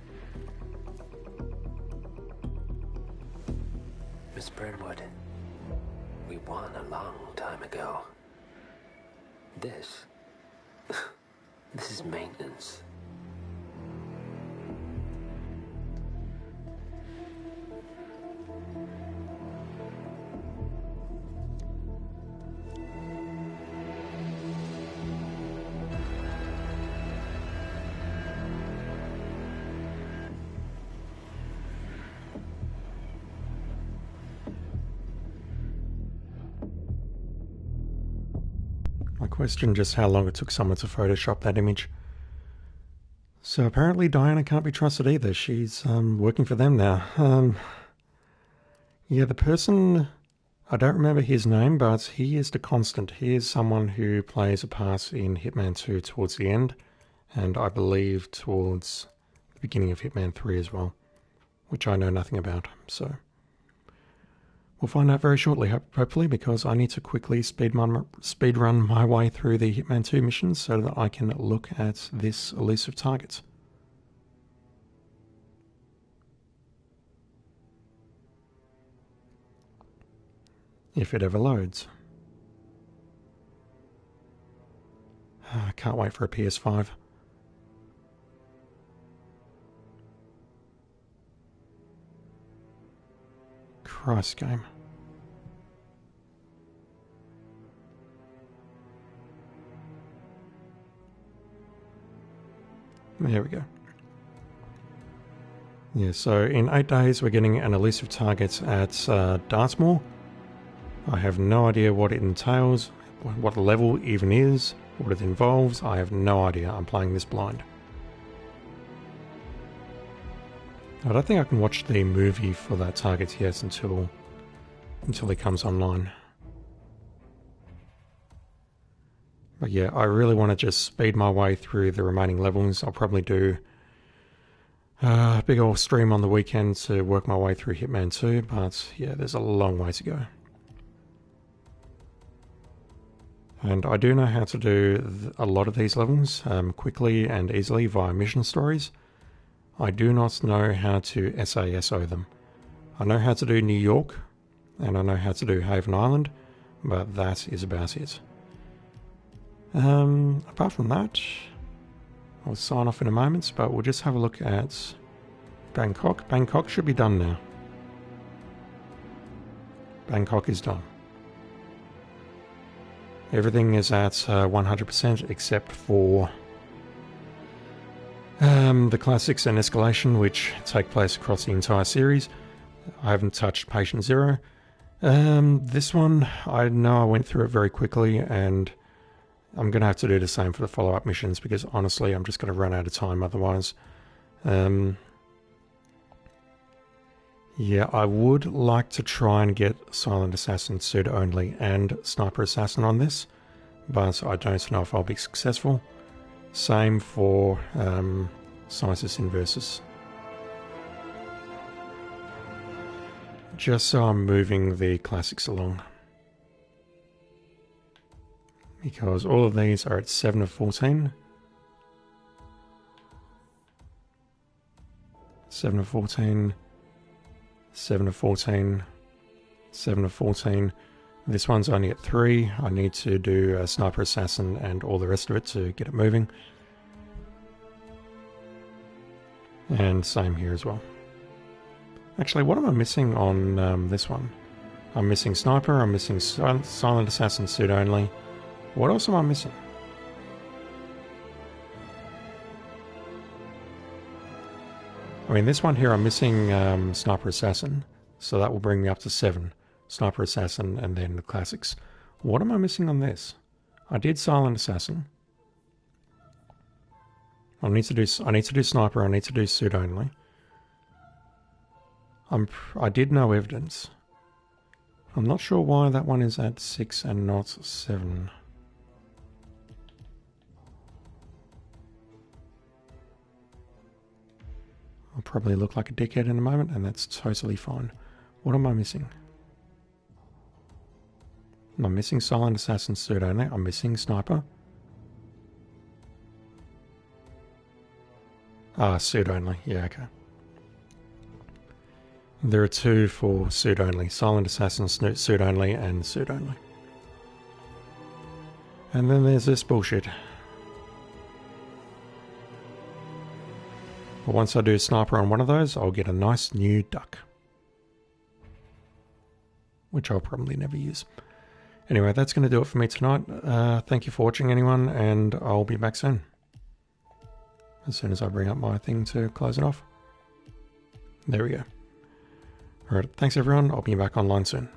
Miss Burnwood, we won a long time ago. This is maintenance. I question just how long it took someone to Photoshop that image. So apparently Diana can't be trusted either. She's working for them now. Yeah, the person, I don't remember his name, but he is the constant. He is someone who plays a part in Hitman 2 towards the end, and I believe towards the beginning of Hitman 3 as well, which I know nothing about, so we'll find out very shortly, hopefully, because I need to quickly speedrun my way through the Hitman 2 missions so that I can look at this elusive target. If it ever loads. I can't wait for a PS5. Christ, game. There we go. Yeah, so in 8 days we're getting an elusive target at Dartmoor. I have no idea what it entails, what the level even is, what it involves. I have no idea. I'm playing this blind. I don't think I can watch the movie for that target yet until it comes online. But yeah, I really want to just speed my way through the remaining levels. I'll probably do a big old stream on the weekend to work my way through Hitman 2, but yeah, there's a long way to go. And I do know how to do a lot of these levels quickly and easily via mission stories. I do not know how to SASO them. I know how to do New York, and I know how to do Haven Island, but that is about it. Apart from that, I'll sign off in a moment, but we'll just have a look at Bangkok. Bangkok should be done now. Bangkok is done. Everything is at 100% except for the classics and escalation, which take place across the entire series. I haven't touched Patient Zero. This one, I know I went through it very quickly, and I'm going to have to do the same for the follow-up missions, because honestly, I'm just going to run out of time otherwise. Yeah, I would like to try and get Silent Assassin Suit Only and Sniper Assassin on this, but I don't know if I'll be successful. Same for Sisis Inversus. Just so I'm moving the classics along. Because all of these are at 7 of 14. 7 of 14. 7 of 14, 7 of 14. This one's only at 3. I need to do a Sniper Assassin and all the rest of it to get it moving. And same here as well. Actually, what am I missing on this one? I'm missing Sniper, I'm missing Silent Assassin Suit Only. What else am I missing? I mean, this one here, I'm missing Sniper Assassin, so that will bring me up to 7. Sniper Assassin, and then the classics. What am I missing on this? I did Silent Assassin. I need to do Sniper, I need to do Suit Only. I did No Evidence. I'm not sure why that one is at 6 and not 7. I'll probably look like a dickhead in a moment, and that's totally fine. What am I missing? I'm missing Silent Assassin Suit Only. I'm missing Sniper. Ah, Suit Only. Yeah, okay. There are 2 for Suit Only. Silent Assassin Suit Only and Suit Only. And then there's this bullshit. But once I do Sniper on one of those, I'll get a nice new duck. Which I'll probably never use. Anyway, that's going to do it for me tonight. Thank you for watching, anyone, and I'll be back soon. As soon as I bring up my thing to close it off. There we go. Alright, thanks everyone. I'll be back online soon.